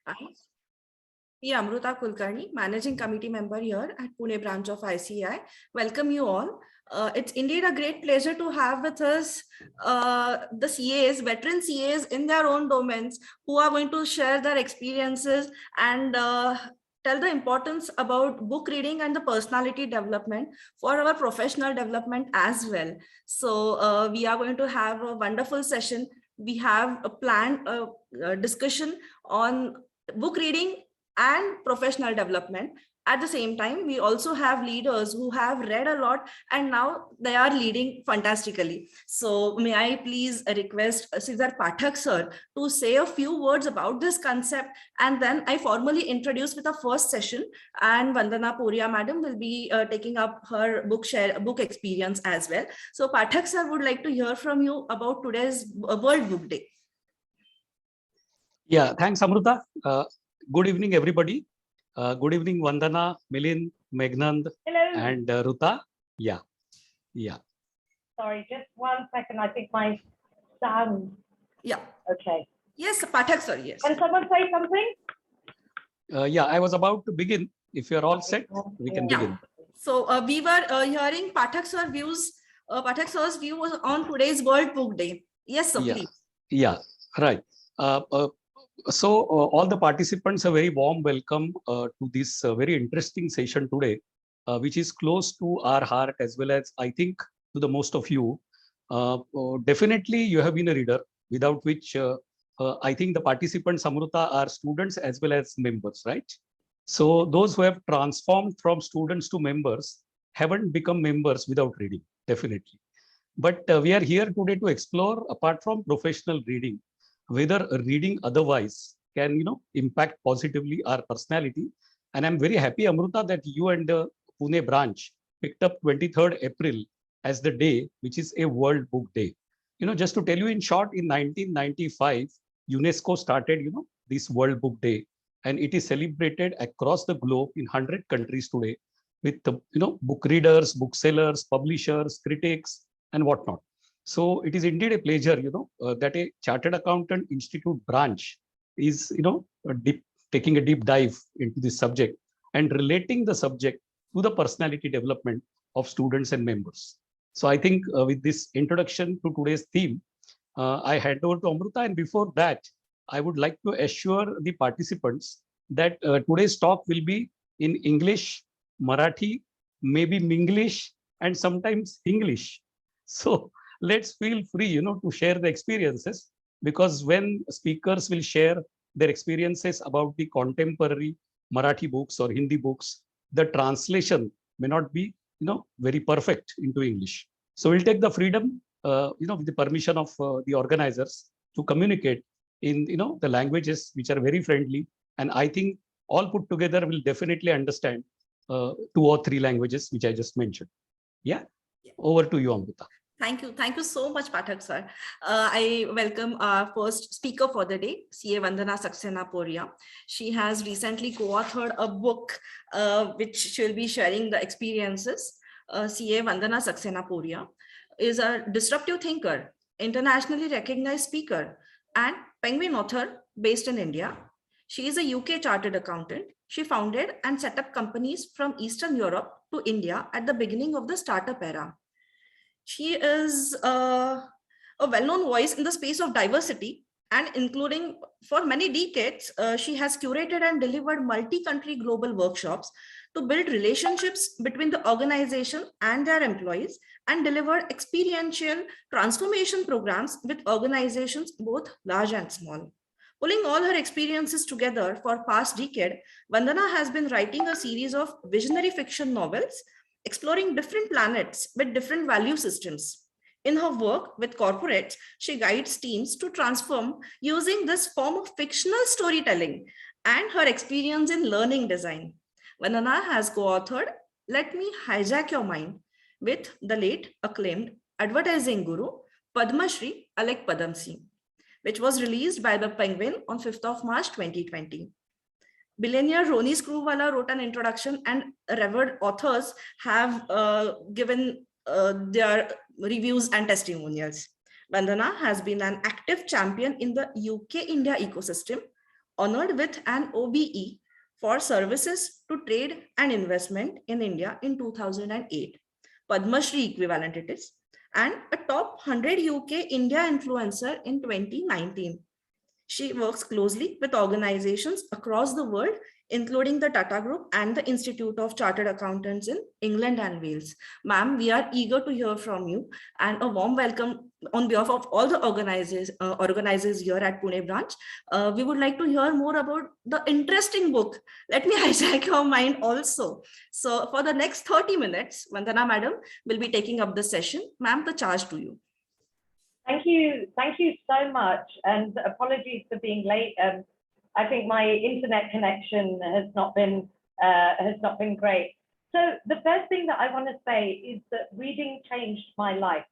I, Amruta Kulkarni, Managing Committee Member here at Pune branch of ICI. Welcome you all. It's indeed a great pleasure to have with us the CAs, veteran CAs in their own domains, who are going to share their experiences and tell the importance about book reading and the personality development for our professional development as well. So we are going to have a wonderful session. We have a planned discussion on book reading and professional development. At the same time, we also have leaders who have read a lot and now they are leading fantastically. So may I please request Sridhar Pathak sir to say a few words about this concept, and then I formally introduce with the first session, and Vandana Puria madam will be taking up her book experience as well. So Pathak sir would like to hear from you about today's World Book Day. Yeah, thanks Amruta. Good evening, everybody. Good evening, Vandana, Milind, Meghnand, and Ruta. Yeah. Sorry, just 1 second. I think my sound. Yeah. Okay. Yes, Pathak sir, yes. Can someone say something? Yeah, I was about to begin. If you're all set, we can begin. So we were hearing Pathak sir's views. Pathak sir's view was on today's World Book Day. Yes, sir, please. Yeah, right. So all the participants, a very warm welcome to this very interesting session today, which is close to our heart as well as I think to the most of you. Definitely you have been a reader, without which I think the participants, Amruta, are students as well as members, right? So those who have transformed from students to members haven't become members without reading, definitely. But we are here today to explore, apart from professional reading, whether reading otherwise can impact positively our personality. And I'm very happy, Amruta, that you and the Pune branch picked up 23rd April as the day, which is a World Book Day. Just to tell you in short, in 1995, UNESCO started this World Book Day, and it is celebrated across the globe in 100 countries today with book readers, booksellers, publishers, critics, and whatnot. So it is indeed a pleasure, that a Chartered Accountant Institute branch is, taking a deep dive into this subject and relating the subject to the personality development of students and members. So I think with this introduction to today's theme, I hand over to Amruta. And before that, I would like to assure the participants that today's talk will be in English, Marathi, maybe Minglish, and sometimes English. So let's feel free, to share the experiences, because when speakers will share their experiences about the contemporary Marathi books or Hindi books, the translation may not be, very perfect into English. So we'll take the freedom, with the permission of the organizers to communicate in, the languages which are very friendly. And I think all put together will definitely understand 2 or 3 languages, which I just mentioned. Yeah. Over to you, Amruta. Thank you. Thank you so much, Pathak sir. I welcome our first speaker for the day, CA Vandana Saxena Poria. She has recently co-authored a book which she'll be sharing the experiences. CA Vandana Saxena Poria is a disruptive thinker, internationally recognized speaker, and Penguin author based in India. She is a UK chartered accountant. She founded and set up companies from Eastern Europe to India at the beginning of the startup era. She is a well-known voice in the space of diversity, and including for many decades, she has curated and delivered multi-country global workshops to build relationships between the organization and their employees and deliver experiential transformation programs with organizations both large and small. Pulling all her experiences together for past decade, Vandana has been writing a series of visionary fiction novels exploring different planets with different value systems. In her work with corporates, she guides teams to transform using this form of fictional storytelling and her experience in learning design. Vandana has co-authored Let Me Hijack Your Mind with the late acclaimed advertising guru Padma Shri Alec Padamsee, which was released by the Penguin on 5th of March 2020. Billionaire Roni Screwvala wrote an introduction, and revered authors have given their reviews and testimonials. Vandana has been an active champion in the UK-India ecosystem, honored with an OBE for services to trade and investment in India in 2008. Padma Shri equivalent it is, and a top 100 UK India influencer in 2019. She works closely with organizations across the world, including the Tata Group and the Institute of Chartered Accountants in England and Wales. Ma'am, we are eager to hear from you, and a warm welcome on behalf of all the organizers here at Pune branch. We would like to hear more about the interesting book. Let me hijack your mind also. So for the next 30 minutes, Vandana madam will be taking up the session. Ma'am, the charge to you. Thank you so much, and apologies for being late. I think my internet connection has not been great. So the first thing that I want to say is that reading changed my life.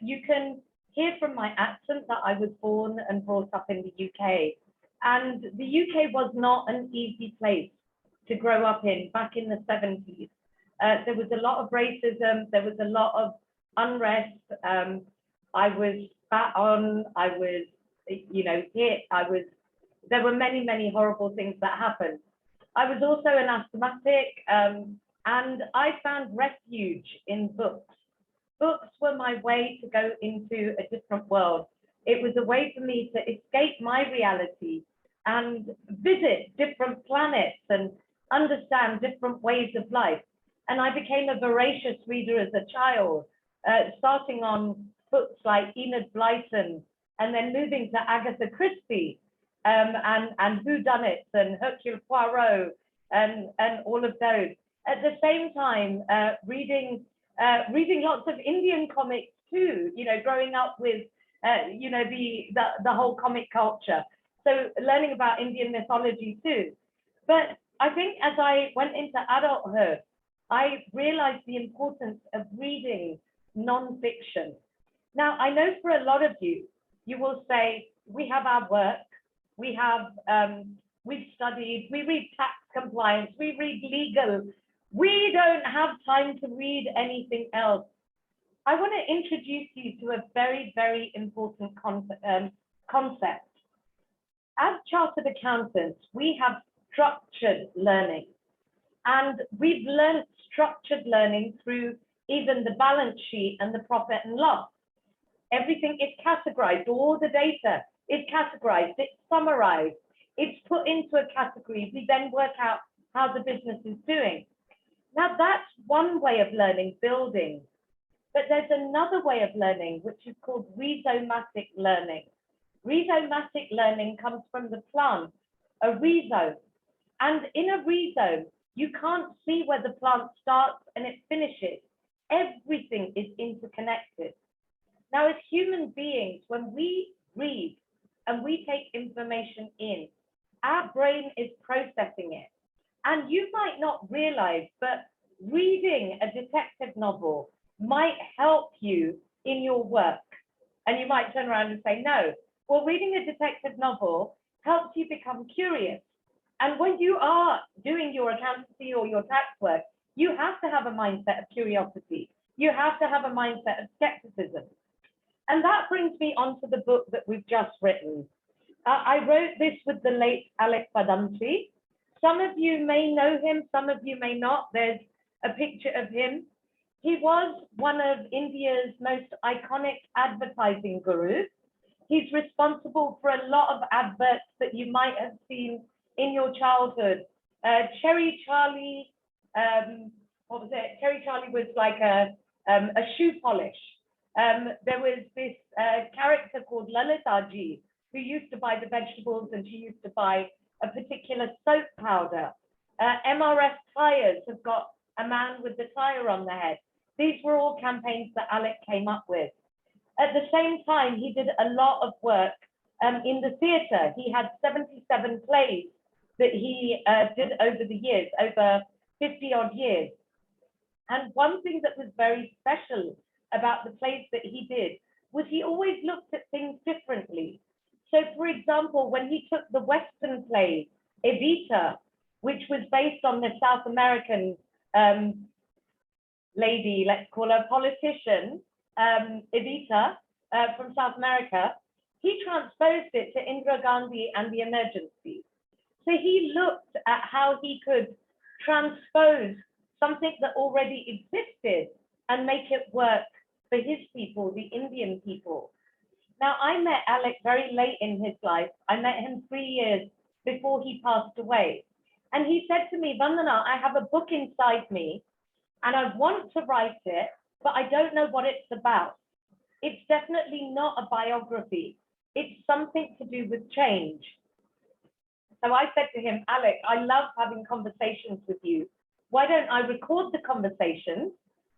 You can hear from my accent that I was born and brought up in the UK, and the UK was not an easy place to grow up in back in the 70s. There was a lot of racism, there was a lot of unrest. I was spat on, I was, hit, there were many, many horrible things that happened. I was also an asthmatic, and I found refuge in books. Books were my way to go into a different world. It was a way for me to escape my reality and visit different planets and understand different ways of life. And I became a voracious reader as a child, starting on books like Enid Blyton, and then moving to Agatha Christie, and whodunits and Hercule Poirot, and all of those. At the same time, reading lots of Indian comics too. Growing up with the whole comic culture. So learning about Indian mythology too. But I think as I went into adulthood, I realized the importance of reading nonfiction. Now, I know for a lot of you, you will say, we have our work, we've studied, we read tax compliance, we read legal, we don't have time to read anything else. I want to introduce you to a very, very important concept. As chartered accountants, we have structured learning, and we've learned structured learning through even the balance sheet and the profit and loss. Everything is categorized, all the data is categorized, it's summarized, it's put into a category. We then work out how the business is doing. Now that's one way of learning, building, but there's another way of learning, which is called rhizomatic learning. Rhizomatic learning comes from the plant, a rhizome. And in a rhizome, you can't see where the plant starts and it finishes. Everything is interconnected. Now, as human beings, when we read and we take information in, our brain is processing it. And you might not realize, but reading a detective novel might help you in your work. And you might turn around and say, no. Well, reading a detective novel helps you become curious. And when you are doing your accountancy or your tax work, you have to have a mindset of curiosity. You have to have a mindset of skepticism. And that brings me on to the book that we've just written. I wrote this with the late Alec Padamsee. Some of you may know him, some of you may not. There's a picture of him. He was one of India's most iconic advertising gurus. He's responsible for a lot of adverts that you might have seen in your childhood. Cherry Charlie, what was it? Cherry Charlie was like a shoe polish. There was this character called Lalitaji, who used to buy the vegetables, and she used to buy a particular soap powder. MRF tires have got a man with the tire on the head. These were all campaigns that Alec came up with. At the same time, he did a lot of work in the theatre. He had 77 plays that he did over the years, over 50 odd years. And one thing that was very special about the plays that he did was he always looked at things differently. So for example, when he took the Western play, Evita, which was based on the South American lady, let's call her politician, Evita, from South America, he transposed it to Indira Gandhi and the emergency. So he looked at how he could transpose something that already existed and make it work for his people, the Indian people. Now, I met Alec very late in his life. I met him 3 years before he passed away. And he said to me, Vandana, I have a book inside me and I want to write it, but I don't know what it's about. It's definitely not a biography. It's something to do with change. So I said to him, Alec, I love having conversations with you. Why don't I record the conversations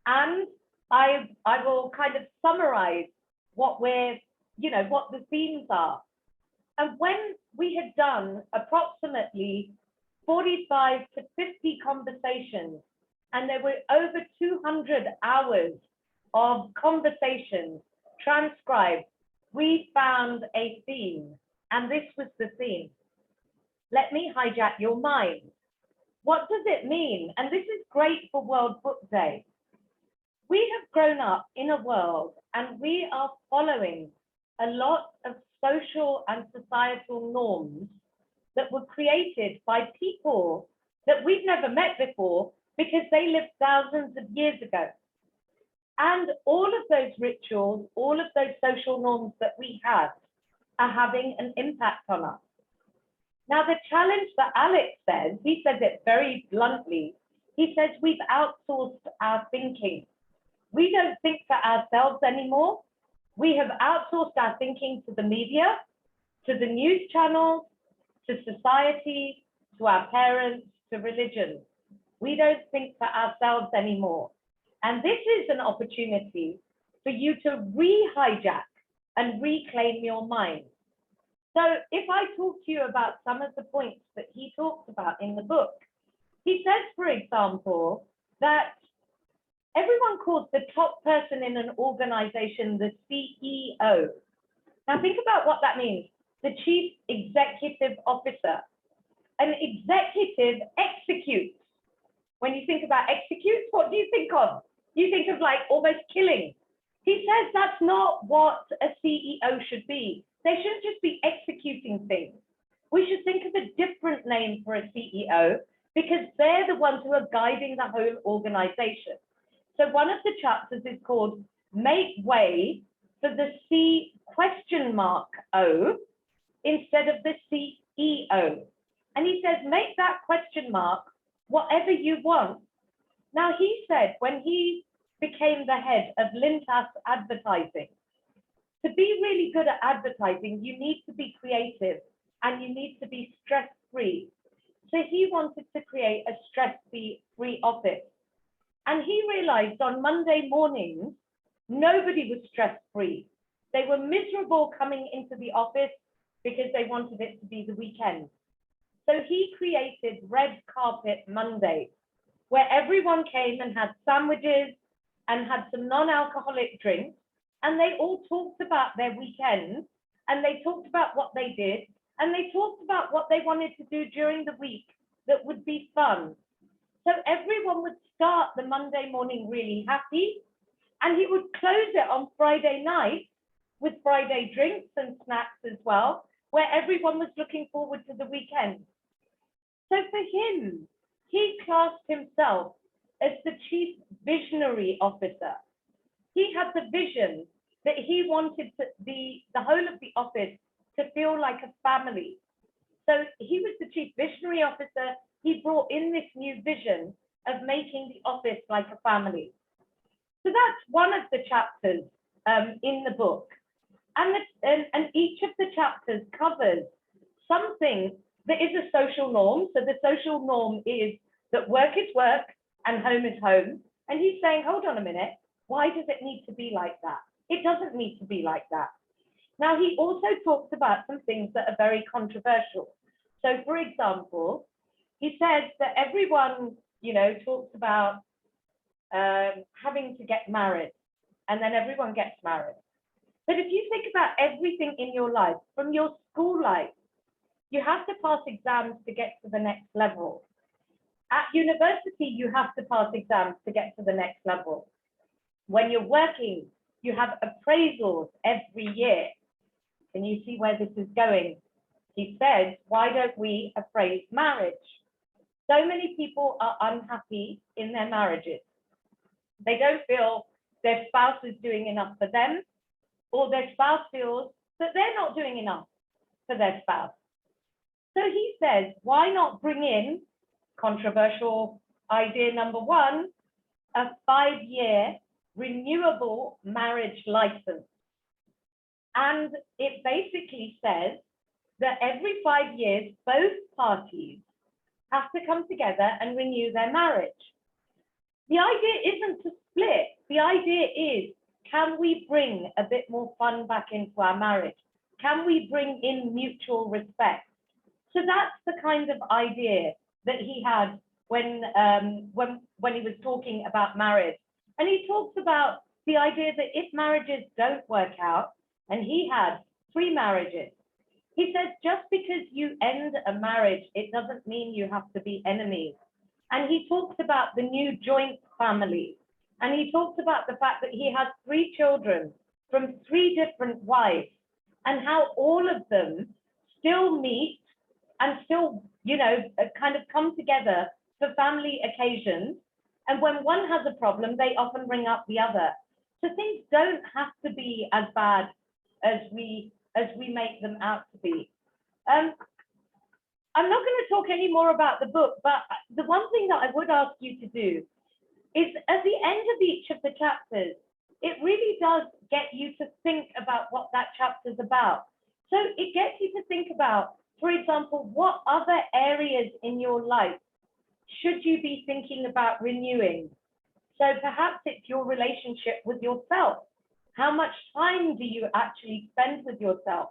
and I will kind of summarize what what the themes are. And when we had done approximately 45 to 50 conversations, and there were over 200 hours of conversations transcribed, we found a theme, and this was the theme. Let me hijack your mind. What does it mean? And this is great for World Book Day. We have grown up in a world and we are following a lot of social and societal norms that were created by people that we've never met before because they lived thousands of years ago. And all of those rituals, all of those social norms that we have are having an impact on us. Now, the challenge that Alex says, he says it very bluntly, he says we've outsourced our thinking. We don't think for ourselves anymore. We have outsourced our thinking to the media, to the news channels, to society, to our parents, to religion. We don't think for ourselves anymore. And this is an opportunity for you to re-hijack and reclaim your mind. So if I talk to you about some of the points that he talks about in the book, he says, for example, that everyone calls the top person in an organization the CEO. Now think about what that means, the chief executive officer. An executive executes. When you think about executes, what do you think of? You think of like almost killing. He says that's not what a CEO should be. They shouldn't just be executing things. We should think of a different name for a CEO because they're the ones who are guiding the whole organization. So one of the chapters is called Make Way for the C?O instead of the CEO. And he says, make that question mark whatever you want. Now, he said when he became the head of Lintas Advertising, to be really good at advertising, you need to be creative and you need to be stress-free. So he wanted to create a stress-free office. And he realized on Monday mornings, nobody was stress-free. They were miserable coming into the office because they wanted it to be the weekend. So he created Red Carpet Monday, where everyone came and had sandwiches and had some non-alcoholic drinks. And they all talked about their weekend, and they talked about what they did, and they talked about what they wanted to do during the week that would be fun. So everyone would start the Monday morning really happy, and he would close it on Friday night with Friday drinks and snacks as well, where everyone was looking forward to the weekend. So for him, he classed himself as the chief visionary officer. He had the vision that he wanted the whole of the office to feel like a family. So he was the chief visionary officer. He brought in this new vision of making the office like a family. So that's one of the chapters in the book. And each of the chapters covers something that is a social norm. So the social norm is that work is work and home is home. And he's saying, hold on a minute, why does it need to be like that? It doesn't need to be like that. Now, he also talks about some things that are very controversial. So, for example, he says that everyone, talks about having to get married, and then everyone gets married. But if you think about everything in your life, from your school life, you have to pass exams to get to the next level. At university, you have to pass exams to get to the next level. When you're working, you have appraisals every year. Can you see where this is going? He said, why don't we appraise marriage? So many people are unhappy in their marriages. They don't feel their spouse is doing enough for them, or their spouse feels that they're not doing enough for their spouse. So he says, why not bring in, controversial idea number one, a 5-year renewable marriage license. And it basically says that every 5 years, both parties have to come together and renew their marriage. The idea isn't to split. The idea is, can we bring a bit more fun back into our marriage? Can we bring in mutual respect? So that's the kind of idea that he had when he was talking about marriage. And he talks about the idea that if marriages don't work out, and he had 3 marriages, he says, just because you end a marriage, it doesn't mean you have to be enemies. And he talks about the new joint family. And he talks about the fact that he has 3 children from 3 different wives, and how all of them still meet and still, you know, kind of come together for family occasions. And when one has a problem, they often ring up the other. So things don't have to be as bad as we make them out to be. I'm not going to talk any more about the book, but the one thing that I would ask you to do is, at the end of each of the chapters, it really does get you to think about what that chapter's about. So it gets you to think about, for example, what other areas in your life should you be thinking about renewing? So perhaps it's your relationship with yourself. How much time do you actually spend with yourself?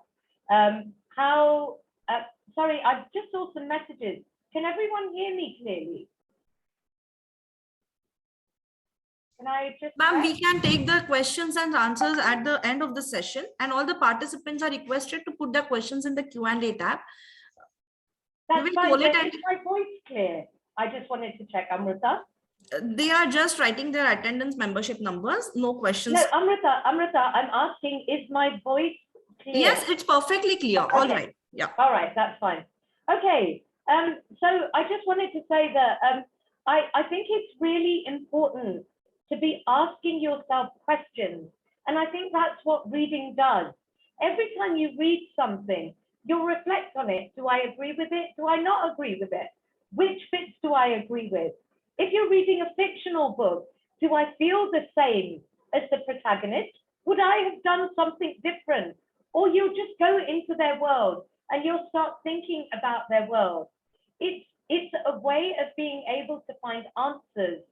Sorry, I just saw some messages. Can everyone hear me clearly? Can I just... Ma'am, we can take the questions and answers at the end of the session, and all the participants are requested to put their questions in the Q&A tab. That's fine, but is my voice clear? I just wanted to check, Amrita. They are just writing their attendance membership numbers, no questions. No, Amrita, I'm asking, is my voice clear? Yes, it's perfectly clear. Okay. All right. Yeah. All right, that's fine. Okay, so I just wanted to say that I think it's really important to be asking yourself questions. And I think that's what reading does. Every time you read something, you'll reflect on it. Do I agree with it? Do I not agree with it? Which bits do I agree with? If you're reading a fictional book, do I feel the same as the protagonist? Would I have done something different? Or you'll just go into their world and you'll start thinking about their world. It's a way of being able to find answers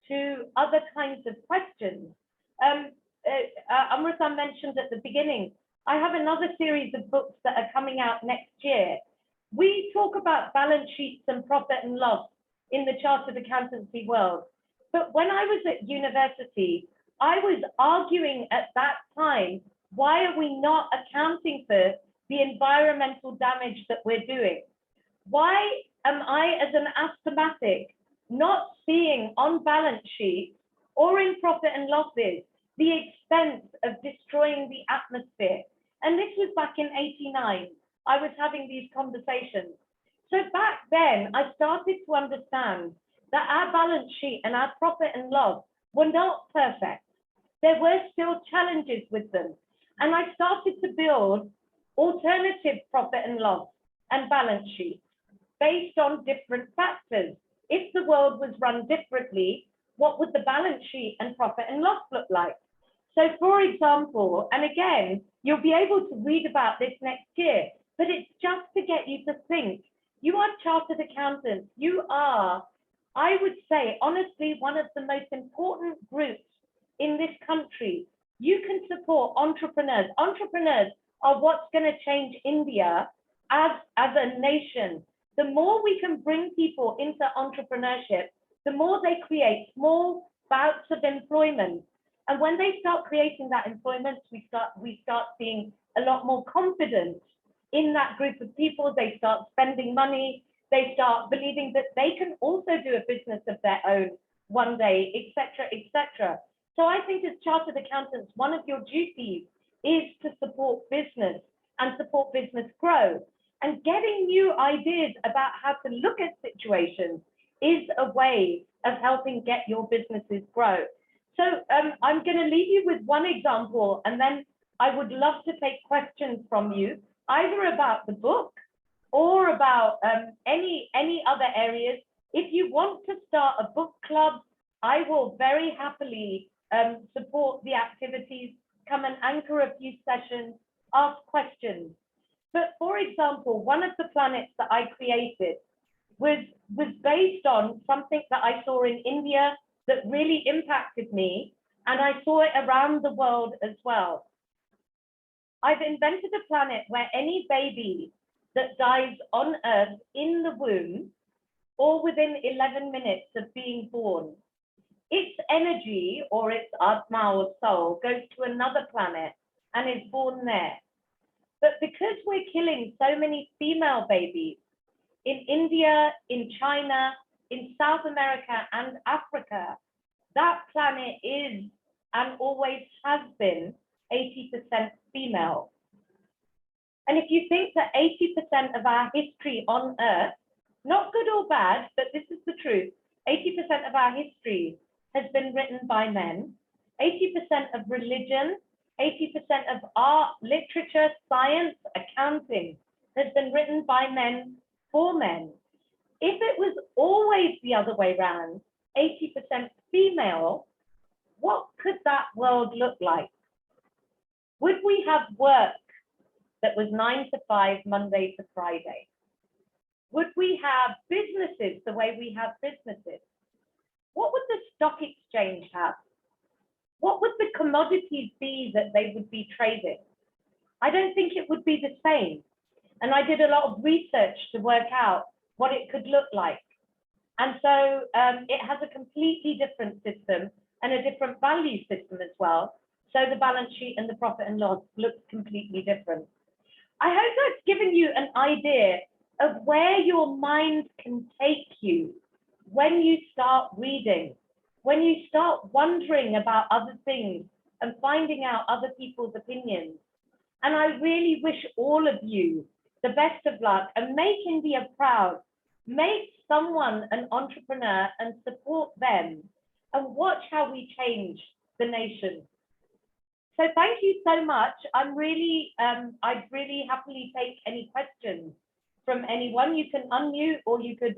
to other kinds of questions. Amrita mentioned at the beginning, I have another series of books that are coming out next year. We talk about balance sheets and profit and loss in the chartered accountancy world. But when I was at university, I was arguing at that time, why are we not accounting for the environmental damage that we're doing? Why am I, as an asthmatic, not seeing on balance sheets or in profit and losses the expense of destroying the atmosphere? And this was back in '89. I was having these conversations. So back then, I started to understand that our balance sheet and our profit and loss were not perfect. There were still challenges with them. And I started to build alternative profit and loss and balance sheets based on different factors. If the world was run differently, what would the balance sheet and profit and loss look like? So for example, and again, you'll be able to read about this next year, but it's just to get you to think. You are chartered accountants. You are, I would say, honestly, one of the most important groups in this country. You can support entrepreneurs. Entrepreneurs are what's going to change India as a nation. The more we can bring people into entrepreneurship, the more they create small bouts of employment. And when they start creating that employment, we start seeing a lot more confidence in that group of people. They start spending money. They start believing that they can also do a business of their own one day, etc., etc. So I think as chartered accountants, one of your duties is to support business, and support business grow. And getting new ideas about how to look at situations is a way of helping get your businesses grow. So I'm going to leave you with one example, and then I would love to take questions from you, either about the book or about any other areas. If you want to start a book club, I will very happily support the activities, come and anchor a few sessions, ask questions. But for example, one of the planets that I created was based on something that I saw in India that really impacted me, and I saw it around the world as well. I've invented a planet where any baby that dies on Earth in the womb or within 11 minutes of being born, its energy or its atma or soul goes to another planet and is born there. But because we're killing so many female babies in India, in China, in South America and Africa, that planet is and always has been 80% female. And if you think that 80% of our history on Earth, not good or bad, but this is the truth, 80% of our history has been written by men, 80% of religion, 80% of art, literature, science, accounting has been written by men for men. If it was always the other way around, 80% female, what could that world look like? Would we have work that was 9 to 5, Monday to Friday? Would we have businesses the way we have businesses? What would the stock exchange have? What would the commodities be that they would be trading? I don't think it would be the same. And I did a lot of research to work out what it could look like. And so it has a completely different system and a different value system as well. So the balance sheet and the profit and loss looks completely different. I hope that's given you an idea of where your mind can take you when you start reading, when you start wondering about other things and finding out other people's opinions. And I really wish all of you the best of luck and make India proud. Make someone an entrepreneur and support them and watch how we change the nation. So thank you so much. I'd really happily take any questions from anyone. You can unmute or you could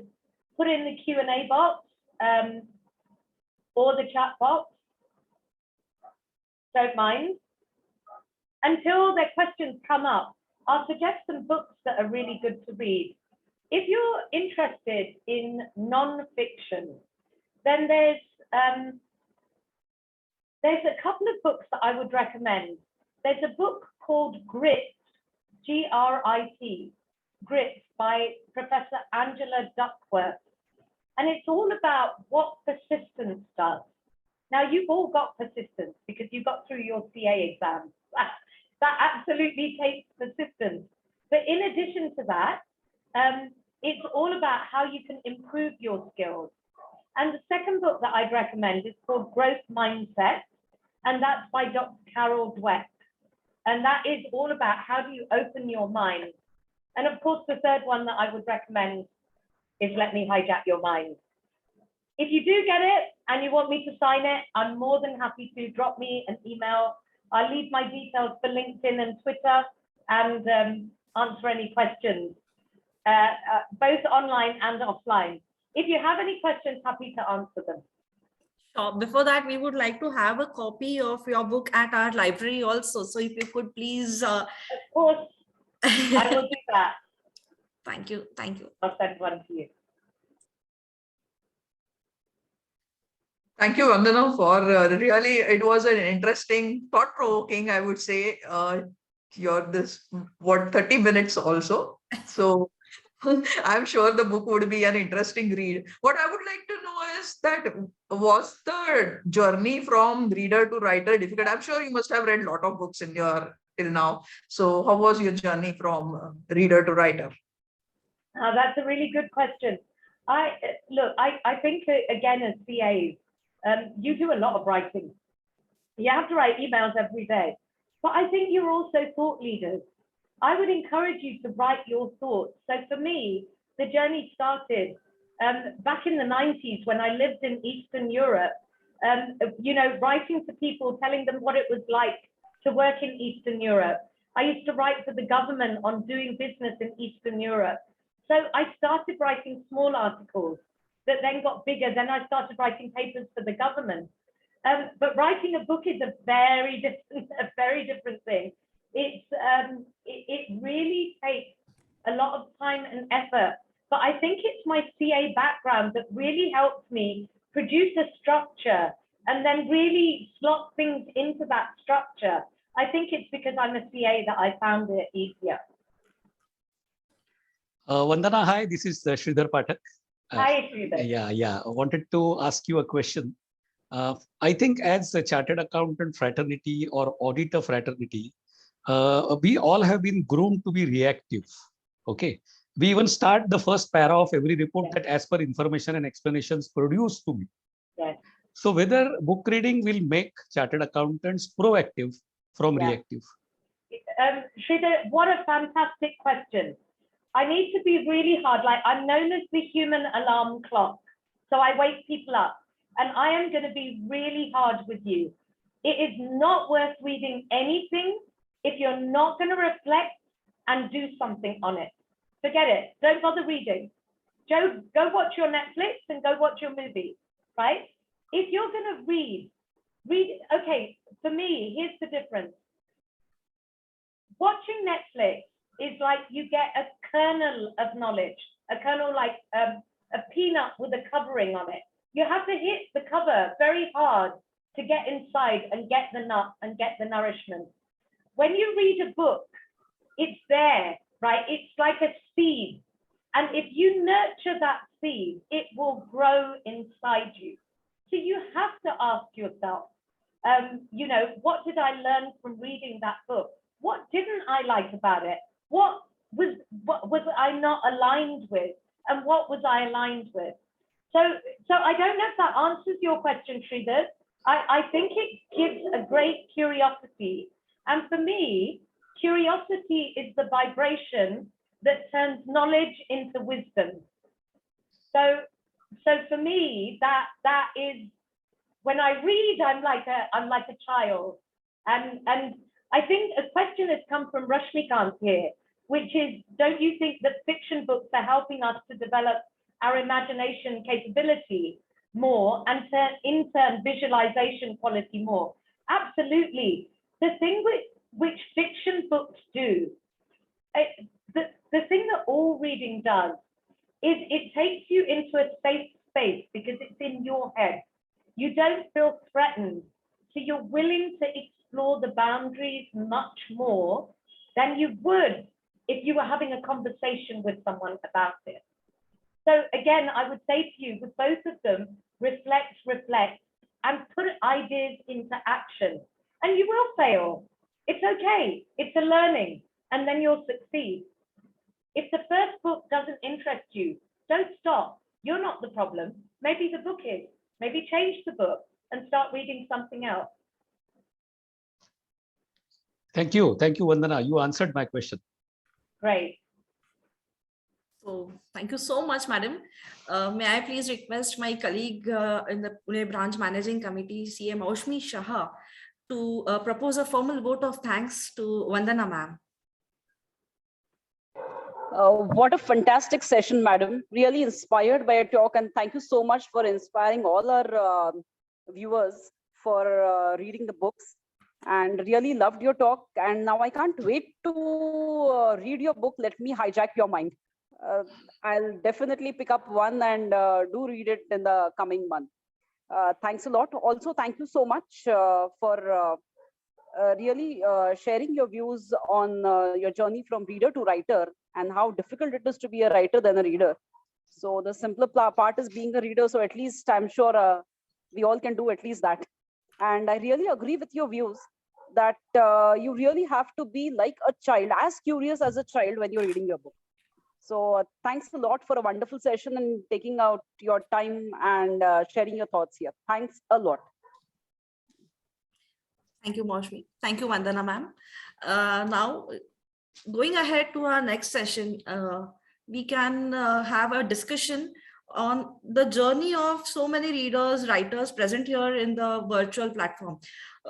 put in the Q&A box or the chat box. Don't mind. Until their questions come up, I'll suggest some books that are really good to read. If you're interested in non-fiction, then there's a couple of books that I would recommend. There's a book called Grit, G-R-I-T, Grit by Professor Angela Duckworth. And it's all about what persistence does. Now, you've all got persistence because you got through your CA exams. That absolutely takes persistence. But in addition to that, it's all about how you can improve your skills. And the second book that I'd recommend is called Growth Mindset, and that's by Dr. Carol Dweck. And that is all about how do you open your mind. And of course, the third one that I would recommend is Let Me Hijack Your Mind. If you do get it and you want me to sign it, I'm more than happy to drop me an email. I'll leave my details for LinkedIn and Twitter and answer any questions, both online and offline. If you have any questions, happy to answer them. Before that, we would like to have a copy of your book at our library also. So if you could please. Of course, I will do that. Thank you. Thank you. I'll send one to you. Thank you, Vandana, for really, it was an interesting, thought-provoking, I would say, your 30 minutes also. So I'm sure the book would be an interesting read. What I would like to know is that was the journey from reader to writer difficult? I'm sure you must have read a lot of books in your till now. So how was your journey from reader to writer? That's a really good question. I think again as CAs, you do a lot of writing. You have to write emails every day, but I think you're also thought leaders. I would encourage you to write your thoughts. So for me, the journey started back in the 90s when I lived in Eastern Europe, you know, writing to people, telling them what it was like to work in Eastern Europe. I used to write for the government on doing business in Eastern Europe. So I started writing small articles that then got bigger. Then I started writing papers for the government. But writing a book is a very different thing. It really takes a lot of time and effort. But I think it's my CA background that really helps me produce a structure and then really slot things into that structure. I think it's because I'm a CA that I found it easier. Vandana, hi, this is Sridhar Pathak. Hi, Sridhar. Yeah. I wanted to ask you a question. I think as a chartered accountant fraternity or auditor fraternity, we all have been groomed to be reactive. Okay. We even start the first para of every report that as per information and explanations produced to me. Yes. So whether book reading will make chartered accountants proactive from reactive? Sridhar, what a fantastic question. I need to be really hard. Like, I'm known as the human alarm clock. So I wake people up, and I am going to be really hard with you. It is not worth reading anything if you're not going to reflect and do something on it. Forget it. Don't bother reading. Joe, go watch your Netflix and go watch your movie, right? If you're going to read, okay, for me, here's the difference. Watching Netflix is like you get a kernel of knowledge, a kernel like a peanut with a covering on it. You have to hit the cover very hard to get inside and get the nut and get the nourishment. When you read a book, it's there, right? It's like a seed. And if you nurture that seed, it will grow inside you. So you have to ask yourself, you know, what did I learn from reading that book? What didn't I like about it? What was I not aligned with? And what was I aligned with? So I don't know if that answers your question, Sridhar. I think it gives a great curiosity. And for me, curiosity is the vibration that turns knowledge into wisdom. So for me, that is, when I read, I'm like a child. And I think a question has come from Rashmikant here, which is, don't you think that fiction books are helping us to develop our imagination capability more and in turn visualization quality more? Absolutely. The thing which fiction books do, the thing that all reading does is it takes you into a safe space because it's in your head. You don't feel threatened. So you're willing to explore the boundaries much more than you would if you were having a conversation with someone about it. So again, I would say to you, with both of them, reflect, and put ideas into action. And you will fail. It's okay. It's a learning, and then you'll succeed. If the first book doesn't interest you, don't stop. You're not the problem. Maybe the book is. Maybe change the book and start reading something else. Thank you, Vandana. You answered my question. Great. So thank you so much, madam. May I please request my colleague in the Pune branch managing committee, CA Maushmi Shah, to propose a formal vote of thanks to Vandana ma'am. What a fantastic session, madam. Really inspired by your talk, and thank you so much for inspiring all our viewers for reading the books, and really loved your talk. And now I can't wait to read your book, Let Me Hijack Your Mind. I'll definitely pick up one and do read it in the coming month. Thanks a lot. Also, thank you so much for really sharing your views on your journey from reader to writer and how difficult it is to be a writer than a reader. So the simpler part is being a reader. So at least I'm sure we all can do at least that. And I really agree with your views that you really have to be like a child, as curious as a child when you're reading your book. So thanks a lot for a wonderful session and taking out your time and sharing your thoughts here. Thanks a lot. Thank you, Maushmi. Thank you, Vandana ma'am. Now, going ahead to our next session, we can have a discussion on the journey of so many readers, writers present here in the virtual platform.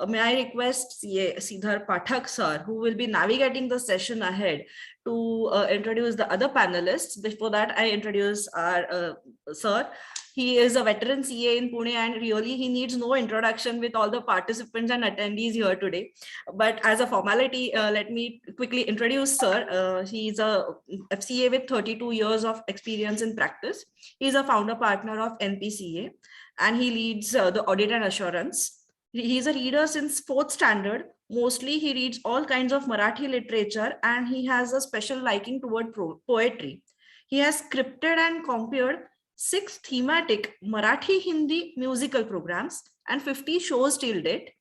May I request CA Sridhar Pathak sir, who will be navigating the session ahead, to introduce the other panelists. Before that, I introduce our sir. He is a veteran CA in Pune, and really he needs no introduction with all the participants and attendees here today. But as a formality, let me quickly introduce sir. He's a FCA with 32 years of experience in practice. He's a founder partner of NPCA, and he leads the audit and assurance. He's a reader since fourth standard. Mostly he reads all kinds of Marathi literature, and he has a special liking toward poetry. He has scripted and compared 6 thematic Marathi Hindi musical programs and 50 shows till date.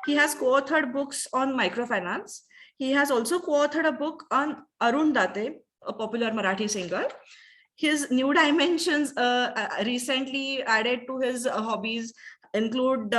He has co-authored books on microfinance. He has also co-authored a book on Arun Date, a popular Marathi singer. His new dimensions recently added to his hobbies include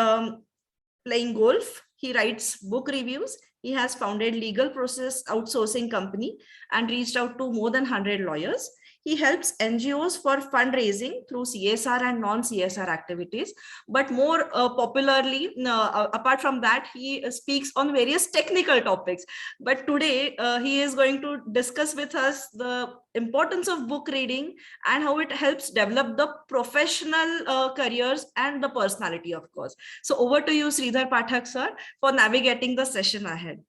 playing golf. He writes book reviews. He has founded legal process outsourcing company and reached out to more than 100 lawyers. He helps NGOs for fundraising through CSR and non-CSR activities. But more popularly, apart from that, he speaks on various technical topics. But today, he is going to discuss with us the importance of book reading and how it helps develop the professional careers and the personality, of course. So over to you, Sridhar Pathak, sir, for navigating the session ahead.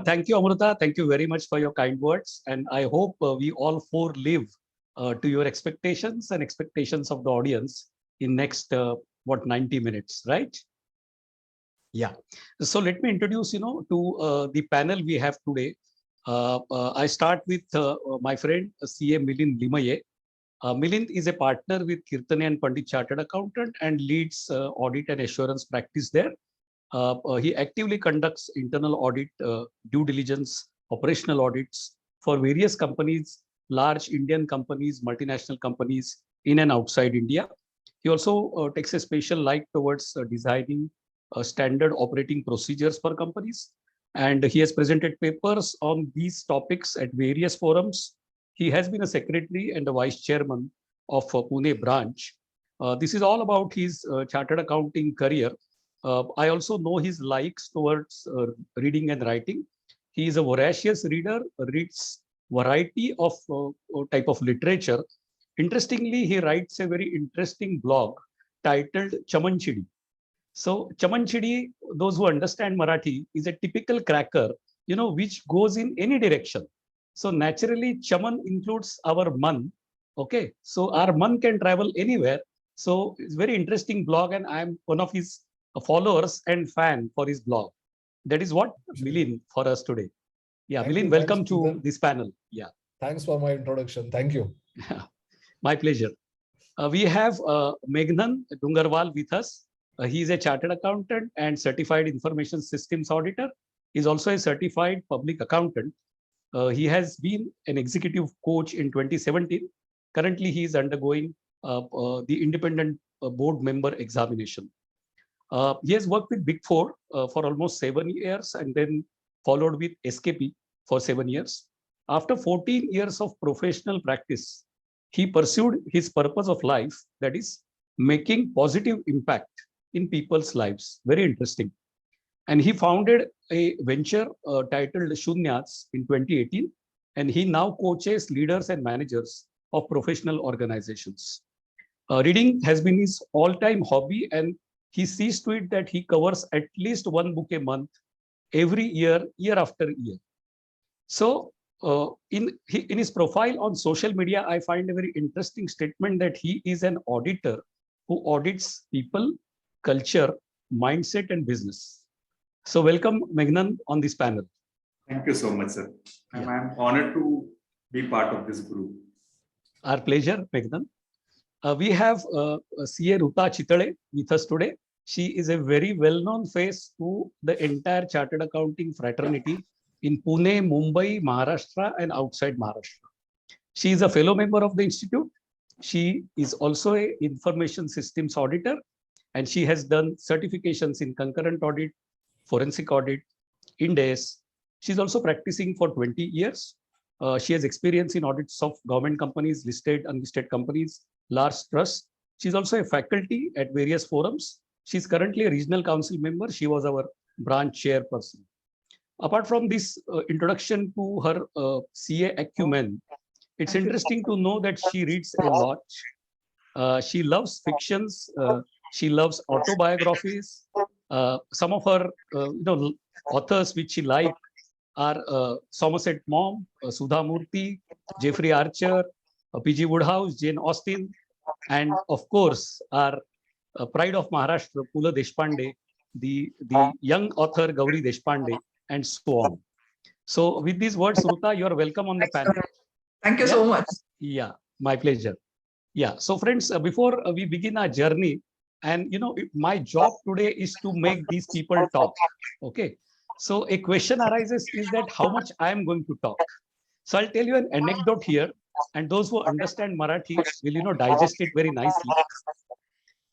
Thank you, Amrita. Thank you very much for your kind words. And I hope we all four live to your expectations and expectations of the audience in next, 90 minutes, right? Yeah. So let me introduce, to the panel we have today. I start with my friend, CA Milind Limaye. Milind is a partner with Kirtane and Pandit Chartered Accountant and leads audit and assurance practice there. He actively conducts internal audit, due diligence, operational audits for various companies, large Indian companies, multinational companies in and outside India. He also takes a special like towards designing standard operating procedures for companies. And he has presented papers on these topics at various forums. He has been a secretary and a vice chairman of Pune branch. This is all about his chartered accounting career. I also know his likes towards reading and writing. He is a voracious reader, reads variety of type of literature. Interestingly, he writes a very interesting blog titled Chamanchidi. So Chamanchidi, those who understand Marathi, is a typical cracker, which goes in any direction. So naturally, Chaman includes our man. Okay, so our man can travel anywhere. So it's very interesting blog, and I'm one of his followers and fan for his blog. That is what Milind for us today. Yeah, Thank Milind, you. welcome Thanks, to Sridhar. this panel. Yeah. Thanks for my introduction. Thank you. My pleasure. We have Meghnan Dungarwal with us. He is a chartered accountant and certified information systems auditor. He is also a certified public accountant. He has been an executive coach in 2017. Currently, he is undergoing the independent board member examination. He has worked with Big Four for almost 7 years and then followed with SKP for 7 years. After 14 years of professional practice, he pursued his purpose of life, that is making positive impact in people's lives. Very interesting. And he founded a venture titled Shunyats in 2018, and he now coaches leaders and managers of professional organizations. Reading has been his all-time hobby, and he sees to it that he covers at least one book a month every year, year after year. So in his profile on social media, I find a very interesting statement that he is an auditor who audits people, culture, mindset, and business. So welcome, Meghnan, on this panel. Thank you so much, sir. I'm honored to be part of this group. Our pleasure, Meghnan. We have CA Ruta Chitale with us today. She is a very well-known face to the entire chartered accounting fraternity in Pune, Mumbai, Maharashtra, and outside Maharashtra. She is a fellow member of the institute. She is also an information systems auditor, and she has done certifications in concurrent audit, forensic audit, Ind AS, She's also practicing for 20 years. She has experience in audits of government companies, listed, unlisted companies, large trusts. She's also a faculty at various forums. She's currently a regional council member. She was our branch chairperson. Apart from this introduction to her CA acumen, it's interesting to know that she reads a lot. She loves fictions. She loves autobiographies. Some of her authors which she likes are Somerset Maugham, Sudha Murthy, Jeffrey Archer, P.G. Woodhouse, Jane Austen, and of course our pride of Maharashtra, Pula Deshpande, the young author Gauri Deshpande, and so on. So with these words, Ruta, you are welcome on the panel. Thank you so much. Yeah, my pleasure. Yeah, so friends, before we begin our journey, and my job today is to make these people talk. Okay, so a question arises is that how much I am going to talk. So I'll tell you an anecdote here, and those who understand Marathi will digest it very nicely.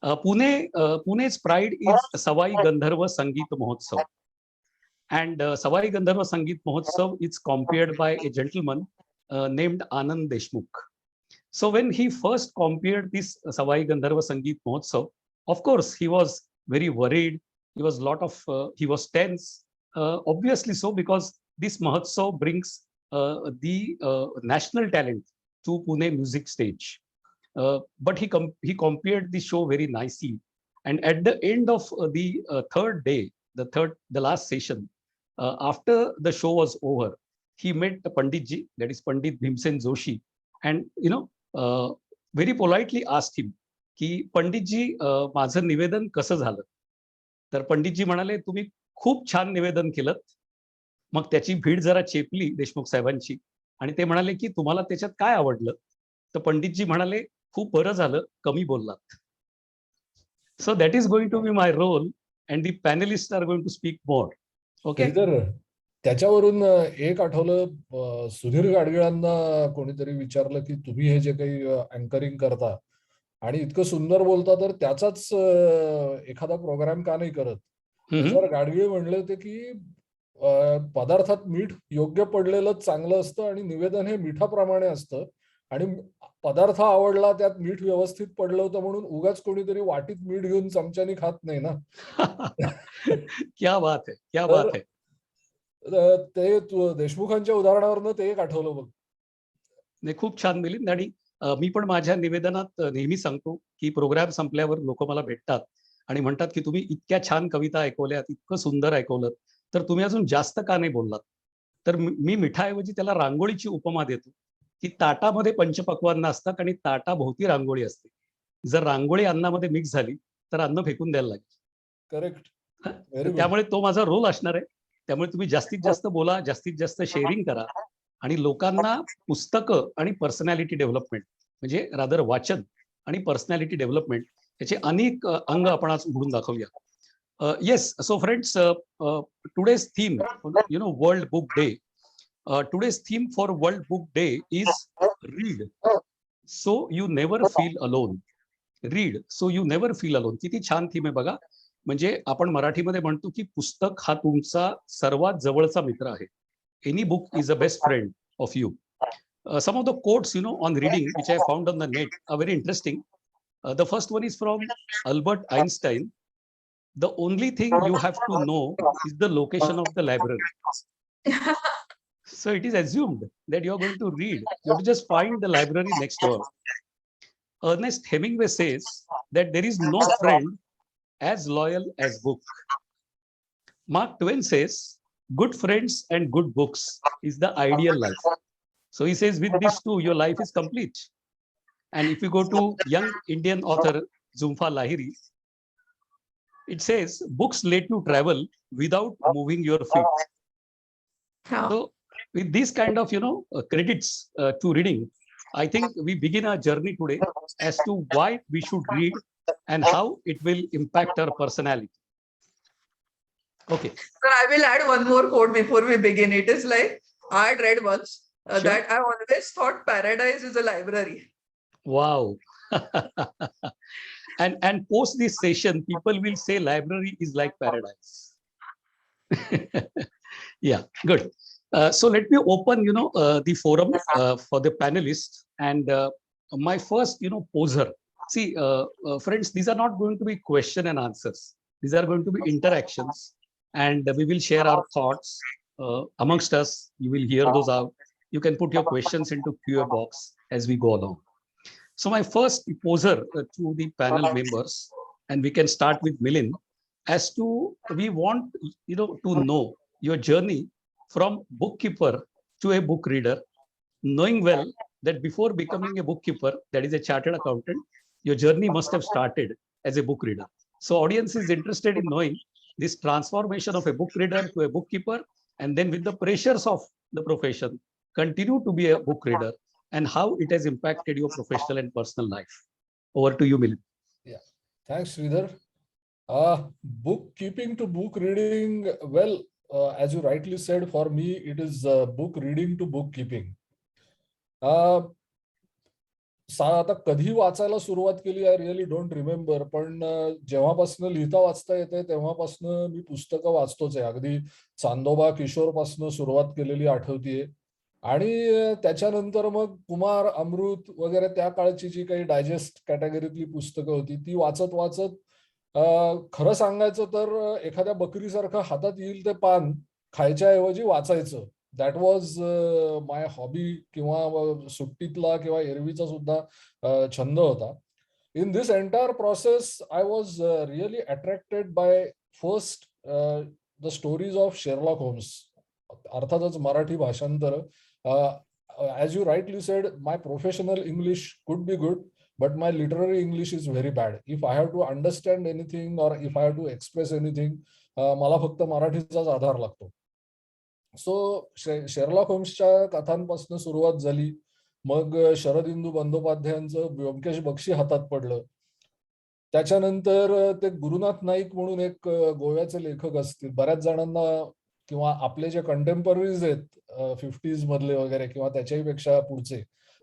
Pune's pride is Savai Gandharva Sangeet Mahotsav, and Savai Gandharva Sangeet Mahotsav is compared by a gentleman named Anand Deshmukh. So when he first compared this Savai Gandharva Sangeet Mahotsav, of course he was very worried. He was tense. Obviously so, because this Mahotsav brings the national talent to Pune music stage. But he compared the show very nicely. And at the end of the third day, the last session, after the show was over, he met Panditji, that is Pandit Bhimsen Joshi, and very politely asked him की पंडितजी माझं निवेदन कसं झालं. तर पंडितजी म्हणाले तुम्ही खूप छान निवेदन केलं. मग त्याची भीड जरा चेपली देशमुख साहेबांची आणि ते म्हणाले की तुम्हाला त्याच्यात काय आवडलं. तर पंडितजी म्हणाले खूप बरं झालं कमी बोललात. So that is going to be my role and the panelist are going to speak more. Okay, तर त्याच्यावरून एक आठवलं, सुधीर गाडगिळांना कोणीतरी विचारलं की तुम्ही हे जे काही अँकरिंग करता आणि इतकं सुंदर बोलता तर त्याचाच एखादा प्रोग्राम का नाही करत. त्याच्यावर गाडगीळ म्हणले होते की पदार्थात मीठ योग्य पडलेलं चांगलं असतं आणि निवेदन हे मिठाप्रमाणे असतं आणि पदार्थ आवडला त्यात मीठ व्यवस्थित पडलं होतं म्हणून उगाच कोणीतरी वाटीत मीठ घेऊन चमच्याने खात नाही ना. क्या बात है, क्या बात है. ते देशमुखांच्या उदाहरणावरनं ते एक आठवलं बघ. नाही, खूप छान मिलिंद. आणि मी पण माझ्या निवेदनात नेहमी सांगतो की प्रोग्राम संपल्यावर लोक मला भेटतात आणि म्हणतात की तुम्ही इतक्या छान कविता ऐकवल्यात, इतकं सुंदर ऐकवलं, तर तुम्ही अजून जास्त का नाही बोललात. तर मी मिठाऐवजी त्याला रांगोळीची उपमा देतो की ताटामध्ये पंचपक्वान्न असतात आणि ताटाभोवती रांगोळी असते. जर रांगोळी अन्नामध्ये मिक्स झाली तर अन्न फेकून द्यायला लागेल. करेक्ट. त्यामुळे तो माझा रोल असणार आहे. त्यामुळे तुम्ही जास्तीत जास्त बोला, जास्तीत जास्त शेअरिंग करा आणि लोकांना पुस्तकं आणि पर्सनॅलिटी डेव्हलपमेंट म्हणजे रादर वाचन आणि पर्सनॅलिटी डेव्हलपमेंट याचे अनेक अंग आपण आज उघडून दाखवूया. Yes, so friends, today's theme world book day. Today's theme for World Book Day is read so you never feel alone. Read so you never feel alone. किती छान थीम आहे बघा. म्हणजे आपण मराठीमध्ये म्हणतो की पुस्तक हा तुमचा सर्वात जवळचा मित्र आहे. Any book is a best friend of you. Some of the quotes on reading which I found on the net are very interesting. The first one is from Albert Einstein. The only thing you have to know is the location of the library. So it is assumed that you are going to read. You have to just find the library next door. Ernest Hemingway says that there is no friend as loyal as book. Mark Twain says good friends and good books is the ideal life. So he says with these two, your life is complete. And if you go to young Indian author Zulfa Lahiri, it says books let you travel without moving your feet. So with these kind of credits to reading, I think we begin our journey today as to why we should read and how it will impact our personality. Okay. So I will add one more quote before we begin. It is like I had read once that I always thought paradise is a library. Wow. and post this session, people will say library is like paradise. Yeah, good. So let me open, the forum for the panelists. And my first, poser. See, friends, these are not going to be question and answers. These are going to be interactions, and we will share our thoughts amongst us. You will hear those out. You can put your questions into Q&A box as we go along. So my first poser to the panel members, and we can start with Milind, as to we want to know your journey from bookkeeper to a book reader, knowing well that before becoming a bookkeeper, that is a chartered accountant, your journey must have started as a book reader. So audience is interested in knowing this transformation of a book reader to a bookkeeper, and then with the pressures of the profession, continue to be a book reader, and how it has impacted your professional and personal life. Over to you, Milind. Yeah, thanks, Sridhar. Bookkeeping to book reading, well, as you rightly said, for me, it is book reading to bookkeeping. आता कधी वाचायला सुरुवात केली I really don't remember, पण जेव्हापासून लिहिता वाचता येते तेव्हापासून मी पुस्तकं वाचतोच आहे. अगदी चांदोबा किशोर पासून सुरुवात केलेली आठवतीये. आणि त्याच्यानंतर मग कुमार, अमृत वगैरे त्या काळची जी काही डायजेस्ट कॅटेगरीतली पुस्तकं होती ती वाचत वाचत खरं सांगायचं तर एखाद्या बकरीसारखं हातात येईल ते पान खायच्या ऐवजी वाचायचं. दॅट वॉज माय हॉबी, किंवा सुट्टीतला किंवा एरवीचा सुद्धा छंद होता. In this entire process I was really attracted by first the stories of Sherlock Holmes. अर्थातच मराठी भाषांतर. as you rightly said, my professional English could be good, but my literary English is very bad. If I have to understand anything or if I have to express anything, मला फक्त मराठीचाच आधार लागतो. सो Sherlock होम्सच्या कथांपासून सुरुवात झाली. मग शरदिंदू बंदोपाध्यायांचं ब्योमकेश बक्षी हातात पडलं. त्याच्यानंतर ते गुरुनाथ नाईक म्हणून एक गोव्याचे लेखक असतील, बऱ्याच जणांना किंवा आपले जे कंटेम्पररीज आहेत 50s मधले वगैरे किंवा त्याच्याही पेक्षा पुढचे,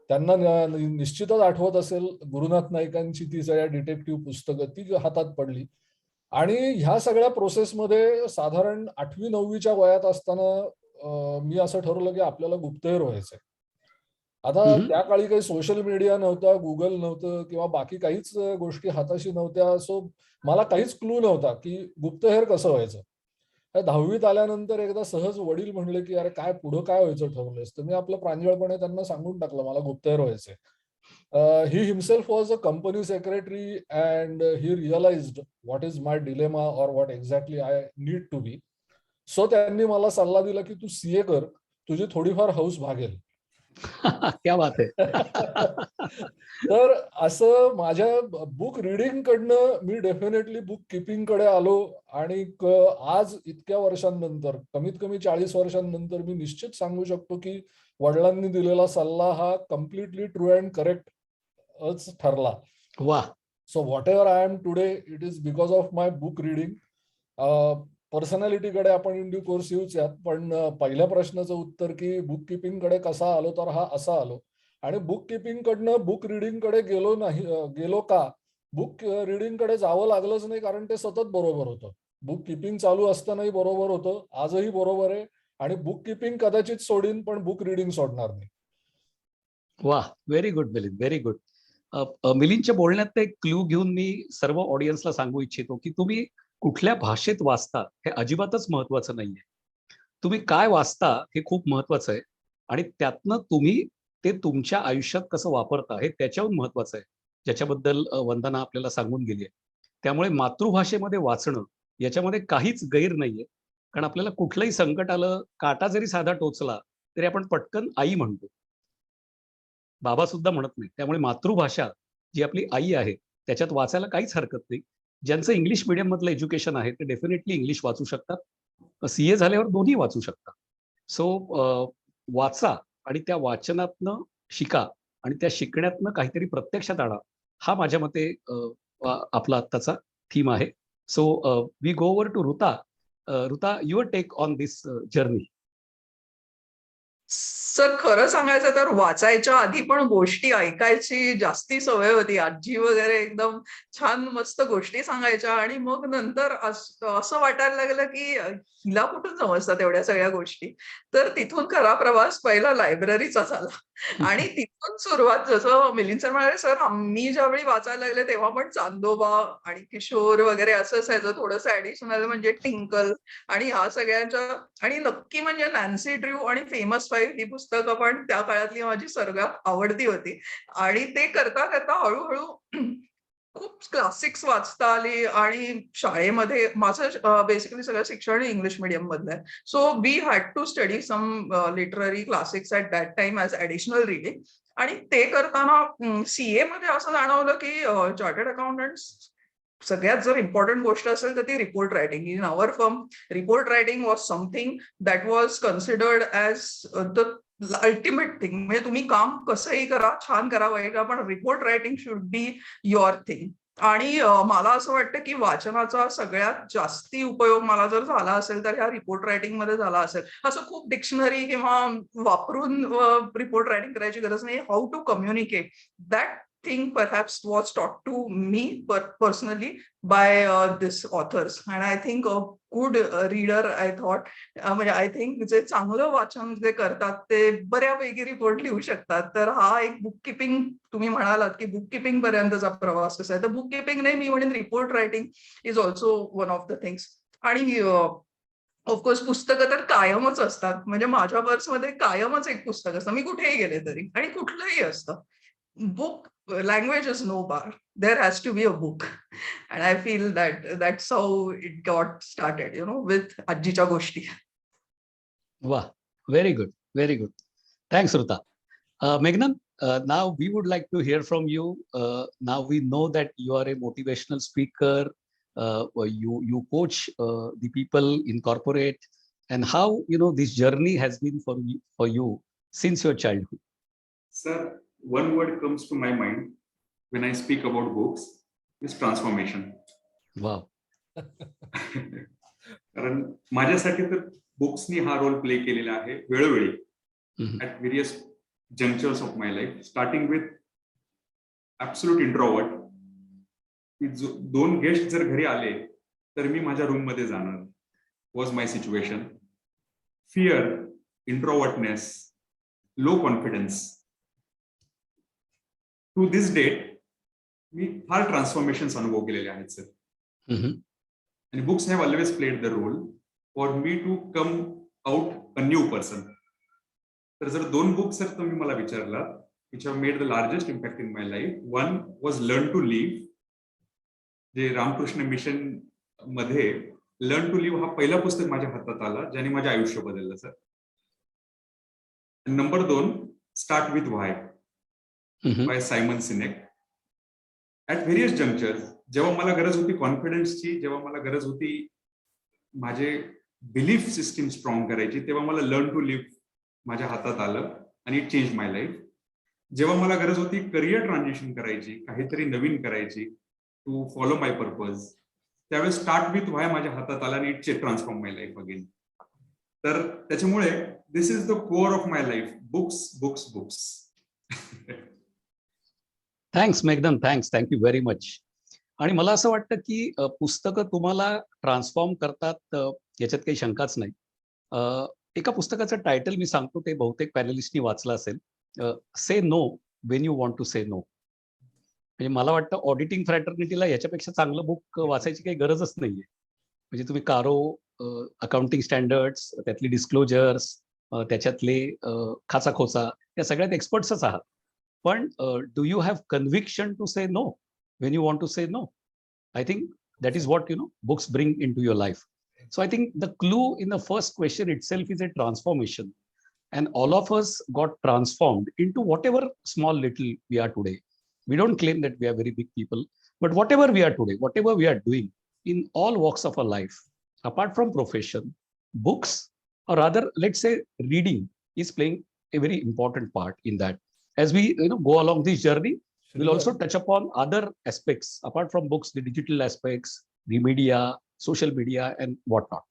त्यांना निश्चितच आठवत असेल गुरुनाथ नाईकांची ती सगळ्या डिटेक्टिव्ह पुस्तकं ती हातात पडली. आणि ह्या सगळ्या प्रोसेसमध्ये साधारण 8वी-9वीच्या वयात असताना मी असं ठरवलं की आपल्याला गुप्तहेर व्हायचंय. आता त्या काळी काही सोशल मीडिया नव्हता, गुगल नव्हतं किंवा बाकी काहीच गोष्टी हाताशी नव्हत्या. सो मला काहीच क्लू नव्हता की गुप्तहेर कसं व्हायचं. 10वीत आल्यानंतर एकदा सहज वडील म्हणले की अरे काय पुढं काय व्हायचं ठरवलंयस, तर मी आपलं प्रांजळपणे त्यांना सांगून टाकलं मला गुप्तहेर व्हायचंय. He himself was a company secretary and he realized what is my dilemma or what exactly I need to be. So त्यांनी मला सल्ला दिला की तू सीए कर, तुझी थोडीफार हौस भागेल. क्या बात आहे. तर असं माझ्या बुक रिडिंग कडनं मी डेफिनेटली बुक किपिंग कडे आलो. आणि आज इतक्या वर्षांनंतर, कमीत कमी 40 वर्षांनंतर मी निश्चित सांगू शकतो की वडिलांनी दिलेला सल्ला हा कम्प्लिटली ट्रू अँड करेक्ट ठरला. वा. So whatever I am today it is because of my book reading. पर्सनॅलिटीकडे आपण इन ड्यू कोर्स येऊयात, पण पहिल्या प्रश्नाचं उत्तर की बुक किपिंग कडे कसा आलो, तर हा असा आलो. आणि बुक किपिंग कडनं बुक रिडिंग कडे गेलो का, बुक रिडिंग कडे जावं लागलंच नाही, कारण ते सतत बरोबर होतं. बुक किपिंग चालू असतानाही बरोबर होतं, आजही बरोबर आहे. आणि बुक किपिंग कदाचित सोडीन पण बुक रिडिंग सोडणार नाही. वा, very good Milind, very good. मिलिंदच्या बोलण्यात एक क्लू घेऊन मी सर्व ऑडियन्सला सांगू इच्छितो की तुम्ही कुठल्या भाषेत वाचता हे अजिबातच महत्वाचं नाहीये. तुम्ही काय वाचता हे खूप महत्वाचं आहे, आणि त्यातनं तुम्ही ते तुमच्या आयुष्यात कसं वापरता हे त्याच्याहून महत्वाचं आहे, ज्याच्याबद्दल वंदना आपल्याला सांगून गेली आहे. त्यामुळे मातृभाषेमध्ये वाचणं याच्यामध्ये काहीच गैर नाहीये, कारण आपल्याला कुठलंही संकट आलं, काटा जरी साधा टोचला तरी आपण पटकन आई म्हणतो, बाबा सुद्धा म्हणत नाही. त्यामुळे मातृभाषा जी आपली आई आहे त्याच्यात वाचायला काहीच हरकत नाही. ज्यांचं इंग्लिश मीडियम मधलं एज्युकेशन आहे ते डेफिनेटली इंग्लिश वाचू शकतात, सीए झाल्यावर दोन्ही वाचू शकतात. सो वाचा आणि त्या वाचनातनं शिका आणि त्या शिकण्यातनं काहीतरी प्रत्यक्षात आणा, हा माझ्या मते आपला आत्ताचा थीम आहे. So we go over to Ruta. Ruta, your take on this journey. Sir खरं सांगायचं तर वाचायच्या आधी पण गोष्टी ऐकायची जास्ती सवय होती. आजी वगैरे एकदम छान मस्त गोष्टी सांगायच्या आणि मग नंतर असं वाटायला लागलं की हिला कुठून समजतात एवढ्या सगळ्या गोष्टी. तर तिथून खरा प्रवास पहिला लायब्ररीचा झाला आणि तिथून सुरुवात जसं मिलिंद सर म्हणाले, सर आम्ही ज्यावेळी वाचायला लागले तेव्हा पण चांदोबा आणि किशोर वगैरे असं असायचं, थोडंसं ऍडिशनल म्हणजे टिंकल आणि ह्या सगळ्यांच्या आणि नक्की म्हणजे नॅन्सी ड्र्यू आणि फेमस फाईव्ह ही पुस्तकं पण त्या काळातली माझी सर्वात आवडती होती. आणि ते करता करता हळूहळू खूप क्लासिक्स वाचता आली आणि शाळेमध्ये माझं बेसिकली सगळं शिक्षण इंग्लिश मिडियम मधलं आहे. So we had to study some literary classics at that time as additional reading. आणि ते करताना सीए मध्ये असं जाणवलं की चार्टर्ड अकाउंटंट्स सगळ्यात जर इम्पॉर्टंट गोष्ट असेल तर ती report writing. In our firm report writing was something that was considered as the ultimate thing. म्हणजे तुम्ही काम कसंही करा, छान करा, वाईट करा, पण report writing should be your thing. आणि मला असं वाटतं की वाचनाचा सगळ्यात जास्ती उपयोग मला जर झाला असेल तर ह्या रिपोर्ट रायटिंग मध्ये झाला असेल. असं खूप डिक्शनरी किंवा वापरून रिपोर्ट रायटिंग करायची गरज नाही. How to communicate that thing perhaps was taught to me personally by this authors. And I think a good reader, I thought, म्हणजे आय थिंक जे चांगलं वाचन जे करतात ते बऱ्यापैकी रिपोर्ट लिहू शकतात. तर हा एक बुक किपिंग, तुम्ही म्हणालात की बुक किपिंग पर्यंतचा प्रवास कसा आहे, तर बुक किपिंग नाही, मी म्हणेन report writing is also one of the things. आणि ऑफकोर्स पुस्तकं तर कायमच असतात. म्हणजे माझ्या पर्समध्ये कायमच एक पुस्तक असतं, मी कुठेही गेले तरी, आणि कुठलंही असतं. book language is no bar. There has to be a book. And I feel that that's how it got started, with Ajjicha Goshti. Wow, very good, very good. Thanks, Ruta. Meghnad, now we would like to hear from you. Now we know that you are a motivational speaker. You coach the people in corporate, and how this journey has been for you since your childhood. Sir, one word comes to my mind when I speak about books is transformation. Wow. कारण माझ्यासाठी तर बुक्सनी हा role play केलेला आहे वेळोवेळी at various junctures of my life, starting with absolute introvert. दोन guest जर घरी आले तर मी माझ्या रूम मध्ये जाणार, was my situation. Fear, introvertness, low confidence. To this date मी फार ट्रान्सफॉर्मेशन्स अनुभव केलेले आहेत सर. आणि books have always played the role for me to come out a new person. तर जर दोन बुक्स जर तुम्ही मला विचारला which have made the largest impact in my life, one was learn to live, जे रामकृष्ण मिशन मध्ये लर्न टू लिव्ह हा पहिला पुस्तक माझ्या हातात आला ज्याने माझे आयुष्य बदललं sir. Number 2 start with why by Simon Sinek. At various juncture जेव्हा मला गरज होती कॉन्फिडन्सची, जेव्हा मला गरज होती माझे बिलीफ सिस्टीम स्ट्रॉंग करायची, तेव्हा मला लर्न टू लिव्ह माझ्या हातात आलं आणि इट चेंज माय लाईफ. जेव्हा मला गरज होती करिअर ट्रान्झिशन करायची, काहीतरी नवीन करायची, टू फॉलो माय पर्पज, त्यावेळेस स्टार्ट विथ व्हाय माझ्या हातात आला आणि it transform my life again. तर त्याच्यामुळे this is the core of my life, books books books. Thanks मेघदम, थँक्यू व्हेरी मच. आणि मला असं वाटतं की पुस्तकं तुम्हाला ट्रान्सफॉर्म करतात याच्यात काही शंकाच नाही. एका पुस्तकाचं टायटल मी सांगतो, ते बहुतेक पॅनलिस्टनी वाचलं असेल, say no when you want to say no. म्हणजे मला वाटतं ऑडिटिंग फ्रॅटर्निटीला याच्यापेक्षा चांगलं बुक वाचायची काही गरजच नाहीये. म्हणजे तुम्ही कारो, अकाउंटिंग स्टँडर्ड्स, त्यातली डिस्क्लोजर्स, त्याच्यातले खाचाखोचा, या सगळ्यात एक्सपर्ट्सच आहात. पण do you have conviction to say no when you want to say no? I think that is what books bring into your life. So I think the clue in the first question itself is a transformation, and all of us got transformed into whatever small little we are today. We don't claim that we are very big people, but whatever we are today, whatever we are doing in all walks of our life, apart from profession, books, or rather let's say reading, is playing a very important part in that. As we go along this journey, we'll also touch upon other aspects apart from books, the digital aspects, the media, social media, and whatnot.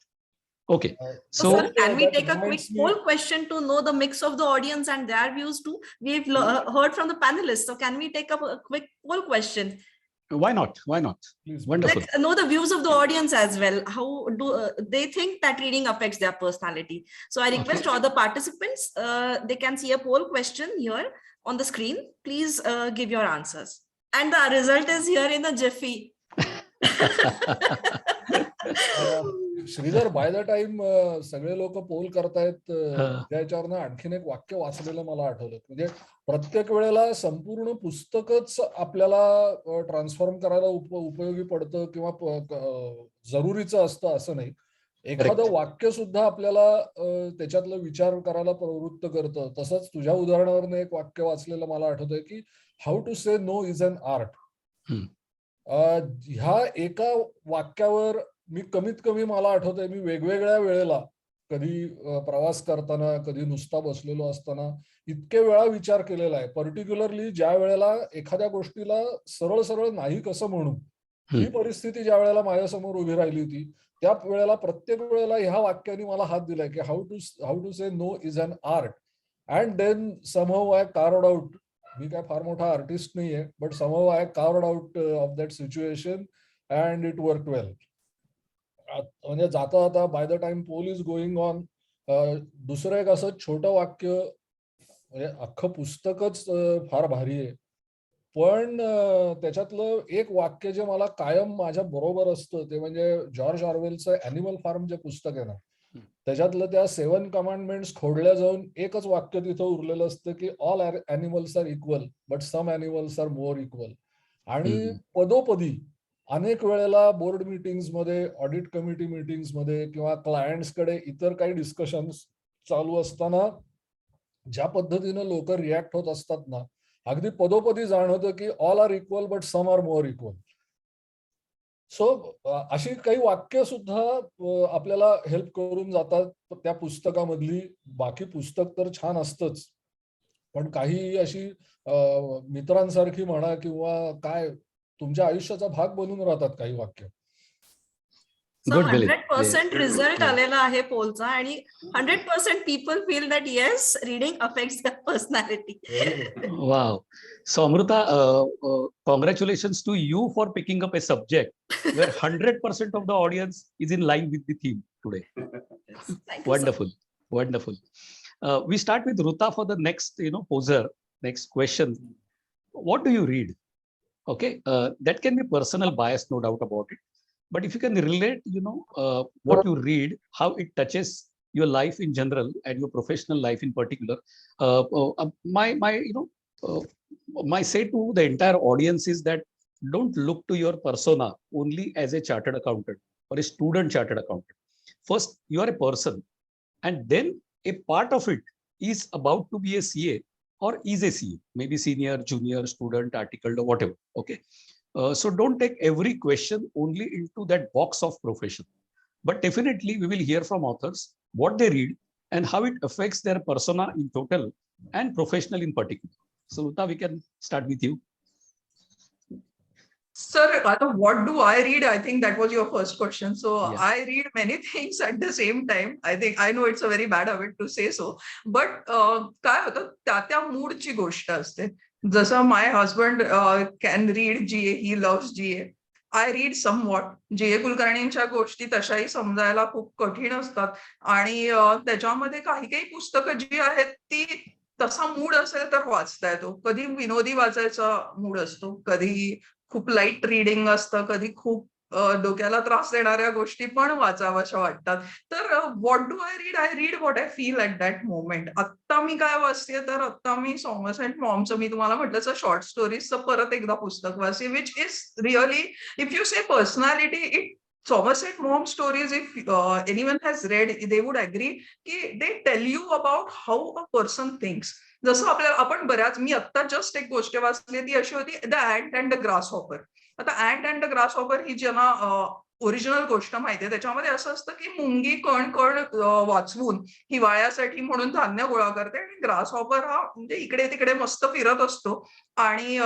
Okay. So, So, sir, can we that take a quick reminds me- poll question to know the mix of the audience and their views too? We've heard from the panelists. So can we take up a quick poll question? why not? Why not? Please, Wonderful. Let's know the views of the audience as well. How do they think that reading affects their personality? So I request all the participants, they can see a poll question here on the screen. Please give your answers. And the result is here in a jiffy. Shridhar, by the time सगळे लोक पोल करतायत, त्याच्यावरनं आणखीन एक वाक्य वाचलेलं मला आठवलं. म्हणजे प्रत्येक वेळेला संपूर्ण पुस्तकच आपल्याला ट्रान्सफॉर्म करायला उपयोगी पडतं किंवा जरुरीचं असतं असं नाही. एखादं वाक्य सुद्धा आपल्याला त्याच्यातलं विचार करायला प्रवृत्त करतं. तसंच तुझ्या उदाहरणावरनं एक वाक्य वाचलेलं मला आठवतंय की how to say no is an art. ह्या एका वाक्यावर मी कमीत कमी मला आठवतंय मी वेगवेगळ्या वेळेला, कधी प्रवास करताना, कधी नुसता बसलेलो असताना इतके वेळा विचार केलेला आहे. पर्टिक्युलरली ज्या वेळेला एखाद्या गोष्टीला सरळ सरळ नाही कसं म्हणू, ही परिस्थिती ज्या वेळेला माझ्यासमोर उभी राहिली होती, त्या वेळेला प्रत्येक वेळेला ह्या वाक्याने मला हात दिलाय की how to say no is an art. And then somehow I carved out. मी काय फार मोठा आर्टिस्ट नाहीये, but somehow I carved out of that situation and it work well. म्हणजे जाता जाता by the time poll is going on, दुसरं एक असं छोटं वाक्य, म्हणजे अख्खं पुस्तकच फार भारी आहे, पण त्याच्यातलं एक वाक्य जे मला कायम माझ्या बरोबर असतं ते म्हणजे जॉर्ज ऑरवेलचं ॲनिमल फार्म जे पुस्तक आहे ना, त्याच्यातलं त्या 7 कमांडमेंट्स खोडल्या जाऊन एकच वाक्य तिथं उरलेलं असतं की all animals are equal but some animals are more equal. आणि पदोपदी अनेक वेळेला बोर्ड मीटिंग्स मध्ये, ऑडिट कमिटी मीटिंग्स मध्ये किंवा क्लायंट्सकडे इतर काही डिस्कशन्स चालू असताना ज्या पद्धतीनं लोक रिॲक्ट होत असतात ना, अगदी पदोपदी जाणवतं की all are equal but some are more equal. सो अशी काही वाक्य सुद्धा आपल्याला हेल्प करून जातात त्या पुस्तकामधली. बाकी पुस्तक तर छान असतंच, पण काही अशी मित्रांसारखी म्हणा किंवा काय तुमच्या आयुष्याचा भाग बनून राहतात काही वाक्य. So 100% रिझल्ट आलेला आहे पोलचा आणि 100% people feel that yes, reading affects their personality. Wow. So Amruta, congratulations to you for picking up a subject where 100% of the audience is in line with the theme today. Thank you, Wonderful, wonderful. We start with Ruta for the next, poser, next question. What do you read? Okay, that can be personal bias, no doubt about it. But if you can relate, what you read, how it touches your life in general and your professional life in particular. My say to the entire audience is that don't look to your persona only as a chartered accountant or a student chartered accountant. First, you are a person, and then a part of it is about to be a CA or is a CA, maybe senior, junior, student, articled, or whatever. Okay. So don't take every question only into that box of profession, but definitely we will hear from authors what they read and how it affects their persona in total and professional in particular. So Ruta, we can start with you. Sir, what do I read? I think that was your first question. So Yes. I read many things at the same time. I know it's a very bad habit to say so, but काय होतं त्या मूडची गोष्ट असते. जसं my husband can read GA, he loves GA. I read somewhat. GA कुलकर्णींच्या गोष्टी तशाही समजायला खूप कठीण असतात आणि त्याच्यामध्ये काही काही पुस्तकं जी आहेत ती तसा मूड असेल तर वाचता येतो. कधी विनोदी वाचायचा मूड असतो, कधी खूप लाईट रीडिंग असतं, कधी खूप डोक्याला त्रास देणाऱ्या गोष्टी पण वाचाव्याशा वाटतात. तर what do I read? I read what I feel at that moment. आत्ता मी काय वाचते, तर आत्ता मी थॉमस अँड मॉमचं, मी तुम्हाला म्हटलं शॉर्ट स्टोरीजचं परत एकदा पुस्तक वाचते, which is really, if you say personality, it Thomas and Mom stories, if anyone has read, they would agree की they tell you about how a person thinks. जसं आपण बऱ्याच, मी आत्ता जस्ट एक गोष्ट वाचली ती अशी होती, the ant and the grasshopper. आता ant and the grasshopper ही ज्यांना ओरिजिनल गोष्ट माहितीये, त्याच्यामध्ये असं असतं की मुंगी कण वाचवून हिवाळ्यासाठी म्हणून धान्य गोळा करते आणि ग्रास हॉपर हा म्हणजे इकडे तिकडे मस्त फिरत असतो आणि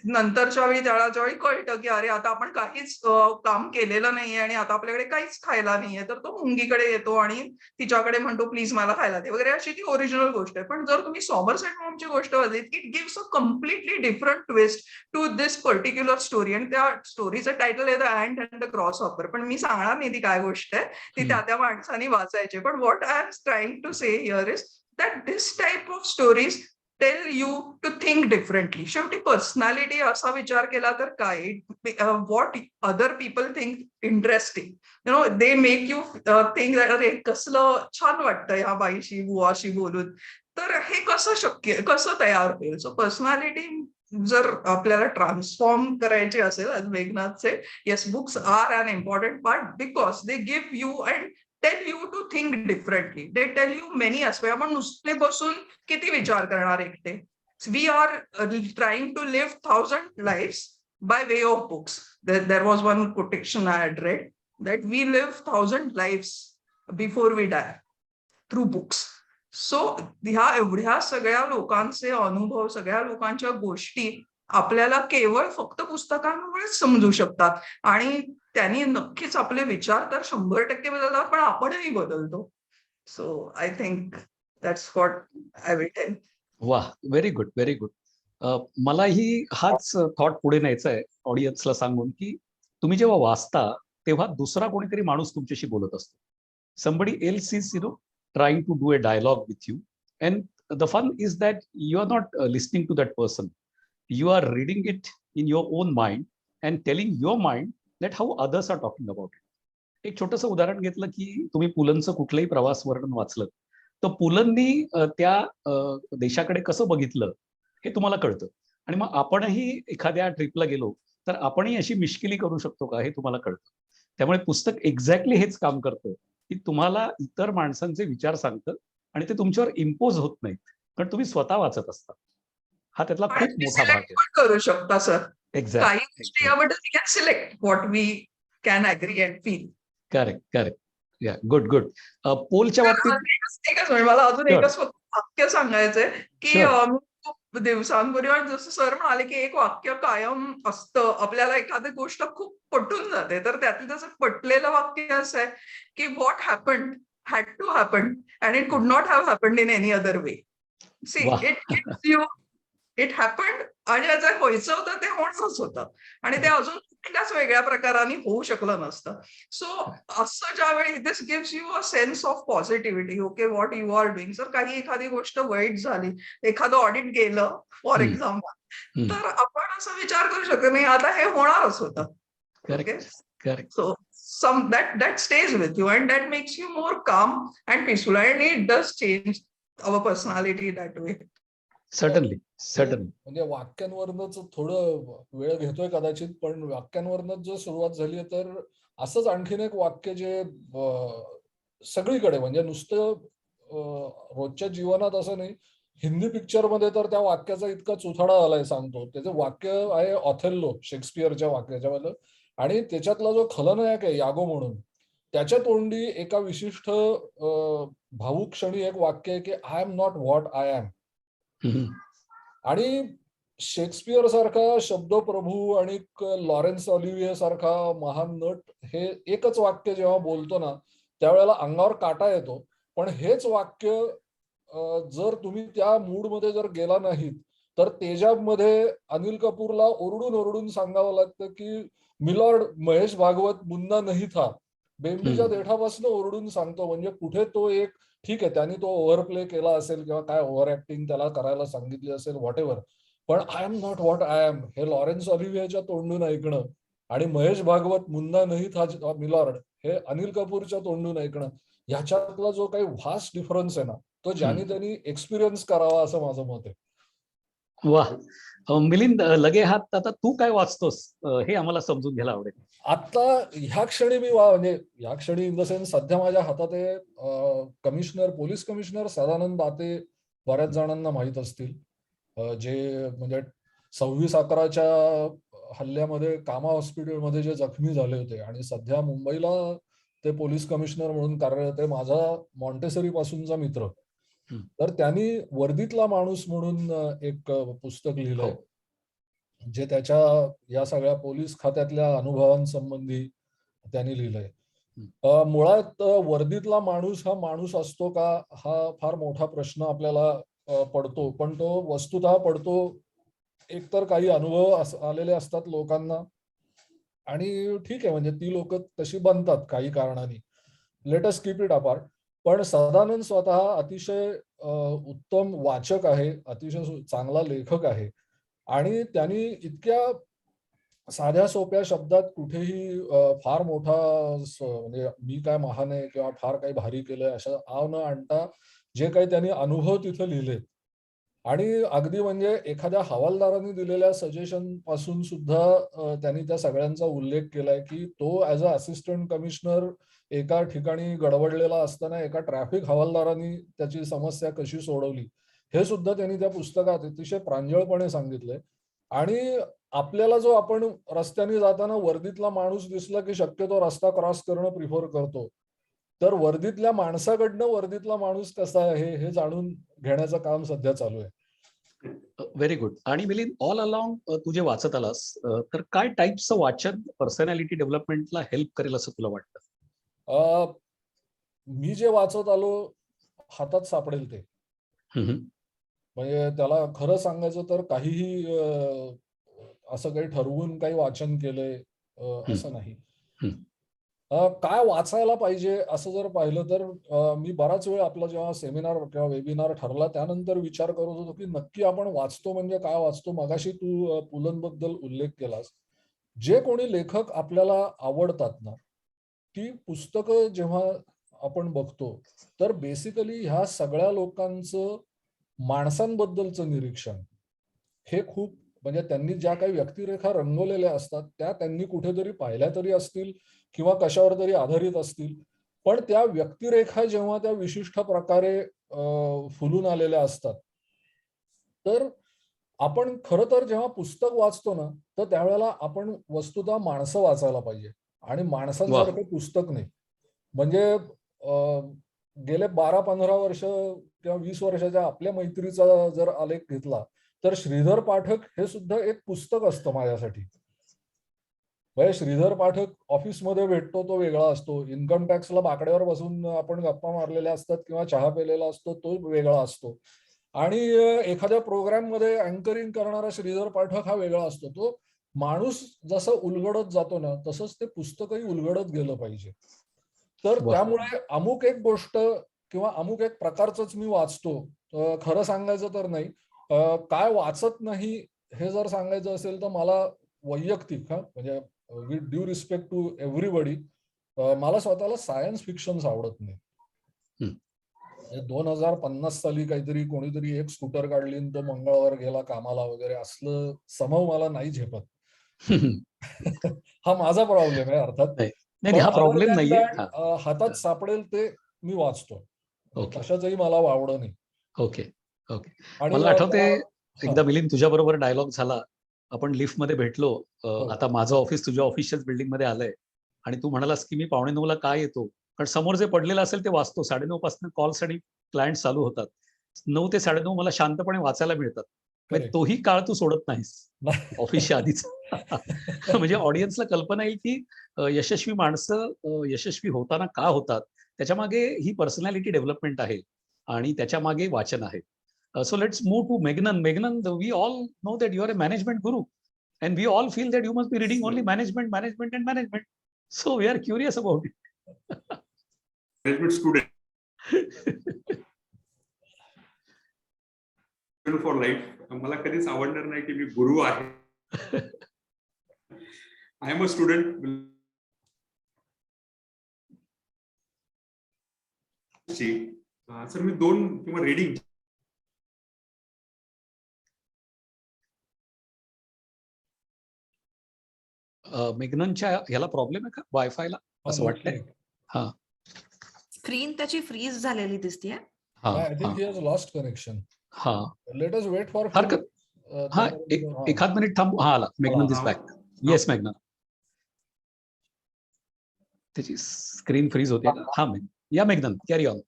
नंतरच्या वेळी त्याच्या वेळी कळतं की अरे आता आपण काहीच काम केलेलं नाहीये आणि आता आपल्याकडे काहीच खायला नाहीये, तर तो मुंगीकडे येतो आणि तिच्याकडे म्हणतो प्लीज मला खायला दे वगैरे, अशी ती ओरिजिनल गोष्ट आहे. पण जर तुम्ही सॉमरसेट मॉमची गोष्ट बघितली, it gives a completely different twist to this particular story. आणि त्या स्टोरीचं टायटल आहे the ant and the grasshopper. पण मी सांगणार नाही ती काय गोष्ट आहे, ती त्या माणसाने वाचायची. पण what I am trying to say here is that this type of stories tell you to think differently. शेवटी पर्सनॅलिटी असा विचार केला तर काय, what other people think interesting, you know, they make you think that अरे कसलं छान वाटतं ह्या बाईशी बुवाशी बोलून. तर हे कसं शक्य, कसं तयार होईल? सो पर्सनॅलिटी जर आपल्याला ट्रान्सफॉर्म करायची असेल, as Meghnath say, yes, books are an important part because they give you and tell you to think differently. They tell you many aspect. आपण नुसते बसून किती विचार करणार एकटे? We are trying to live 1000 lifes by way of books. There was one quotation I had read that we live 1000 lives before we die through books. So ह्या एवढ्या सगळ्या लोकांचे अनुभव, सगळ्या लोकांच्या गोष्टी आपल्याला केवळ फक्त पुस्तकांमुळेच समजू शकतात. आणि त्यांनी नक्कीच आपले विचार तर 100% बदलतात, पण आपणही बदलतो. So I think that's what I will tell. वाह, व्हेरी गुड, व्हेरी गुड. मलाही हाच थॉट पुढे न्यायचा आहे ऑडियन्सला सांगून, की तुम्ही जेव्हा वाचता तेव्हा दुसरा कोणीतरी माणूस तुमच्याशी बोलत असतो. somebody else is trying to do a dialogue with you, and the fun is that you are not listening to that person, you are reading it in your own mind and telling your mind that how others are talking about it. एक छोटंसं उदाहरण घेतलं की तुम्ही पुलंचं कुठलंही प्रवास वर्णन वाचलं तर पुलंनी त्या देशाकडे कसं बघितलं हे तुम्हाला कळतं. आणि मग आपणही एखाद्या ट्रिपला गेलो तर आपणही अशी मिश्किली करू शकतो का हे तुम्हाला कळतं. त्यामुळे पुस्तक एक्झॅक्टली हेच काम करतं की तुम्हाला इतर माणसांचे विचार सांगतं आणि ते तुमच्यावर इम्पोज होत नाहीत, कारण तुम्ही स्वतः वाचत असता. हा त्यातला खूप मोठा भाग आहे. करू शकता सर. एक्झॅक्ट. काही गोष्टी याबद्दल we can select what we can agree and feel. Correct, correct. Yeah, good, good. पोलच्या बाबतीत एकच मिनिट, मला अजून एकच वाक्य सांगायचंय की खूप दिवसांपूर्वी जसं सर म्हणाले की एक वाक्य कायम असतं, आपल्याला एखादी गोष्ट खूप पटून जाते, तर त्यातलं जसं पटलेलं वाक्य असं आहे की what happened had to happen and it could not have happened in any other way. See, it gives you, it happened आणि जे व्हायचं होतं ते होणंच होतं आणि ते अजून कुठल्याच वेगळ्या प्रकाराने होऊ शकलं नसतं. सो असं ज्यावेळी this gives you a sense of positivity. Okay, what you are doing. जर काही एखादी गोष्ट वाईट झाली, एखादं ऑडिट गेलं फॉर एक्झाम्पल, तर आपण असं विचार करू शकतो नाही आता हे होणारच होतं. Okay, so some that stays with you and that makes you more calm and peaceful and it does change our personality that way. Certainly. म्हणजे वाक्यांवरनच थोडं वेळ घेतोय कदाचित, पण वाक्यांवरनच जर सुरुवात झाली तर असंच आणखीन एक वाक्य जे सगळीकडे म्हणजे नुसतं रोजच्या जीवनात असं नाही, हिंदी पिक्चर मध्ये तर त्या वाक्याचा इतका चुथाडा आलाय सांगतो. त्याचं वाक्य आहे ऑथेल्लो, शेक्सपियरच्या वाक्याच्या, आणि त्याच्यातला जो खलनायक आहे यागो म्हणून, त्याच्या तोंडी एका विशिष्ट भावुक क्षणी एक वाक्य आहे की I am not what I am. आणि शेक्सपियर सारखा शब्दप्रभू आणि लॉरेन्स ऑलिव्हिये सारखा महान नट हे एकच वाक्य जेव्हा बोलतो ना त्यावेळेला अंगावर काटा येतो. पण हेच वाक्य जर तुम्ही त्या मूडमध्ये जर गेला नाहीत तर तेजाबमध्ये अनिल कपूरला ओरडून ओरडून सांगावं लागतं की मिलॉर्ड महेश भागवत मुन्ना नाही था, बेंबीच्या देठापासून ओरडून सांगतो. म्हणजे कुठे तो एक ठीक आहे त्यांनी तो ओव्हर प्ले केला असेल किंवा काय ओव्हर ऍक्टिंग त्याला करायला सांगितली असेल व्हॉट एव्हर, पण I am not what I am हे लॉरेन्स ऑलिव्हियाच्या तोंडून ऐकणं आणि महेश भागवत मुन्ना नाही था मिलॉर्ड हे अनिल कपूरच्या तोंडून ऐकणं, ह्याच्यातला जो काही व्हास्ट डिफरन्स आहे ना तो ज्याने त्यांनी एक्सपिरियन्स करावा असं माझं मत आहे. वाह, मिलिंद लगे हात, आता तू काय वाचतोस हे आम्हाला समजून घ्यायला आवडेल. आता ह्या क्षणी मी म्हणजे ह्या क्षणी इन द सेन्स सध्या माझ्या हातात आहे पोलीस कमिशनर सदानंद दाते, बऱ्याच जणांना माहीत असतील, जे म्हणजे 26/11च्या हल्ल्यामध्ये कामा हॉस्पिटलमध्ये जे जखमी झाले होते आणि सध्या मुंबईला ते पोलीस कमिशनर म्हणून कार्यरत आहे. माझा मॉन्टेसरी पासूनचा मित्र. तर त्यांनी वर्दीतला माणूस म्हणून एक पुस्तक लिहिलंय जे त्याच्या या सगळ्या पोलीस खात्यातल्या अनुभवांसंबंधी त्यांनी लिहिलंय. मुळात वर्दीतला माणूस हा माणूस असतो का, हा फार मोठा प्रश्न आपल्याला पडतो. पण तो वस्तुतः पडतो. एकतर काही अनुभव आलेले असतात लोकांना, आणि ठीक आहे, म्हणजे ती लोक तशी बनतात काही कारणाने. Let us keep it apart. पण सदानंद स्वतः अतिशय उत्तम वाचक आहे, अतिशय चांगला लेखक आहे, आणि त्यांनी इतक्या साध्या सोप्या शब्दात कुठेही फार मोठा म्हणजे मी काय महान आहे किंवा फार काही भारी केलंय अशा आव न आणता जे काही त्यांनी अनुभव तिथे लिहिलेत, आणि अगदी म्हणजे एखाद्या हवालदारांनी दिलेल्या सजेशन पासून सुद्धा त्यांनी त्या सगळ्यांचा उल्लेख केलाय की तो ऍज अ असिस्टंट कमिशनर एका ठिकाणी गडबडलेला असताना एका ट्रॅफिक हवालदारांनी त्याची समस्या कशी सोडवली हे सुद्धा त्यांनी त्या पुस्तकात अतिशय प्रांजळपणे सांगितलंय. आणि आपल्याला जो आपण रस्त्याने जाताना वर्दीतला माणूस दिसला की शक्यतो रस्ता क्रॉस करणं प्रिफर करतो, तर वर्दीतल्या माणसाकडनं वर्दीतला माणूस कसा आहे हे जाणून घेण्याचं काम सध्या चालू आहे. Very good. आणि मिलिंद, ऑल अलॉंग तू जे वाचत आलास, तर काय टाईपचं वाचन पर्सनॅलिटी डेव्हलपमेंटला हेल्प करेल असं तुला वाटतं? मी जे वाचत आलो हातात सापडेल ते. म्हणजे त्याला खरं सांगायचं तर काहीही असं काही ठरवून काही वाचन केलंय असं नाही. काय वाचायला पाहिजे असं जर पाहिलं तर मी बराच वेळ आपला जेव्हा सेमिनार किंवा वेबिनार ठरला त्यानंतर विचार करत होतो की नक्की आपण वाचतो म्हणजे काय वाचतो. मगाशी तू पुलंबद्दल उल्लेख केलास. जे कोणी लेखक आपल्याला आवडतात ना, ती पुस्तकं जेव्हा आपण बघतो तर बेसिकली ह्या सगळ्या लोकांचं माणसांबद्दलचं निरीक्षण हे खूप, म्हणजे त्यांनी ज्या काही व्यक्तिरेखा रंगवलेल्या असतात त्या त्यांनी कुठेतरी पाहिल्या तरी असतील किंवा कशावर तरी आधारित असतील, पण त्या व्यक्तिरेखा जेव्हा त्या विशिष्ट प्रकारे फुलून आलेल्या असतात, तर आपण खरं तर जेव्हा पुस्तक वाचतो ना तर त्यावेळेला आपण वस्तुतः माणसं वाचायला पाहिजे आणि माणसांसारखं पुस्तक नाही. म्हणजे गेले 12-15 वर्ष किंवा 20 वर्षाच्या आपल्या मैत्रीचा जर आलेख घेतला तर श्रीधर पाठक हे सुद्धा एक पुस्तक असतं माझ्यासाठी. म्हणजे श्रीधर पाठक ऑफिसमध्ये भेटतो तो वेगळा असतो, इन्कम टॅक्सला बाकड्यावर बसून आपण गप्पा मारलेल्या असतात किंवा चहा पेलेला असतो तो वेगळा असतो, आणि एखाद्या प्रोग्राम मध्ये अँकरिंग करणारा श्रीधर पाठक हा वेगळा असतो. तो माणूस जसं उलगडत जातो ना तसंच ते पुस्तकही उलगडत गेलं पाहिजे. तर त्यामुळे अमुक एक गोष्ट किंवा अमुक एक प्रकारचंच मी वाचतो खरं सांगायचं तर नाही. काय वाचत नाही हे जर सांगायचं असेल तर मला वैयक्तिक म्हणजे with due respect to everybody, मला स्वतःला सायन्स फिक्शन्स आवडत नाही. 2050 साली काहीतरी कोणीतरी एक स्कूटर काढली आणि तो मंगळवार गेला कामाला वगैरे असलं समव मला नाही झेपत. हा माझा प्रॉब्लेम आहे अर्थात. नाही, हा प्रॉब्लेम नाहीये. हातात सापडेल ते मी वाचतो, कशाचंही मला वावडं नाही. Okay okay. मला आठवते एकदा मिलिंद तुझ्या बरोबर डायलॉग झाला, आपण लिफ्ट मध्ये भेटलो. आता माझं ऑफिस तुझ्या ऑफिसच्याच बिल्डिंग मध्ये आलंय आणि तू म्हणालास की मी 8:45ला काय येतो, कारण समोर जे पडलेलं असेल ते वाचतो. 9:30 पासून कॉल्स आणि क्लायंट चालू होतात. 9 ते 9:30 मला शांतपणे वाचायला मिळतात. म्हणजे तोही काळ तू सोडत नाहीस ऑफिसच्या आधीच. म्हणजे ऑडियन्सला कल्पना येईल की यशस्वी माणसं यशस्वी होताना का होतात, त्याच्या मागे ही पर्सनॅलिटी डेव्हलपमेंट आहे आणि त्याच्या मागे वाचन आहे. So let's move to Meghnan. Meghnan, we all know that you are a management guru, and we all feel that you must be reading only management, and management. So we are curious about it. Management student. For life. मला कधीच आवडणार नाही की मी गुरु आहे. I am a student. Sir मी 2 किंवा reading मेघननच्या ह्याला problem आहे का वायफायला असं वाटतंय? हा, स्क्रीन त्याची फ्रीज झालेली दिसतीये. I think he has lost connection. हा, Let us wait for हरकत. हा, एखाद मिनिट थांबू. हा, आला मेघनन दिस बॅक. येस मेघनन, त्याची स्क्रीन फ्रीज होते का? हा, या मेघनन, कॅरी ऑन.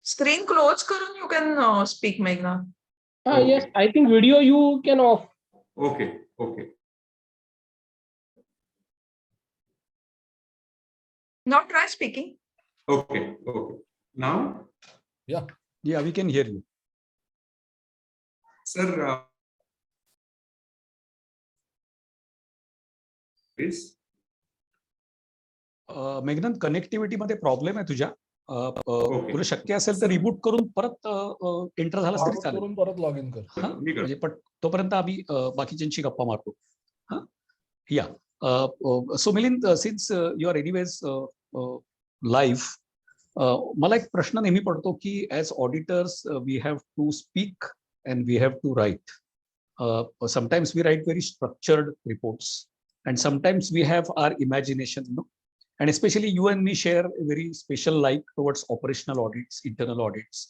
स्क्रीन क्लोज करून यू कॅन स्पीक मेघना. Yes, I think video you can off. Okay. Now try speaking. Okay. Now? Yeah, we can hear you. Sir, please. Meghanand connectivity मध्ये problem आहे तुझ्या. Okay. तुला शक्य असेल तर रिबूट करून परत एंटर झालास तरी Download चालेल. करून परत लॉग इन कर. हा, मी करतो. म्हणजे पण तोपर्यंत आम्ही बाकीच्यांशी गप्पा मारतो. हा, या. So Milind, since you are anyways live, मला एक प्रश्न नेहमी पडतो की as auditors we have to speak and we have to write. Sometimes we write very structured reports, and sometimes we have our imagination, and especially you and me share a very special like towards operational audits, internal audits,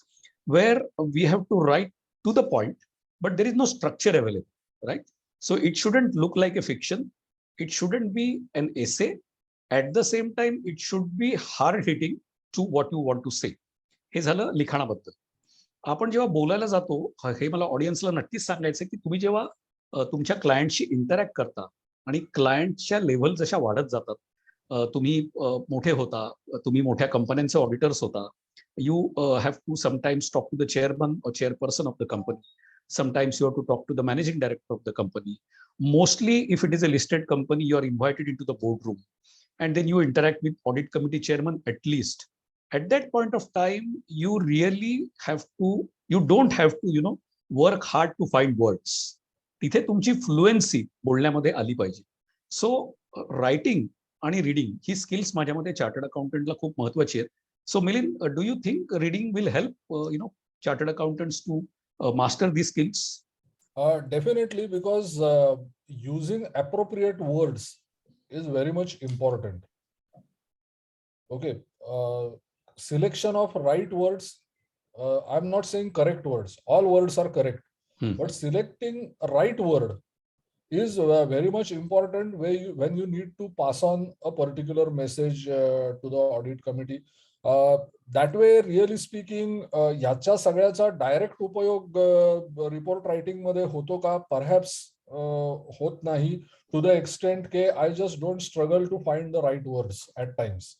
where we have to write to the point, but there is no structure available, right? So it shouldn't look like a fiction. It shouldn't be an essay. At the same time, it should be hard hitting to what you want to say. हे झालं लिखाणाबद्दल. आपण जेव्हा बोलायला जातो, हे मला ऑडियन्सला नक्कीच सांगायचं की तुम्ही जेव्हा तुमच्या क्लायंटशी इंटरॅक्ट करता आणि क्लायंटच्या लेव्हल जशा वाढत जातात, तुम्ही मोठे होता, तुम्ही मोठ्या कंपन्यांचे ऑडिटर्स होता, you have to sometimes talk to the chairman or chairperson of the company. Sometimes you have to talk to the managing director of the company. Mostly, if it is a listed company, you are invited into the boardroom, and then you interact with audit committee chairman at least. At that point of time, you really have to, you don't have to, work hard to find words. तिथे तुमची fluency बोलण्यामध्ये आली पाहिजे. So writing आणि reading ही skills माझ्यामध्ये chartered अकाउंटंटला खूप महत्वाची आहेत. So Milind, do you think reading will help chartered accountants to master these skills? Definitely, because using appropriate words is very much important. Okay. Selection of right words. I'm not saying correct words. All words are correct. But selecting right word is very much important when you need to pass on a particular message to the audit committee. That way, really speaking, याच्या सगळ्याचा direct उपयोग report writing मध्ये होतो का? Perhaps होत नाही, to the extent के I just don't struggle to find the right words at times.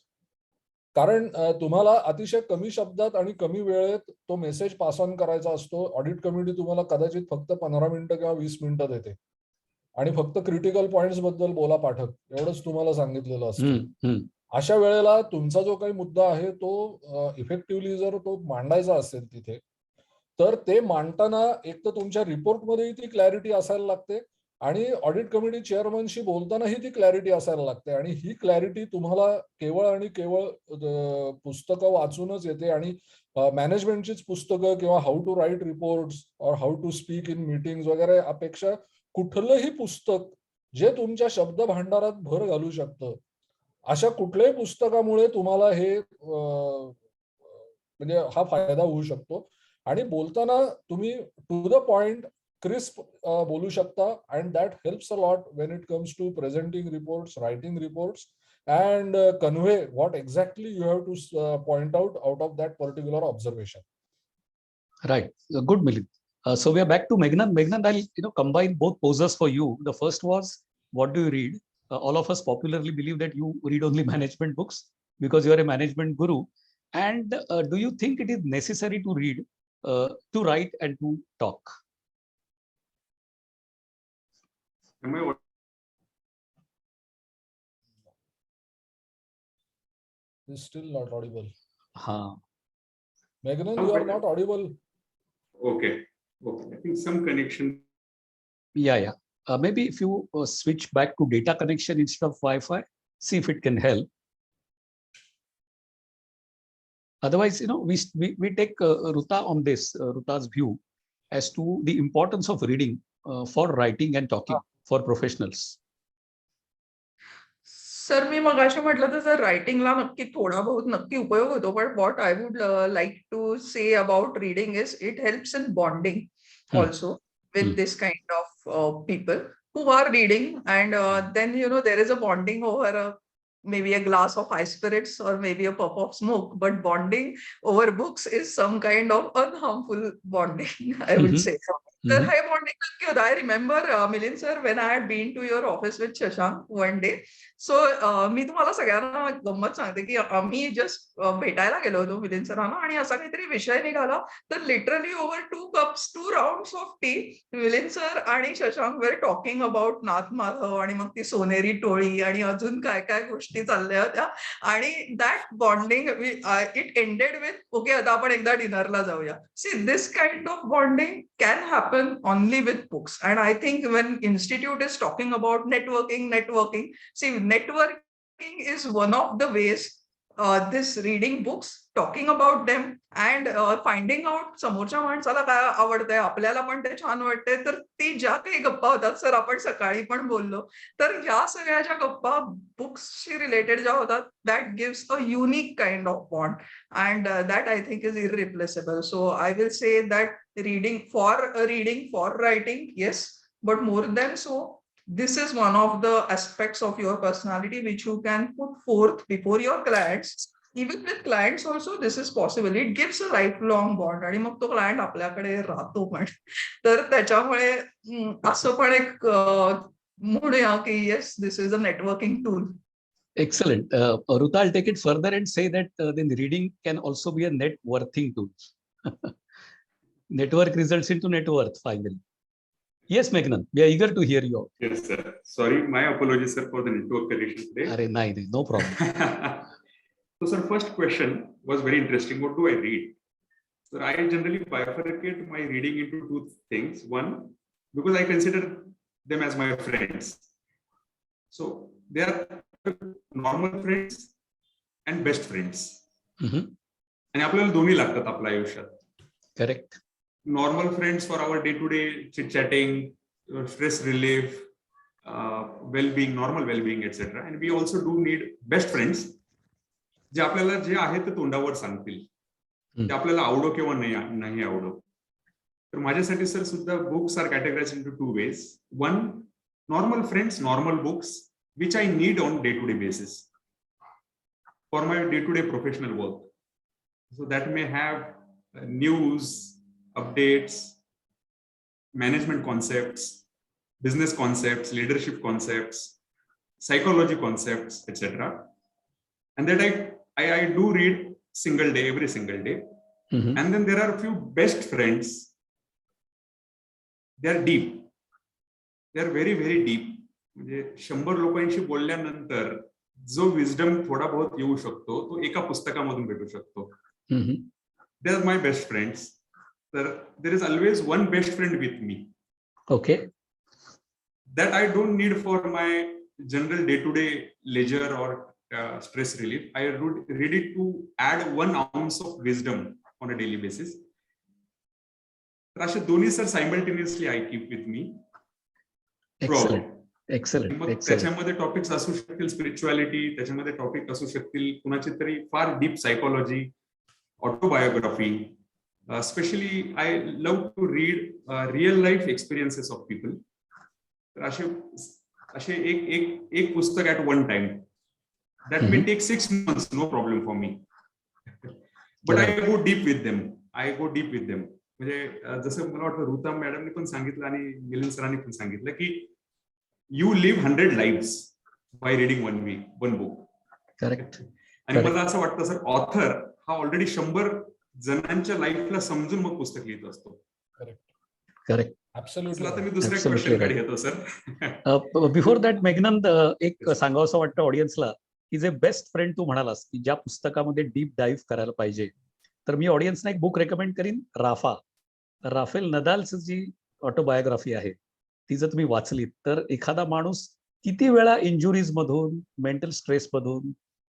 कारण तुम्हाला अतिशय कमी शब्दात आणि कमी वेळेत तो मेसेज पास ऑन करायचा असतो. ऑडिट कमिटी तुम्हाला कदाचित फक्त 15 मिनिटं किंवा 20 मिनिटं देते आणि फक्त क्रिटिकल पॉइंट्स बद्दल बोला पाठक, एवढंच तुम्हाला सांगितलेलं असतं. अशा वेळेला तुमचा जो काही मुद्दा आहे तो इफेक्टिव्हली जर तो मांडायचा असेल तिथे, तर ते मांडताना एक तर तुमच्या रिपोर्टमध्ये ती क्लॅरिटी असायला लागते आणि ऑडिट कमिटी चेअरमनशी बोलतानाही ती क्लॅरिटी असायला लागते. आणि ही क्लॅरिटी तुम्हाला केवळ आणि केवळ पुस्तकं वाचूनच येते. आणि मॅनेजमेंटचीच पुस्तकं किंवा हाऊ टू राईट रिपोर्ट्स और how to speak in meetings वगैरे अपेक्षा कुठलंही पुस्तक जे तुमच्या शब्द भांडारात भर घालू शकतं, अशा कुठल्याही पुस्तकामुळे तुम्हाला हे म्हणजे हा फायदा होऊ शकतो. आणि बोलताना तुम्ही टू द पॉइंट क्रिस्प बोलू शकता. And that helps a lot when it comes to presenting reports, writing reports, and convey what exactly you have to point out of that particular observation. Right. Good, Milind. So we are back to Meghnan. Meghnan, I'll combine both poses for you. The first was, what do you read? All of us popularly believe that you read only management books because you are a management guru. And do you think it is necessary to read, to write, and to talk? Am I? Is still not audible. Huh. Meghnan, you are not audible. Okay. I think some connection. Yeah. Maybe if you switch back to data connection instead of Wi-Fi, see if it can help. Otherwise, we take Ruta on this, Ruta's view as to the importance of reading for writing and talking for professionals. Sir, मी मगाशी म्हटलं तसं रायटिंगला नक्की थोडा बहुत नक्की उपयोग होतो. पण what I would like to say about reading is it helps in bonding also with this kind of people who are reading, and then there is a bonding over maybe a glass of high spirits or maybe a puff of smoke, but bonding over books is some kind of unharmful bonding, I would say, from तर हे bonding नक्की होतं. I remember Milind sir, when I had been to your office with Shashank one day. So मी तुम्हाला सगळ्यांना गंमत सांगते की आम्ही जस्ट भेटायला गेलो होतो मिलिंद सरांना, आणि असा काहीतरी विषय निघाला. तर literally over 2 rounds of T, Milind sir आणि शशांक वेर टॉकिंग अबाउट नाथ माधव आणि मग ती सोनेरी टोळी आणि अजून काय काय गोष्टी चालल्या होत्या. आणि that bonding it ended with okay, आता आपण एकदा डिनरला जाऊया. See, this kind of bonding can happen only with books. And I think when institute is talking about networking, see, networking is one of the ways, this reading books, talking about them, and finding out समोरच्या माणसाला काय आवडतंय, आपल्याला पण ते छान वाटतंय. तर ती ज्या काही गप्पा होतात सर, आपण सकाळी पण बोललो, तर या सगळ्या ज्या गप्पा बुक्सशी रिलेटेड ज्या होतात, that gives a unique kind of bond, and that I think is irreplaceable. So I will say that reading for writing, yes, but more than so, this is one of the aspects of your personality which you can put forth before your clients. Even with clients also this is possible. It gives a lifelong bond, आणि मग तो client आपल्याकडे राहतो पण. तर त्याच्यामुळे असं पण एक म्हणूया की yes, this is a networking tool. Excellent. Ruta, I'll take it further and say that then reading can also be a networking tool. Network results into net worth finally. Yes, Meghnan, we are eager to hear you. Yes, sir. Sorry, my apologies, sir, for the network connection today. Arey, nahi, no problem. So, sir, first question was very interesting. What do I read? So, I generally bifurcate my reading into two things. One, because I consider them as my friends. So, they are normal friends and best friends. आणि आपल्याला दोन्ही लागतात आपल्या आयुष्यात. Correct. Normal friends for our day-to-day chit-chatting, stress relief, well-being, normal well-being, etc. And we also do need best friends, जे आपल्याला जे आहे ते तोंडावर सांगतील, ते आपल्याला आवडो किंवा नाही आवडो. तर माझ्यासाठी सर सुद्धा books are categorized into two ways. One, normal friends, normal books which I need on day-to-day basis for my day-to-day professional work. So that may have news, updates, management concepts, business concepts, leadership concepts, psychology concepts, etc. And that I do read every single day. And then there are a few best friends. They are deep. They are very, very deep. म्हणजे 100 लोकांशी बोलल्यानंतर जो wisdom थोडा बहुत येऊ शकतो तो एका पुस्तकामधून भेटू शकतो. They are my best friends. There is always one best friend with me. Okay. That I don't need for my general day-to-day leisure or stress relief. I read it to add 1 ounce of wisdom on a daily basis. तर असे दोन्ही sir simultaneously I keep with me. Excellent. मग त्याच्यामध्ये topics असू शकतील spirituality, त्याच्यामध्ये topic असू शकतील कुणाची तरी फार deep psychology, autobiography. Especially, I love to read real life experiences of people. असे एक पुस्तक at one time. That may take 6 months, no problem for me. But I go deep with them. म्हणजे जसं मला वाटतं रुता मॅडमने पण सांगितलं आणि मिलिंद सरांनी पण सांगितलं की you live 100 lives by reading one book. Correct. आणि मला असं वाटतं सर, ऑथर हा ऑलरेडी 100 जणांच्या लाईफला समजून मग पुस्तक लिहित असतो. करेक्ट. आता मी दुसऱ्या क्वेश्चनकडे येतो सर. बिफोर दॅट मेघनंद, एक सांगावंसं वाटतं ऑडियन्सला की जे बेस्ट फ्रेंड तू म्हणालास की ज्या पुस्तकामध्ये डीप डाईव्ह करायला पाहिजे, तर मी ऑडियन्सना एक बुक रेकमेंड करीन, राफेल नदालची जी ऑटोबायोग्राफी आहे ती जर तुम्ही वाचलीत तर एखादा माणूस किती वेळा इंजुरीज मधून, मेंटल स्ट्रेस मधून,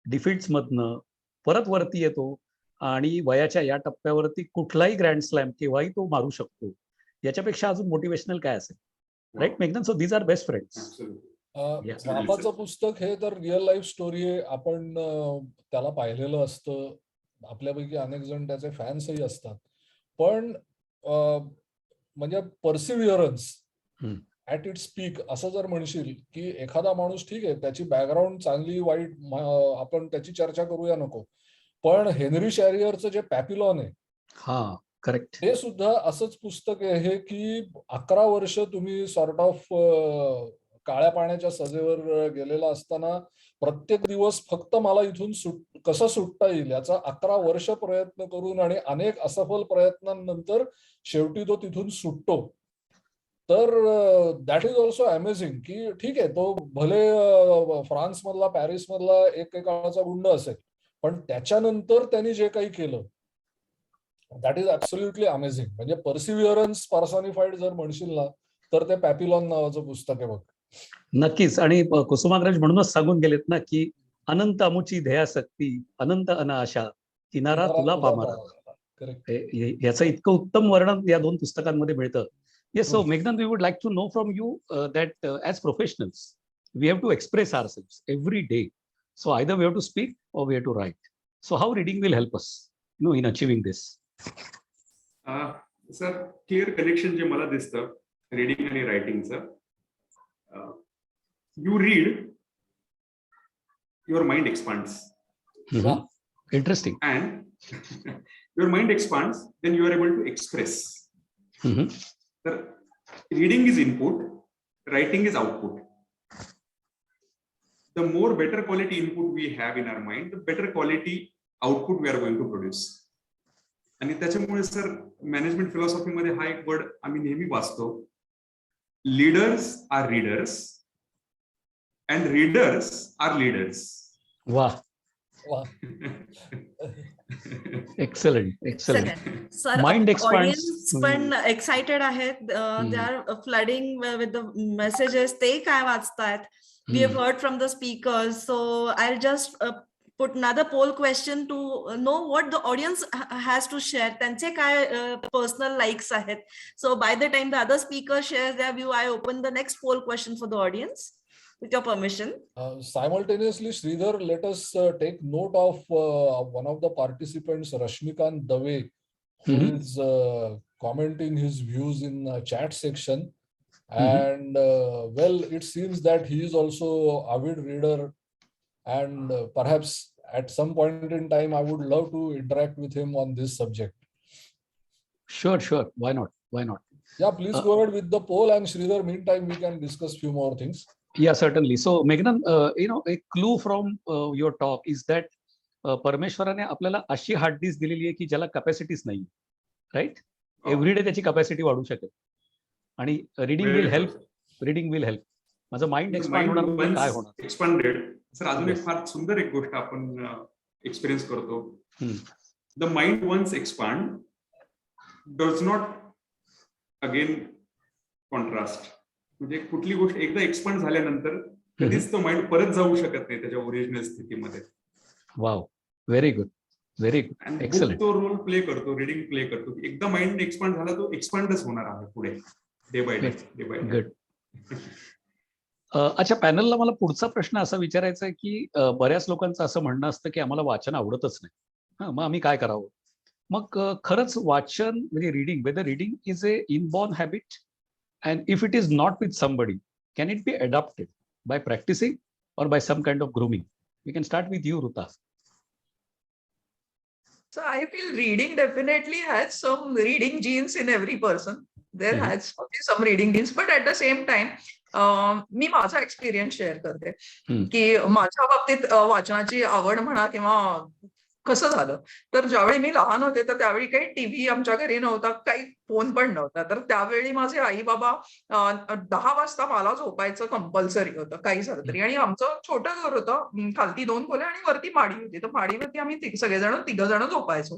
डिफिट्स मधनं परत वरती येतो आणि वयाच्या या टप्प्यावरती कुठलाही ग्रँड स्लॅम केव्हाही तो मारू शकतो. याच्यापेक्षा अजून मोटिवेशनल काय असेल, राईट मेघनन? So these are best friends. राफाचं पुस्तक हे तर रिअल लाईफ स्टोरी आहे. आपण त्याला पाहिलेलं असतं, आपल्यापैकी अनेक जण त्याचे फॅन्सही असतात. पण म्हणजे परसिव्हिअरन्स ऍट इट्स पीक असं जर म्हणशील की एखादा माणूस, ठीक आहे त्याची बॅकग्राऊंड चांगली वाईट आपण त्याची चर्चा करूया नको, पण हेनरी शॅरियरचं जे पॅपिलॉन आहे करेक्ट. हे सुद्धा असंच पुस्तक आहे की 11 वर्ष तुम्ही सॉर्ट ऑफ काळ्या पाण्याच्या सजेवर गेलेला असताना प्रत्येक दिवस फक्त मला इथून कसं सुटता येईल याचा 11 वर्ष प्रयत्न करून आणि अनेक असफल प्रयत्नांनंतर शेवटी तो तिथून सुटतो. तर दॅट इज ऑल्सो अमेझिंग की ठीक आहे, तो भले फ्रान्स मधला पॅरिस मधला एक काळाचा गुंड असेल, पण त्याच्यानंतर त्यांनी जे काही केलं दॅट इज ऍब्सोल्युटली अमेझिंग. म्हणजे पर्सिव्हिअरन्स पर्सॉनिफाईड जर म्हणशील ना तर ते पॅपिलॉन नावाचं पुस्तक आहे बघ. नक्कीच. आणि कुसुमाग्रज म्हणूनच सांगून गेलेत ना की अनंत अमुची ध्येयासक्ती अनंत अनाशा किनारा तुला पामारा. करेक्ट. याचं इतकं उत्तम वर्णन या दोन पुस्तकांमध्ये मिळतं. Yes, so Meghnan, we would like to know from you that as professionals, we have to express ourselves every day. So either we have to speak or we have to write. So how reading will help us, in achieving this? Sir, clear connection जे मला दिसतं reading आणि रायटिंगचं. You read, your mind expands. Interesting. And your mind expands, then you are able to express. तर reading is input, writing is output. The more better quality input we have in our mind, the better quality output we are going to produce. आणि त्याच्यामुळे sir management फिलॉसॉफीमध्ये हा एक word आम्ही नेहमी वाचतो, leaders are readers and readers are leaders. वाह. Excellent. Sir, Mind expands. audience पण excited आहेत. They are flooding with the messages. ते काय वाचतायत? We have heard from the speakers. So I'll just put another poll question to know what the audience has to share. त्यांचे काय personal likes आहेत. So by the time the other speaker shares their view, I open the next poll question for the audience. With your permission. Simultaneously, Sridhar, let us take note of one of the participants, Rashmikant Dave, who is commenting his views in the chat section. And well, it seems that he is also an avid reader, and perhaps at some point in time, I would love to interact with him on this subject. Sure. Why not? Yeah, please go ahead with the poll, and Sridhar, meantime, we can discuss few more things. Yeah, certainly. So Meghnan, a clue from your talk is that परमेश्वराने आपल्याला अशी hard disk दिलेली आहे की ज्याला कॅपॅसिटीच नाही, right? Everyday त्याची capacity वाढू शकेल. आणि रिडिंग विल हेल्प. माझं माइंड एक्सपांड होणार, काय होणार? एक्सपांडेड. सर, अजून एक फार सुंदर एक गोष्ट आपण एक्सपिरियन्स करतो. The mind once expand does not again contrast. म्हणजे कुठली गोष्ट एकदा एक्सपांड झाल्यानंतर कधीच तो माइंड परत जाऊ शकत नाही त्याच्या ओरिजिनल स्थितीमध्ये. वाव, व्हेरी गुड. एक्सलंट. तो रोल प्ले करतो, रिडिंग प्ले करतो. एकदा माइंड एक्सपांड झाला तो एक्सपांडच होणार आहे पुढे, डे बाय डे. गुड. अच्छा, पॅनलला मला पुढचा प्रश्न असा विचारायचा आहे की बऱ्याच लोकांचं असं म्हणणं असतं की आम्हाला वाचन आवडतच नाही, मग आम्ही काय करावं? मग खरंच वाचन म्हणजे reading, whether reading is a inborn habit, and if it is not with somebody, can it be adopted by practicing or by some kind of grooming? We can start with you, Ruta. So I feel reading definitely has some reading genes in every person. There has some reading genes, but at the same time, मी माझा experience share करते की माझ्या बाबतीत वाचनाची आवड म्हणा किंवा कसं झालं, तर ज्यावेळी मी लहान होते तर त्यावेळी काही टीव्ही आमच्या घरी नव्हता, काही फोन पण नव्हता. तर त्यावेळी माझे आई बाबा 10 वाजता मला झोपायचं कंपल्सरी होतं काही झालं तरी. आणि आमचं छोटं घर होतं, खालती 2 खोल्या आणि वरती माडी होती. तर माडीवरती आम्ही तिघ जण झोपायचो.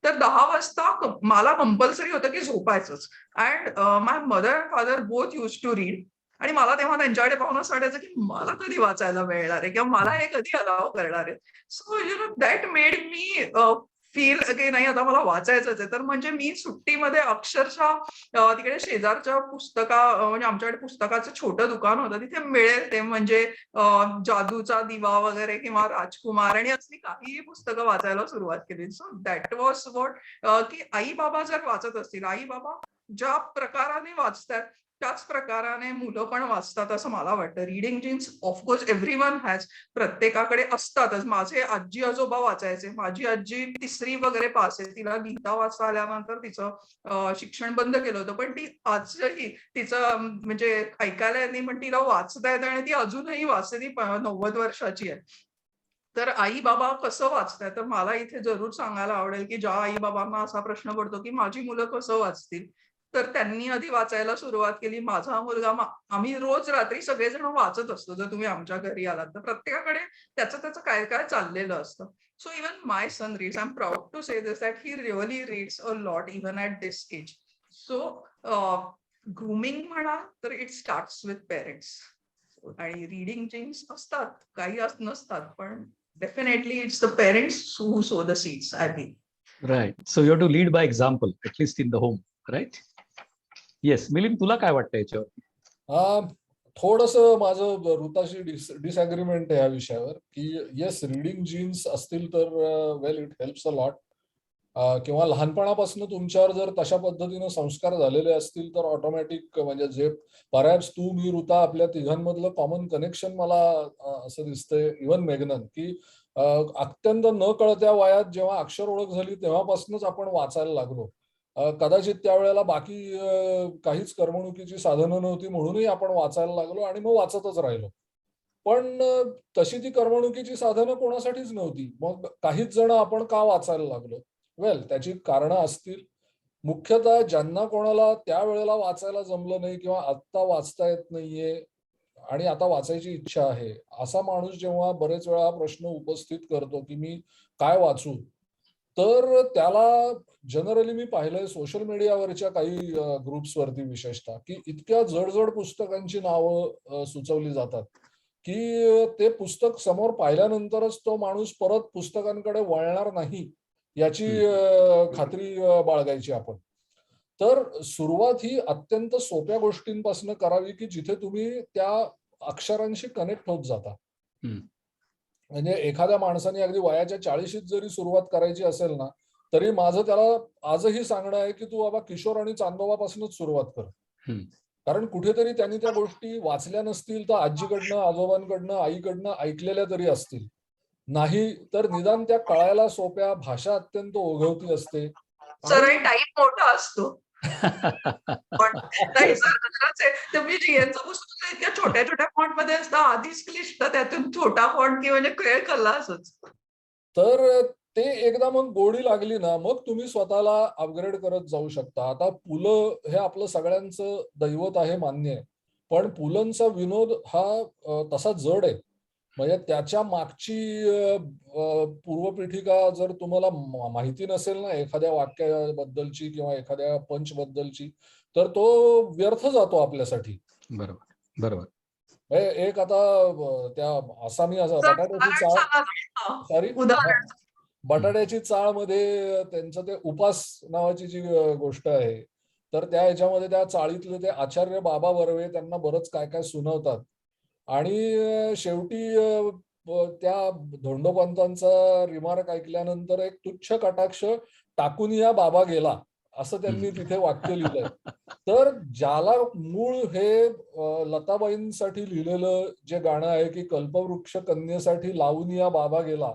तर 10 वाजता मला कंपल्सरी होतं की झोपायचंच. And my mother and father both use to read. आणि मला तेव्हा त्यांच्याकडे पाहून असं वाटायचं की मला कधी वाचायला मिळणार आहे किंवा मला हे कधी अलाव करणार आहे. So that made me feel की नाही, आता मला वाचायचंच आहे. तर म्हणजे मी सुट्टीमध्ये अक्षरशः तिकडे शेजारच्या म्हणजे आमच्याकडे पुस्तकाचं छोटं दुकान होतं, तिथे मिळेल ते म्हणजे जादूचा दिवा वगैरे किंवा राजकुमार आणि असली काहीही पुस्तकं वाचायला सुरुवात केली. सो दॅट वॉज वॉट की आई बाबा जर वाचत असतील, आई बाबा ज्या प्रकाराने वाचतात त्याच प्रकाराने मुलं पण वाचतात असं मला वाटतं. Reading genes of course everyone has, प्रत्येकाकडे असतातच. माझे आजी आजोबा वाचायचे. माझी आजी 3री वगैरे पास आहे. तिला गीता वाचता आल्यानंतर तिचं शिक्षण बंद केलं होतं, पण ती आजही तिचं म्हणजे ऐकायला येत नाही, पण तिला वाचता येतं आणि ती अजूनही वाचते. ती 90 वर्षाची आहे. तर आई बाबा कसं वाचताय, तर मला इथे जरूर सांगायला आवडेल की ज्या आई बाबांना असा प्रश्न पडतो की माझी मुलं कसं वाचतील, तर त्यांनी आधी वाचायला सुरुवात केली. माझा मुलगा, आम्ही रोज रात्री सगळेजण वाचत असतो. जर तुम्ही आमच्या घरी आलात तर प्रत्येकाकडे त्याचं काय काय चाललेलं असतं. So even my son reads. I am proud to say this that he really reads a lot even at this age. So grooming म्हणा तर इट स्टार्ट्स विथ पेरेंट्स. आणि रीडिंग जीन्स असतात, काही नसतात, पण definitely it's the parents who sow the seeds, I think. Right. So you have to lead by example, at least in the home, right? Yes. Milind, तुला काय वाटतं याच्यावर? थोडंसं माझं ऋताशी डिसएग्रीमेंट आहे या विषयावर की येस, रीडिंग जीन्स असतील तर well it helps a lot. किंवा लहानपणापासून तुमच्यावर जर तशा पद्धतीनं संस्कार झालेले असतील तर ऑटोमॅटिक, म्हणजे जे परहॅप्स तू, मी, ऋता, आपल्या तिघांमधलं कॉमन कनेक्शन मला असं दिसतंय, इव्हन मेघनन, की अत्यंत न कळत्या वयात जेव्हा अक्षर ओळख झाली तेव्हापासूनच आपण वाचायला लागलो. कदाचित त्यावेळेला बाकी काहीच करमणुकीची साधनं नव्हती म्हणूनही आपण वाचायला लागलो आणि मग वाचतच राहिलो. पण तशी ती करमणुकीची साधनं कोणासाठीच नव्हती. मग काहीच जण आपण का वाचायला लागलो? वेल, त्याची कारणं असतील. मुख्यतः ज्यांना कोणाला त्यावेळेला वाचायला जमलं नाही किंवा आत्ता वाचता येत नाहीये आणि आता वाचायची इच्छा आहे, असा माणूस जेव्हा बरेच वेळा हा प्रश्न उपस्थित करतो की मी काय वाचू, तर त्याला जनरली मी पाहिलंय सोशल मीडियावरच्या काही ग्रुप्सवरती विशेषतः, की इतक्या जड पुस्तकांची नावं सुचवली जातात की ते पुस्तक समोर पाहिल्यानंतरच तो माणूस परत पुस्तकांकडे वळणार नाही याची खात्री बाळगायची आपण. तर सुरुवात ही अत्यंत सोप्या गोष्टींपासून करावी की जिथे तुम्ही त्या अक्षरांशी कनेक्ट होत जाता. म्हणजे एखाद्या माणसाने अगदी वयाच्या 40शीत जरी सुरुवात करायची असेल ना, तरी माझं त्याला आजही सांगणं आहे की तू बाबा किशोर आणि चांदोबापासूनच सुरुवात कर. कारण कुठेतरी त्यांनी त्या गोष्टी वाचल्या नसतील तर आजीकडनं, आजोबांकडनं, आईकडनं ऐकलेल्या तरी असतील. नाही तर निदान त्या कळायला सोप्या, भाषा अत्यंत ओघवती असते. सरळ टाईप मोठा असतो. पण नाही सर, खरंच आहे. तुम्ही जीएनचं पुस्तक इतक्या छोट्या छोट्या फॉन्ट मध्ये असतं, आधीच क्लिष्ट, त्यातून छोटा फॉन्ट की म्हणजे खेळ खल्लासच. तर ते एकदा मग गोडी लागली ना, मग तुम्ही स्वतःला अपग्रेड करत जाऊ शकता. आता पुलं हे आपलं सगळ्यांचं दैवत आहे, मान्य आहे. पण पुलंचा विनोद हा तसा जड आहे. म्हणजे त्याच्या मागची पूर्वपीठिका जर तुम्हाला माहिती नसेल ना एखाद्या वाक्याबद्दलची किंवा एखाद्या पंचबद्दलची, तर तो व्यर्थ जातो आपल्यासाठी. बरोबर बरोबर. एक आता त्या आसामी बटाट्याची चाळ, सॉरी, बटाट्याची चाळ मध्ये त्यांचं ते उपास नावाची जी गोष्ट आहे, तर त्या ह्याच्यामध्ये त्या चाळीतले ते आचार्य बाबा बर्वे त्यांना बरंच काय काय सुनावतात आणि शेवटी त्या धोंडोपंतांचा रिमार्क ऐकल्यानंतर एक तुच्छ कटाक्ष, टाकून या बाबा गेला, असं त्यांनी तिथे वाक्य लिहिलंय. तर ज्याला मूळ हे लताबाईंसाठी लिहिलेलं जे गाणं आहे की कल्पवृक्ष कन्येसाठी लावून या बाबा गेला,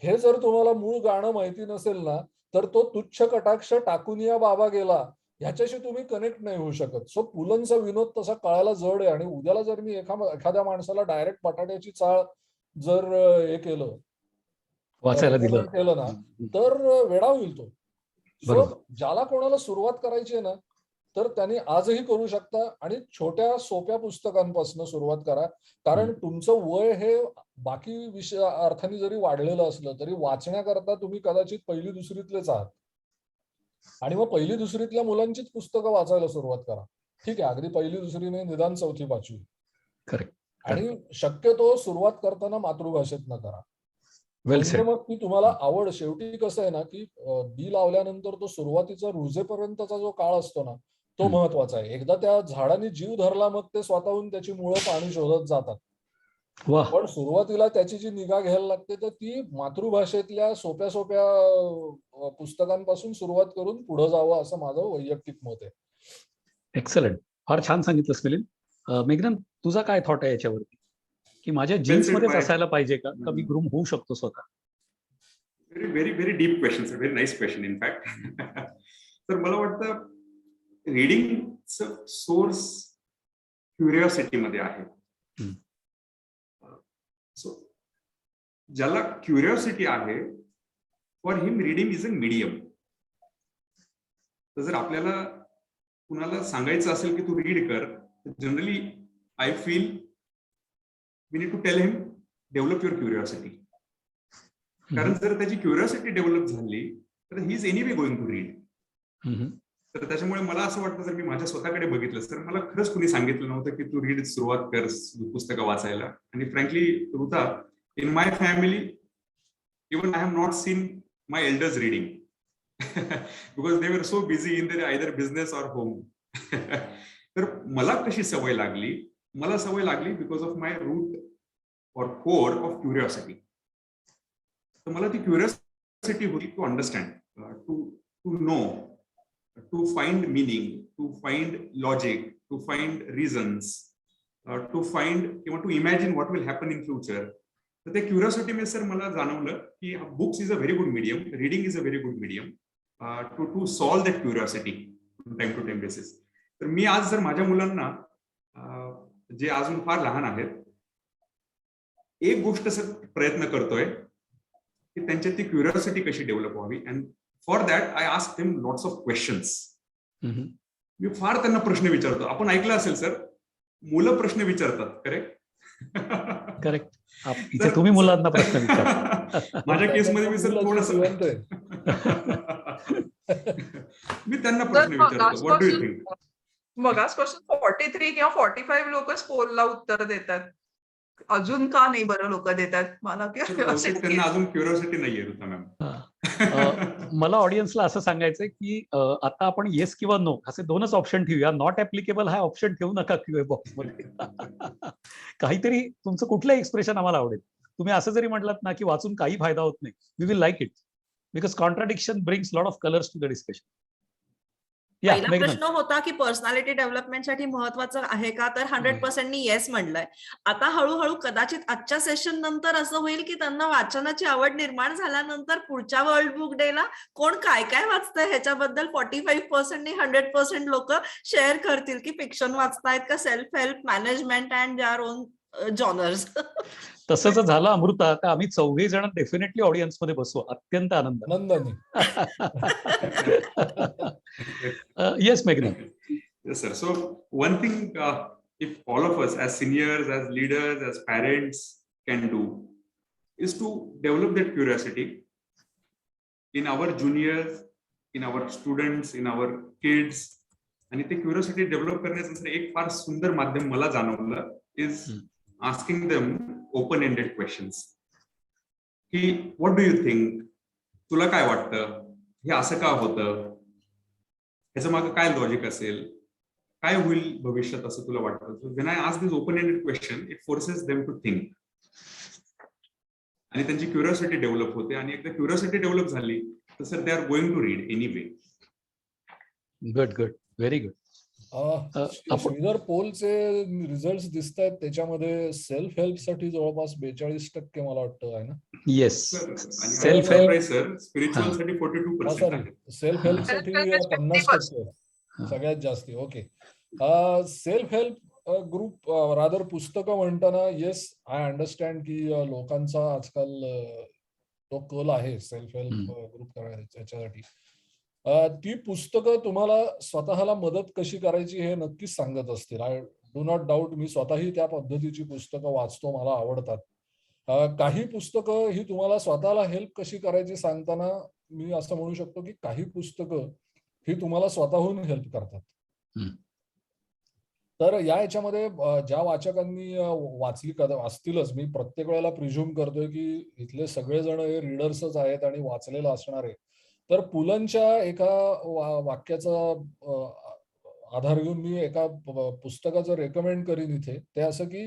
हे जर तुम्हाला मूळ गाणं माहिती नसेल ना, तर तो तुच्छ कटाक्ष, टाकून या बाबा गेला, ह्याच्याशी तुम्ही कनेक्ट नाही होऊ शकत. सो पुलंचा विनोद तसा कळायला जड आहे. आणि उद्याला जर मी एखाद्या माणसाला डायरेक्ट बटाट्याची चाळ जर हे केलं, वाचायला दिलं केलं ना, तर वेडा होईल तो. सो ज्याला कोणाला सुरुवात करायची आहे ना, तर त्यांनी आजही करू शकता आणि छोट्या सोप्या पुस्तकांपासून सुरुवात करा. कारण तुमचं वय हे बाकी विषय अर्थाने जरी वाढलेलं असलं तरी वाचण्याकरता तुम्ही कदाचित 1ली 2रीतलेच आहात. आणि मग 1ली 2रीतल्या मुलांचीच पुस्तकं वाचायला सुरुवात करा. ठीक आहे, अगदी 1ली 2री नाही, निदान 4थी 5वी. आणि शक्यतो सुरुवात करताना मातृभाषेतनं करा. म्हणजे मग ती तुम्हाला आवड, शेवटी कसं आहे ना की बी लावल्यानंतर तो सुरुवातीचा रुजेपर्यंतचा जो काळ असतो ना, तो महत्वाचा आहे. एकदा त्या झाडाने जीव धरला मग ते स्वतःहून त्याची मुळं पाणी शोधत जातात. पण सुरुवातीला त्याची जी निगा घ्यायला लागते तर ती मातृभाषेतल्या सोप्या पुस्तकांपासून सुरुवात करून पुढे जावं, असं माझं वैयक्तिक मत आहे. एक्सलंट. फार छान सांगितलंस मिलिंद. मेघनन, तुझा काय थॉट आहे याच्यावरती, की माझ्या जीन्स मध्येच by- असायला पाहिजे का मी ग्रूम होऊ शकतो स्वतः? very deep question, sir. Very nice question, in fact. तर मला वाटतं रीडिंगचं सोर्स क्युरिओसिटी मध्ये आहे. सो ज्याला क्युरिओसिटी आहे, for him reading is a medium. तर जर आपल्याला कुणाला सांगायचं असेल की तू रीड कर, generally I feel we need to tell him develop your curiosity. कारण जर त्याची क्युरिओसिटी डेव्हलप झाली तर he is anyway going to read. तर त्याच्यामुळे मला असं वाटतं, जर मी माझ्या स्वतःकडे बघितलं तर मला खरंच कुणी सांगितलं नव्हतं की तू रीड सुरुवात कर पुस्तकं वाचायला. आणि frankly Ruta, in my family even I have not seen my elders reading because they were so busy in their either business or home. तर मला कशी सवय लागली? मला सवय लागली because of my root or core of curiosity. तर मला ती क्युरिओसिटी होती to understand, to know, to find meaning, to find logic, to find reasons, to find किंवा to imagine what will happen in future. तर त्या curiosity मध्ये sir मला जाणवलं की books is a very good medium, reading is a very good medium to solve that curiosity time to time basis. तर मी आज जर माझ्या मुलांना जे अजून फार लहान आहेत, एक गोष्ट सर प्रयत्न करतोय की त्यांच्यात ती क्युरिओसिटी कशी डेव्हलप व्हावी. And for that I ask them lots of questions. मी फार त्यांना प्रश्न विचारतो. आपण ऐकलं असेल सर, मुलं प्रश्न विचारतात, करेक्ट? करेक्ट. इथे तुम्ही मुलांना प्रश्न विचारता. माझ्या केसमध्ये मी सर थोडस मी त्यांना प्रश्न विचारतो, व्हॉट डू यू थिंक? मगाच पासून 43 किंवा 45 लोकच पोलला उत्तर देतात. अजून का नाही बरं लोक देतात? मला त्यांना अजून क्युरिओसिटी नाहीये ऋता मॅम. मला ऑडियन्सला असं सांगायचंय की आता आपण येस किंवा नो असे दोनच ऑप्शन ठेवूया. नॉट ऍप्लिकेबल हा ऑप्शन ठेवू नका क्यूए बॉक्स मध्ये. काहीतरी तुमचं कुठलं एक्सप्रेशन आम्हाला आवडेल. तुम्ही असं जरी म्हटलात ना की वाचून काही फायदा होत नाही, we will like it because contradiction brings lot of colours to the discussion. पहिला प्रश्न होता की पर्सनॅलिटी डेव्हलपमेंटसाठी महत्वाचं आहे का, तर 100% येस म्हणलंय. आता हळूहळू कदाचित आजच्या सेशन नंतर असं होईल की त्यांना वाचनाची आवड निर्माण झाल्यानंतर पुढच्या वर्ल्ड बुक डेला कोण काय काय वाचतंय ह्याच्याबद्दल 45% ने 100% लोक शेअर करतील की फिक्शन वाचतायत का self help, management and their own genres. तसं जर झालं अमृता, तर आम्ही 4घे जण डेफिनेटली ऑडियन्स मध्ये बसू अत्यंत आनंदाने. येस मेघना. Yes, sir. So one thing, if all of us as seniors, as leaders, as parents can do is to develop that curiosity in our juniors, in our students, in our kids. आणि ते curiosity develop करण्याचं एक फार सुंदर माध्यम मला जाणवलं is asking them open-ended questions. की what do you think? तुला काय वाटतं? हे असं का होतं? ह्याचं मागं काय लॉजिक असेल? काय होईल भविष्यात असं तुला वाटतं? So when I ask this open-ended question, it forces them to think. आणि त्यांची क्युरिओसिटी डेव्हलप होते. आणि एकदा क्युरिओसिटी डेव्हलप झाली तर sir they are going to read anyway. Good, very good. Shridhar, पोलचे रिझल्ट दिसत आहेत, त्याच्यामध्ये सेल्फ हेल्प साठी जवळपास 42% मला वाटतं आहे ना? Yes. Self help sir, spiritual साठी 42% आहे. सेल्फ हेल्प साठी 50% सगळ्यात जास्त. Okay. Self help group rather पुस्तकं म्हणताना येस आय अंडरस्टँड की लोकांचा आजकाल तो कल आहे सेल्फ हेल्प ग्रुप करायचा याच्यासाठी. ती पुस्तकं तुम्हाला स्वतःला मदत कशी करायची हे नक्कीच सांगत असतील. आय डू नॉट डाऊट, मी स्वतःही त्या पद्धतीची पुस्तकं वाचतो, मला आवडतात. काही पुस्तकं ही तुम्हाला स्वतःला हेल्प कशी करायची सांगताना मी असं म्हणू शकतो की काही पुस्तकं ही तुम्हाला स्वतःहून हेल्प करतात. तर या याच्यामध्ये ज्या वाचकांनी वाचतीलच, मी प्रत्येक वेळेला प्रिझ्युम करतोय की इथले सगळेजण हे रीडर्सच आहेत आणि वाचलेलं असणार आहे. तर पुलंच्या एका वाक्याचा आधार घेऊन मी एका पुस्तकाचं रेकमेंड करीन इथे. ते असं की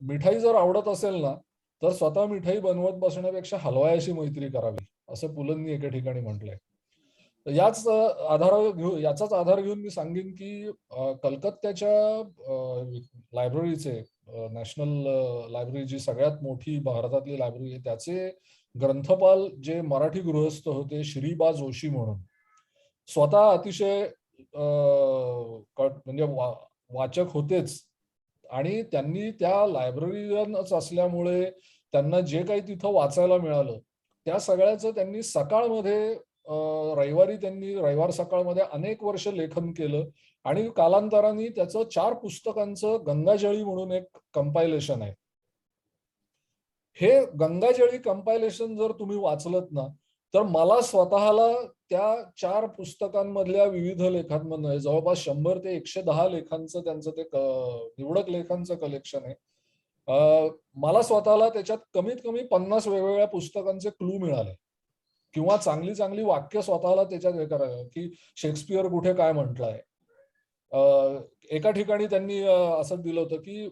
मिठाई जर आवडत असेल ना तर स्वतः मिठाई बनवत बसण्यापेक्षा हलवायाशी मैत्री करावी, असं पुलंनी एका ठिकाणी म्हटलंय. याचाच आधार घेऊन मी सांगेन की कलकत्त्याच्या लायब्ररीचे नॅशनल लायब्ररी जी सगळ्यात मोठी भारतातली लायब्ररी आहे त्याचे ग्रंथपाल जे मराठी गृहस्थ होते श्रीबा जोशी म्हणून, स्वतः अतिशय म्हणजे वाचक होतेच आणि त्यांनी त्या लायब्ररीयनच असल्यामुळे त्यांना जे काही तिथं वाचायला मिळालं त्या सगळ्याचं त्यांनी सकाळमध्ये रविवार सकाळमध्ये अनेक वर्ष लेखन केलं आणि कालांतराने त्याचं 4 पुस्तकांचं गंगाजळी म्हणून एक कंपायलेशन आहे. हे गंगाजळी कंपायलेशन जर तुम्ही वाचलत ना तर मला स्वतःला त्या 4 पुस्तकांमधल्या विविध लेखांमधनं जवळपास 100 ते 110 लेखांचं त्यांचं ते निवडक लेखांचं कलेक्शन आहे. मला स्वतःला त्याच्यात कमीत कमी 50 वेगवेगळ्या पुस्तकांचे क्लू मिळाले किंवा चांगली चांगली वाक्य स्वतःला त्याच्यात हे करायला की शेक्सपियर कुठे काय म्हटलंय. एका ठिकाणी त्यांनी असं दिलं होतं की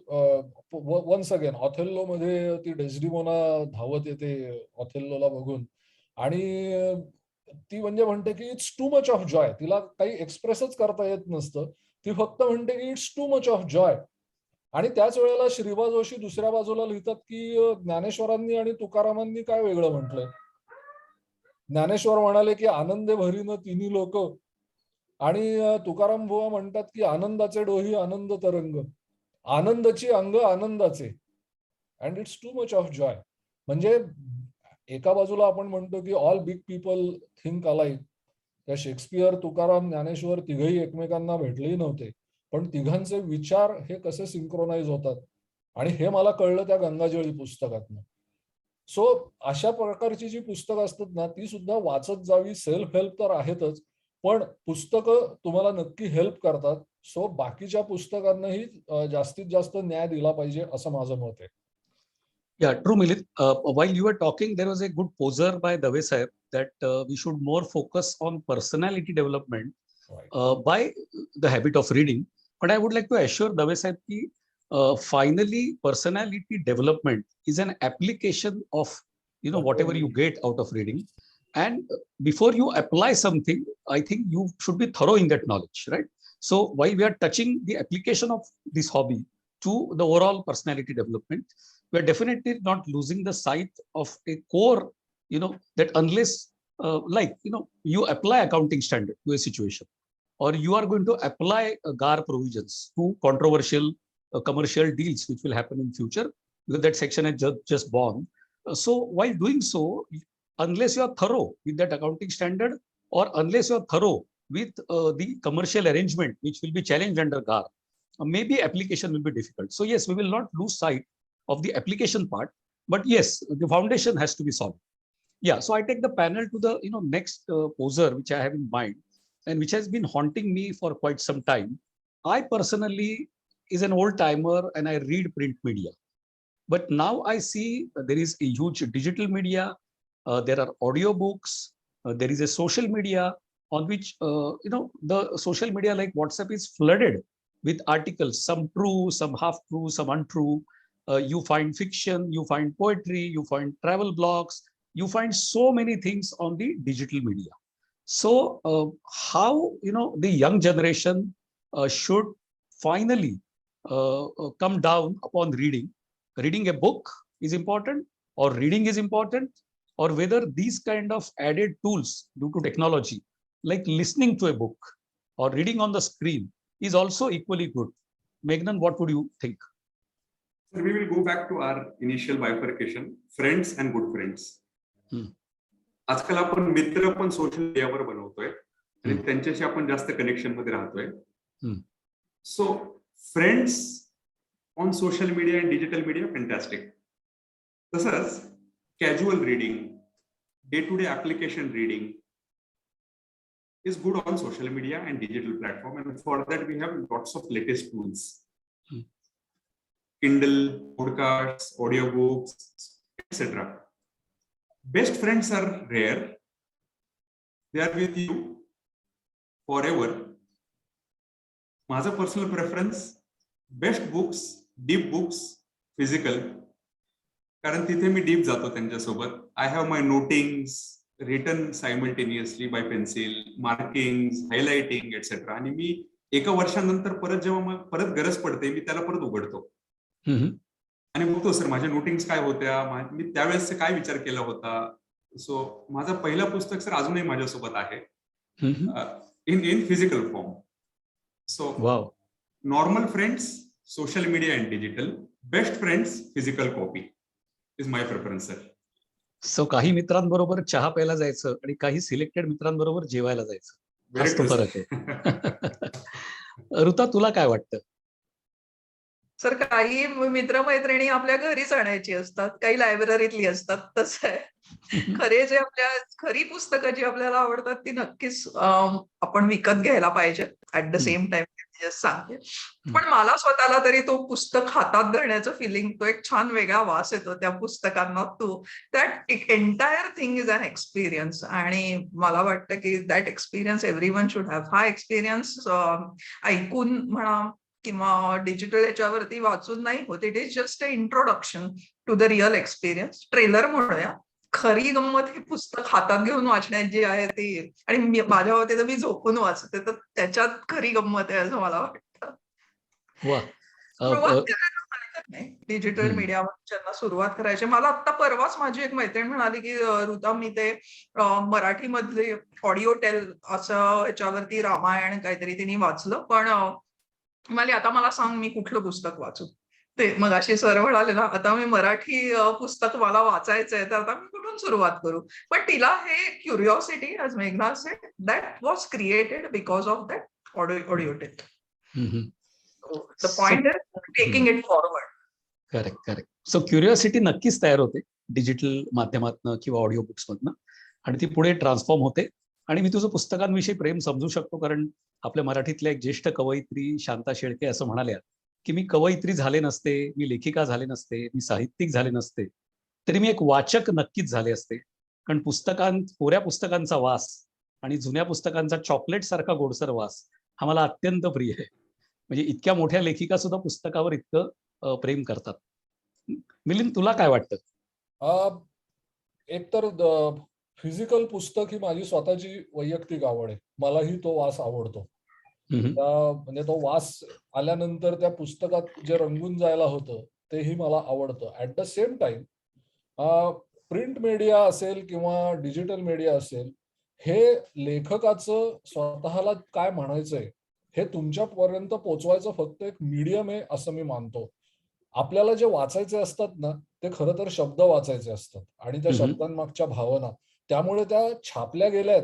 वन्स अगेन ऑथेल्लो मध्ये ती डेस्डिमोना धावत येते ऑथेल्लोला बघून आणि ती म्हणजे म्हणते की it's too much of Joy. तिला काही एक्सप्रेसच करता येत नसतं. ती फक्त म्हणते की it's too much of Joy. आणि त्याच वेळेला श्रीबा जोशी दुसऱ्या बाजूला लिहितात की ज्ञानेश्वरांनी आणि तुकारामांनी काय वेगळं म्हटलंय. ज्ञानेश्वर म्हणाले की आनंदे भरीन तिन्ही लोक आणि तुकाराम बुवा म्हणतात की आनंदाचे डोही आनंद तरंग, आनंदाची अंग आनंदाचे and it's too much of Joy. म्हणजे एका बाजूला आपण म्हणतो की all big people think alike. त्या शेक्सपियर तुकाराम ज्ञानेश्वर तिघही एकमेकांना भेटलेही नव्हते पण तिघांचे विचार हे कसे सिंक्रोनाइज होतात आणि हे मला कळलं त्या गंगाजळी पुस्तकातनं. सो अशा प्रकारची जी पुस्तकं असतात ना ती सुद्धा वाचत जावी. सेल्फ हेल्प तर आहेतच पण पुस्तकं तुम्हाला नक्की हेल्प करतात. सो बाकीच्या पुस्तकांनाही जास्तीत जास्त न्याय दिला पाहिजे असं माझं मत आहे. Yeah, true, Milit. While you were talking, there was a good poser by Dave Sahib that we should more focus on personality development by the habit of reading. But I would like to assure Dave Sahib that finally personality development is an application of whatever you get out of reading. And before you apply something, I think you should be thorough in that knowledge, right? So while we are touching the application of this hobby to the overall personality development, we're definitely not losing the sight of a core, that unless you apply accounting standard to a situation, or you are going to apply GAR provisions to controversial commercial deals which will happen in future, because that section is just born. So while doing so, unless you are thorough with that accounting standard, or unless you are thorough with the commercial arrangement which will be challenged under GAR, maybe application will be difficult. So yes, we will not lose sight of the application part, but yes, the foundation has to be solid. Yeah, so I take the panel to the next poser which I have in mind and which has been haunting me for quite some time. I personally is an old timer and I read print media, but now I see there is a huge digital media, there are audiobooks, there is a social media on which the social media like WhatsApp is flooded with articles, some true, some half true, some untrue. You find fiction, you find poetry, you find travel blogs, you find so many things on the digital media. So how the young generation should finally come down upon reading a book is important, or reading is important, or whether these kind of added tools due to technology like listening to a book or reading on the screen is also equally good. Meghnan, what would you think? So we will go back to our initial bifurcation, friends and good friends. आजकाल आपण मित्र पण social मीडियावर बनवतोय आणि त्यांच्याशी आपण जास्त connection मध्ये राहतोय. So friends on social media and digital media fantastic. तसंच casual reading, day to day application reading is good on social media and digital platform, and for that we have lots of latest tools. Kindle, podcasts, audiobooks, etc. Best friends are rare. They are with you forever. माझा personal preference, best books, deep books, physical. कारण तिथे मी deep जातो त्यांच्यासोबत. I have my notings, written simultaneously by pencil, marking, highlighting etcetera. आणि मी एका वर्षानंतर परत जेव्हा परत गरज पडते मी त्याला परत उघडतो आणि बघतो सर माझ्या नोटिंग्स काय होत्या, मी त्यावेळेस काय विचार केला होता. सो माझं पहिलं पुस्तक सर अजूनही माझ्यासोबत आहे in physical form. So normal friends, social media and digital, best friends, physical copy is my preference sir. So काही मित्रांबरोबर चहा प्यायला जायचं आणि काही सिलेक्टेड मित्रांबरोबर जेवायला जायचं, हाच तो फरक आहे. ऋता, तुला काय वाटतं? सर काही मित्रमैत्रिणी आपल्या घरीच आणायची असतात, काही लायब्ररीतली असतात. तसं आहे. खरी पुस्तकं जी आपल्याला आवडतात ती नक्कीच आपण विकत घ्यायला पाहिजे. ऍट द सेम टाइम सांगते, पण मला स्वतःला तरी तो पुस्तक हातात धरण्याचं फिलिंग, तो एक छान वेगळा वास येतो त्या पुस्तकांना. That entire thing is an experience. आणि मला वाटतं की that experience everyone should have. हा एक्सपिरियन्स ऐकून म्हणा किंवा डिजिटल याच्यावरती वाचून नाही होत. It is just a introduction to the real experience. Trailer म्हणूया. खरी गंमत ही पुस्तक हातात घेऊन वाचण्याची आहे ती. आणि माझ्या मते तर मी झोपून वाचते, तर त्याच्यात खरी गंमत आहे असं मला वाटतं. सुरुवात करायला हरकत नाही डिजिटल मीडियावर ज्यांना सुरुवात करायची. मला आता परवाच माझी एक मैत्रीण म्हणाली की ऋता, मी ते मराठीमधले ऑडिओ टेल असं याच्यावरती रामायण काहीतरी तिने वाचलं, पण मला आता मला सांग मी कुठलं पुस्तक वाचू. ते मग अशी सर म्हणाले ना, आता मी मराठी पुस्तक मला वाचायचंय, तर आता मी कुठून सुरुवात करू. पण तिला हे curiosity, as Meghna said, that was created because of that audio tape. So the point is taking it forward. Correct. So curiosity नक्कीच तयार होते डिजिटल माध्यमातनं किंवा ऑडिओ बुक्स मधनं, आणि ती पुढे ट्रान्सफॉर्म होते. आणि मी तुझं पुस्तकांविषयी प्रेम समजू शकतो, कारण आपल्या मराठीतल्या एक ज्येष्ठ कवयित्री शांता शेळके असं म्हणाल्या की मी कवयित्री झाले नसते, मी लेखिका झाले नसते, मी साहित्यिक झाले नसते, तरी मी एक वाचक नक्कीच झाले असते. कारण कोऱ्या पुस्तकांचा वास आणि जुन्या पुस्तकांचा चॉकलेट सारखा गोडसर वास हा मला अत्यंत प्रिय आहे. म्हणजे इतक्या मोठ्या लेखिका सुद्धा पुस्तकावर इतकं प्रेम करतात. मिलिंद, तुला काय वाटतं? एकतर फिजिकल पुस्तक ही माझी स्वतःची वैयक्तिक आवड आहे. मलाही तो वास आवडतो. म्हणजे तो वास आल्यानंतर त्या पुस्तकात जे रंगून जायला होतं तेही मला आवडतं. At the same time print media असेल किंवा डिजिटल मीडिया असेल, हे लेखकाचं स्वतःला काय म्हणायचंय हे तुमच्यापर्यंत पोहोचवायचं फक्त एक मीडियम आहे असं मी मानतो. आपल्याला जे वाचायचे असतात ना, ते खरं तर शब्द वाचायचे असतात आणि त्या शब्दांमागच्या भावना. त्यामुळे त्या छापल्या गेल्यात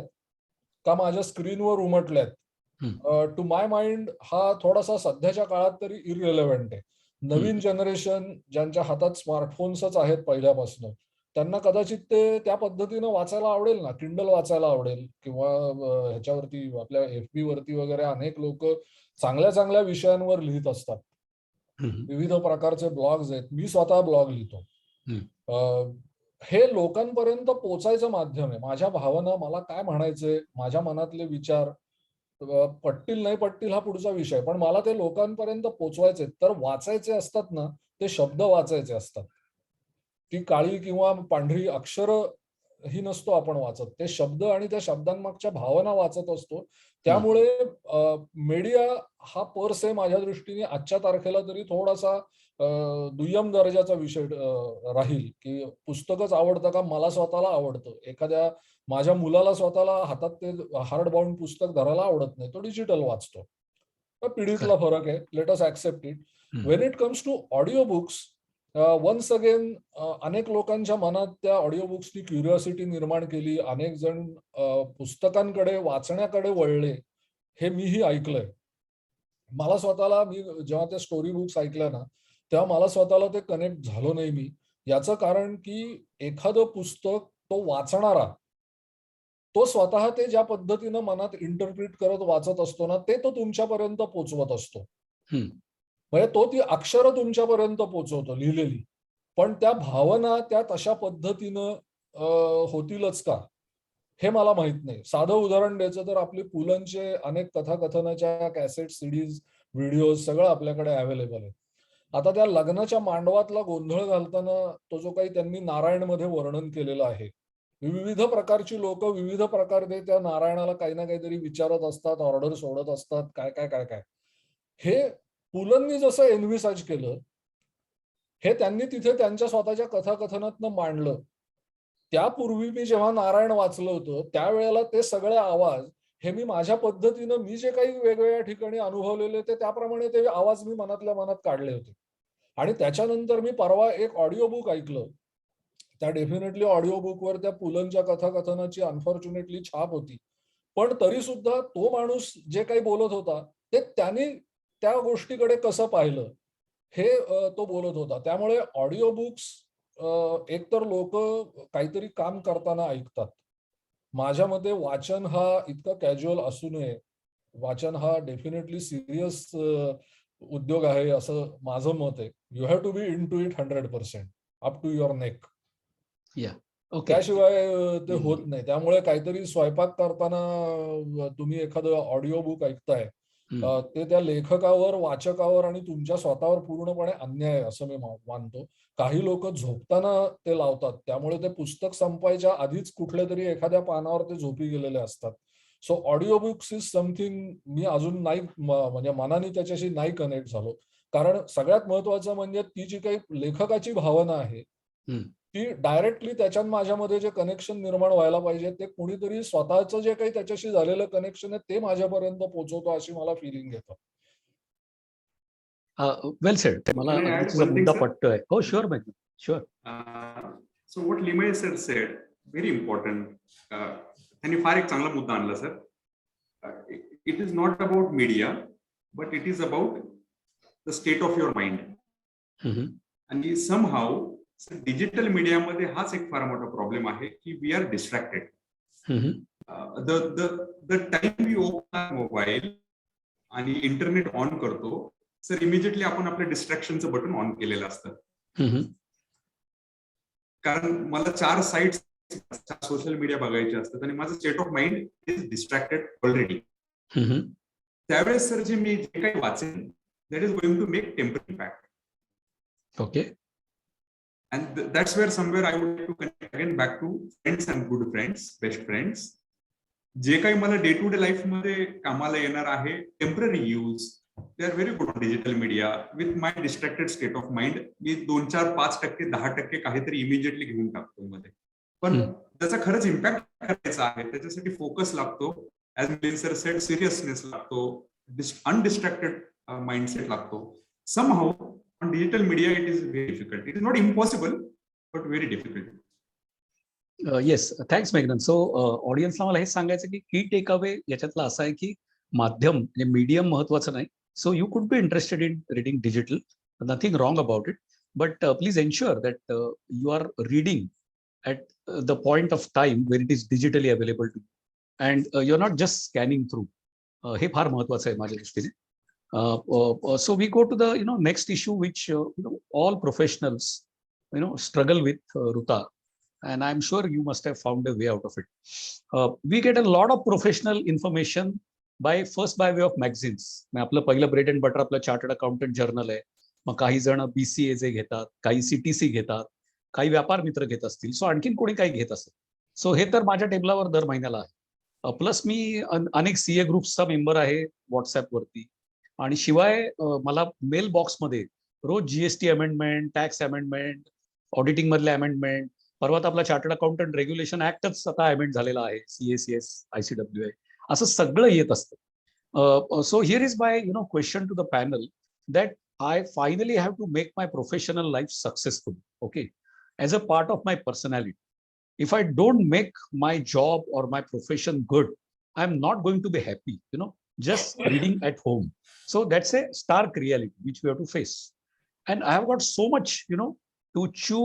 का माझ्या स्क्रीनवर उमटल्यात, टू माय माइंड हा थोडासा सध्याच्या काळात तरी इररिलेव्हंट आहे. नवीन जनरेशन ज्यांच्या हातात स्मार्टफोन्सच आहेत पहिल्यापासून, त्यांना कदाचित ते त्या पद्धतीनं वाचायला आवडेल ना, किंडल वाचायला आवडेल किंवा ह्याच्यावरती आपल्या FB वरती वगैरे अनेक लोक चांगल्या चांगल्या विषयांवर लिहित असतात. विविध प्रकारचे ब्लॉग्स आहेत. मी स्वतः ब्लॉग लिहितो. हे लोकांपर्यंत पोचायचं माध्यम आहे. माझ्या भावना, मला काय म्हणायचंय, माझ्या मनातले विचार पटतील नाही पटतील हा पुढचा विषय, पण मला ते लोकांपर्यंत पोचवायचे. तर वाचायचे असतात ना, ते शब्द वाचायचे असतात. ती काळी किंवा पांढरी अक्षर ही नसतो आपण वाचत, ते शब्द आणि त्या शब्दांमागच्या भावना वाचत असतो. त्यामुळे मीडिया हा पर से माझ्या दृष्टीने आजच्या तारखेला तरी थोडासा दुय्यम दर्जाचा विषय राहील. की पुस्तकच आवडतं का? मला स्वतःला आवडतं. एखाद्या माझ्या मुलाला स्वतःला हातात ते हार्ड बाउंड पुस्तक धरायला आवडत नाही, तो डिजिटल वाचतो. पिढीतला फरक आहे. Let us accept it. When it comes to audio books, once again अनेक लोकांच्या मनात त्या ऑडिओ बुक्सनी क्युरिओसिटी निर्माण केली. अनेक जण पुस्तकांकडे, वाचण्याकडे वळले. हे मीही ऐकलंय. मला स्वतःला, मी जेव्हा त्या स्टोरी बुक्स ऐकल्या ना, तेव्हा मला स्वतःला ते कनेक्ट झालो नाही मी. याचं कारण की एखादं पुस्तक तो वाचणारा, तो स्वतः ते ज्या पद्धतीनं मनात इंटरप्रिट करत वाचत असतो ना, ते तो तुमच्यापर्यंत पोचवत असतो. म्हणजे तो ती अक्षरं तुमच्यापर्यंत पोचवतो लिहिलेली, पण त्या भावना त्या तशा पद्धतीनं होतीलच का हे मला माहित नाही. साधं उदाहरण द्यायचं तर आपली पुलंचे अनेक कथाकथनाच्या कॅसेट, सीडीज, व्हिडिओज सगळं आपल्याकडे अवेलेबल आहे. आता त्या लग्नाच्या मांडवातला गोंधळ घालताना तो जो काही त्यांनी नारायणमध्ये वर्णन केलेलं आहे, विविध प्रकारची लोक विविध प्रकारे त्या नारायणाला काही ना काहीतरी विचारत असतात, ऑर्डर सोडत असतात, काय काय काय काय. हे पुलंनी जसं एन्व्हिसाज केलं, हे त्यांनी तिथे त्यांच्या स्वतःच्या कथाकथनातनं मांडलं. त्यापूर्वी मी जेव्हा नारायण वाचलं होतं त्यावेळेला ते सगळे आवाज हे मी माझ्या पद्धतीनं मी जे काही वेगवेगळ्या ठिकाणी अनुभवलेले ते त्याप्रमाणे ते आवाज मी मनातल्या मनात काढले होते. आणि त्याच्यानंतर मी परवा एक ऑडिओ बुक ऐकलं. त्या डेफिनेटली ऑडिओ बुकवर त्या पुलंच्या कथाकथनाची अनफॉर्च्युनेटली छाप होती. पण तरी सुद्धा तो माणूस जे काही बोलत होता ते त्यांनी त्या गोष्टीकडे कसं पाहिलं हे तो बोलत होता. त्यामुळे ऑडिओ बुक्स एकतर लोक काहीतरी काम करताना ऐकतात. माझ्या मते वाचन हा इतका कॅज्युअल असू नये. वाचन हा डेफिनेटली सिरियस उद्योग आहे असं माझं मत आहे. You have to be into it 100% up to your neck. त्याशिवाय ते होत नाही. त्यामुळे काहीतरी स्वयंपाक करताना तुम्ही एखादं ऑडिओ बुक ऐकताय ते त्या लेखकावर, वाचकावर आणि तुमच्या स्वतःवर पूर्णपणे अन्याय आहे असं मी मानतो. काही लोक झोपताना ते लावतात, त्यामुळे ते पुस्तक संपायच्या आधीच कुठल्या तरी एखाद्या पानावर ते झोपी गेलेले असतात. सो ऑडिओ बुक्स इज समथिंग मी अजून नाही म्हणजे मनाने त्याच्याशी नाही कनेक्ट झालो. कारण सगळ्यात महत्वाचं म्हणजे ती जी काही लेखकाची भावना आहे ती डायरेक्टली त्याच्यात माझ्यामध्ये जे कनेक्शन निर्माण व्हायला पाहिजे ते कुणीतरी स्वतःचं जे काही त्याच्याशी झालेलं कनेक्शन आहे ते माझ्यापर्यंत पोहोचवतो अशी मला फिलिंग येतं. Well said. मला तुझा मुद्दा पटतोय. हो sure madam, sure. So what Limaye sir said very important. त्यांनी फार एक चांगला मुद्दा आणला sir. It is not about media but it is about the state of your mind. आणि समहाऊ डिजिटल मीडियामध्ये हाच एक फार मोठा प्रॉब्लेम आहे की we are distracted. The time we open mobile आणि इंटरनेट ऑन करतो सर इमिजिएटली आपण आपल्या डिस्ट्रॅक्शनचं बटन ऑन केलेलं असतं. कारण मला 4 साइट्स सोशल मीडिया बघायचे असतात आणि माझं state of mind is distracted already. त्यावेळेस सर जे काही वाचेन that is going to make temporary impact. Okay. And that's where somewhere I would like to connect again back to friends and good friends, best friends. जे काही मला day to day life मध्ये कामाला येणार आहे temporary use they are very good on digital media with my distracted state of mind. मी 2, 4, 5%, 10% काहीतरी immediately घेऊन टाकतो मध्ये. पण त्याचा खरंच इम्पॅक्ट करायचा आहे त्याच्यासाठी फोकस लागतो. As Milind sir said seriousness लागतो, अनडिस्ट्रॅक्टेड माइंडसेट लागतो. Somehow on digital media it is very difficult. It is not impossible but very difficult. Yes, thanks मेघनन. सो ऑडियन्सला मला हेच सांगायचं की की टेक अवे याच्यातला असा आहे की माध्यम म्हणजे मीडियम महत्वाचं नाही. So you could be interested in reading digital, nothing wrong about it, but please ensure that you are reading at the point of time where it is digitally available to you and you're not just scanning through. हे फार महत्वाचं आहे माझ्या दृष्टीने. So we go to the next issue which all professionals struggle with, Ruta, and I'm sure you must have found a way out of it. We get a lot of professional information by way of magazines. आपलं पहिलं bread and butter आपलं chartered accountant journal आहे. मग काही जण BCA जे घेतात, काही CTC घेतात, काही व्यापार मित्र घेत असतील, सो आणखीन कोणी काही घेत असेल. सो हे तर माझ्या टेबलावर दर महिन्याला आहे. प्लस मी अनेक CA ग्रुप्सचा मेंबर आहे व्हॉट्सअपवरती. आणि शिवाय मला मेल बॉक्समध्ये रोज GST amendment, tax amendment, auditing मधले अमेंडमेंट, परवात आपला चार्टर्ड अकाउंटंट रेग्युलेशन ऍक्टच आता अमेंड झालेला आहे, CACS, ICWA, असं सगळं येत असतं. So here is my question to the panel that I finally have to make my professional life successful, okay, as a part of my personality. If I don't make my job or my profession good, I'm not going to be happy, just reading at home. So that's a stark reality which we have to face. And I have got so much, to chew,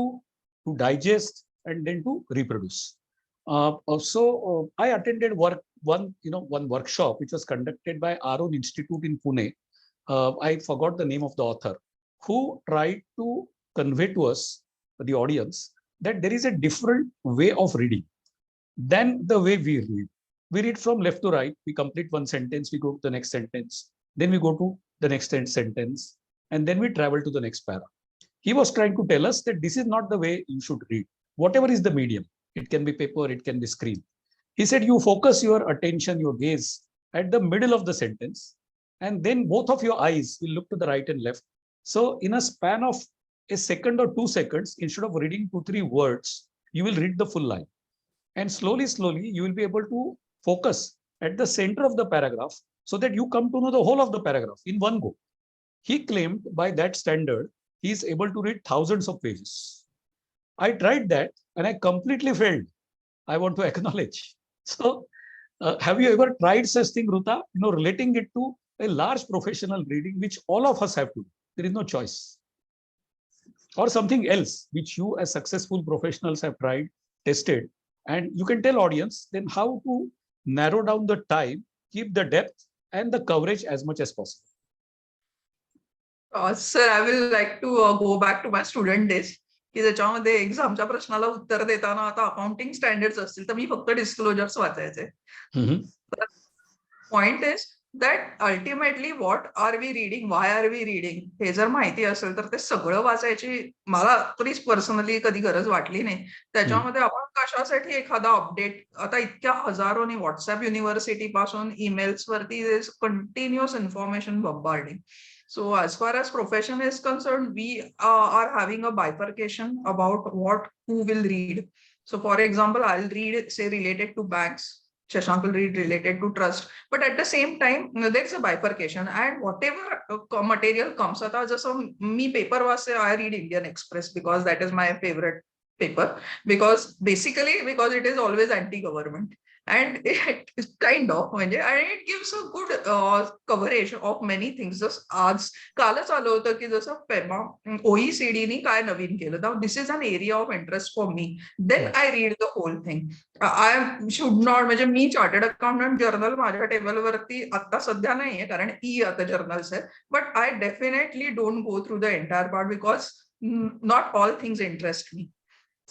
to digest, and then to reproduce. I attended one workshop which was conducted by our own institute in Pune. I forgot the name of the author, who tried to convey to us, the audience, that there is a different way of reading than the way we read. We read from left to right. We complete one sentence, we go to the next sentence, then we go to the next sentence, and then we travel to the next para. He was trying to tell us that this is not the way you should read, whatever is the medium. It can be paper, it can be screen. He said, you focus your attention, your gaze at the middle of the sentence, and then both of your eyes will look to the right and left. So in a span of a second or 2 seconds, instead of reading 2-3 words, you will read the full line. And slowly, you will be able to focus at the center of the paragraph so that you come to know the whole of the paragraph in one go. He claimed by that standard, he is able to read thousands of pages. I tried that and I completely failed. I want to acknowledge. So have you ever tried such thing, Ruta? Relating it to a large professional reading, which all of us have to do. There is no choice. Or something else, which you as successful professionals have tried, tested, and you can tell audience then how to narrow down the time, keep the depth and the coverage as much as possible. Sir, I will like to go back to my student days. की ज्याच्यामध्ये एक्झामच्या प्रश्नाला उत्तर देताना आता accounting standards असतील तर मी फक्त disclosures वाचायचे. Point is that ultimately what are we reading, why are we reading हे जर माहिती असेल तर ते सगळं वाचायची मला तरीच पर्सनली कधी गरज वाटली नाही. त्याच्यामध्ये आपण कशासाठी एखादा अपडेट, आता इतक्या हजारोनी व्हॉट्सअप युनिव्हर्सिटी पासून ईमेल्स वरती continuous information bombarding. So as far as profession is concerned, we are having a bifurcation about who will read. So for example, I'll read, say, related to banks. Shashank will read related to trust. But at the same time, there's a bifurcation. And whatever material comes, just me paper was, I read Indian Express because that is my favorite paper. Because it is always anti-government. And it is kind of, and it gives a good coverage of many things. Just आज कालच आलं होतं की जसं Pema OECD ने काय नवीन केलं. Now this is an area of interest for me. Then I read the whole thing. I should not, म्हणजे मी चार्टर्ड अकाउंटंट जर्नल माझ्या टेबलवरती आता सध्या नाहीये कारण आता जर्नल्स आहे. But I definitely don't go through the entire part because not all things interest me.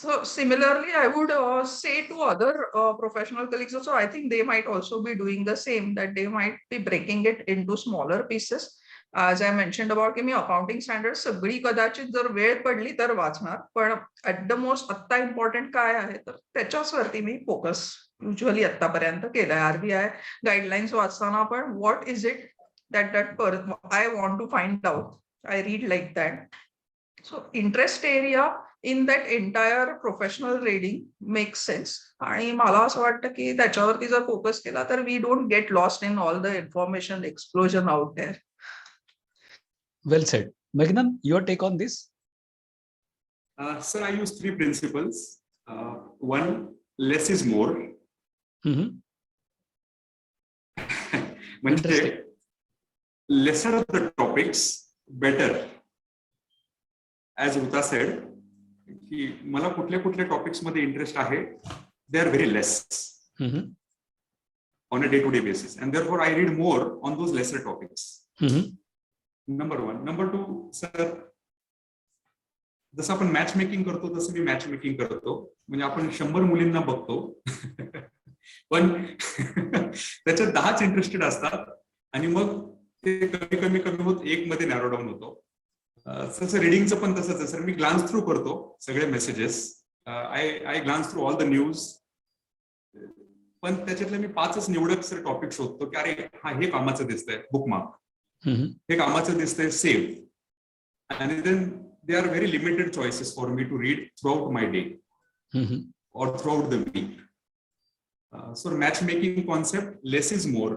So similarly, I would say to other professional colleagues also, I think they might also be doing the same, that they might be breaking it into smaller pieces. As I mentioned about की मी accounting standard सगळी कदाचित जर वेळ पडली तर वाचणार, पण at the most आत्ता इम्पॉर्टंट काय आहे तर त्याच्यावरती मी फोकस युजली आतापर्यंत केलाय. आरबीआय गाईडलाईन्स वाचताना पण what is it that I want to find out, I read like that. So interest area in that entire professional reading makes sense. आणि मला असं वाटतं की त्याच्यावरती जर फोकस केला तर we don't get lost in all the information explosion out there. Well said. Meghanan, your take on this? Sir, I use 3 principles. One, less is more. म्हणजे lesser the topics, better. As Ruta said, की मला कुठल्या topics मध्ये interest आहे, they are very less on a day to day basis, and therefore I read more on those lesser topics. Number 1. Number 2, sir, जसं आपण match making करतो तसं मी match making करतो. म्हणजे आपण 100 मुलींना बघतो पण त्याच्यात 10च इंटरेस्टेड असतात आणि मग ते कमी होत 1 मध्ये नॅरो डाऊन होतो. तसं रिडिंगचं पण तसंच आहे सर. मी ग्लान्स थ्रू करतो सगळे messages, I glance through all the news, पण त्याच्यातले मी 5च निवडक सर टॉपिक शोधतो की अरे हा हे कामाचं दिसतंय, बुकमार्क, हे कामाचं दिसतंय, सेव्ह. आणि then they are very limited choices for me to read throughout my day और throughout the week. So match making concept, less is more.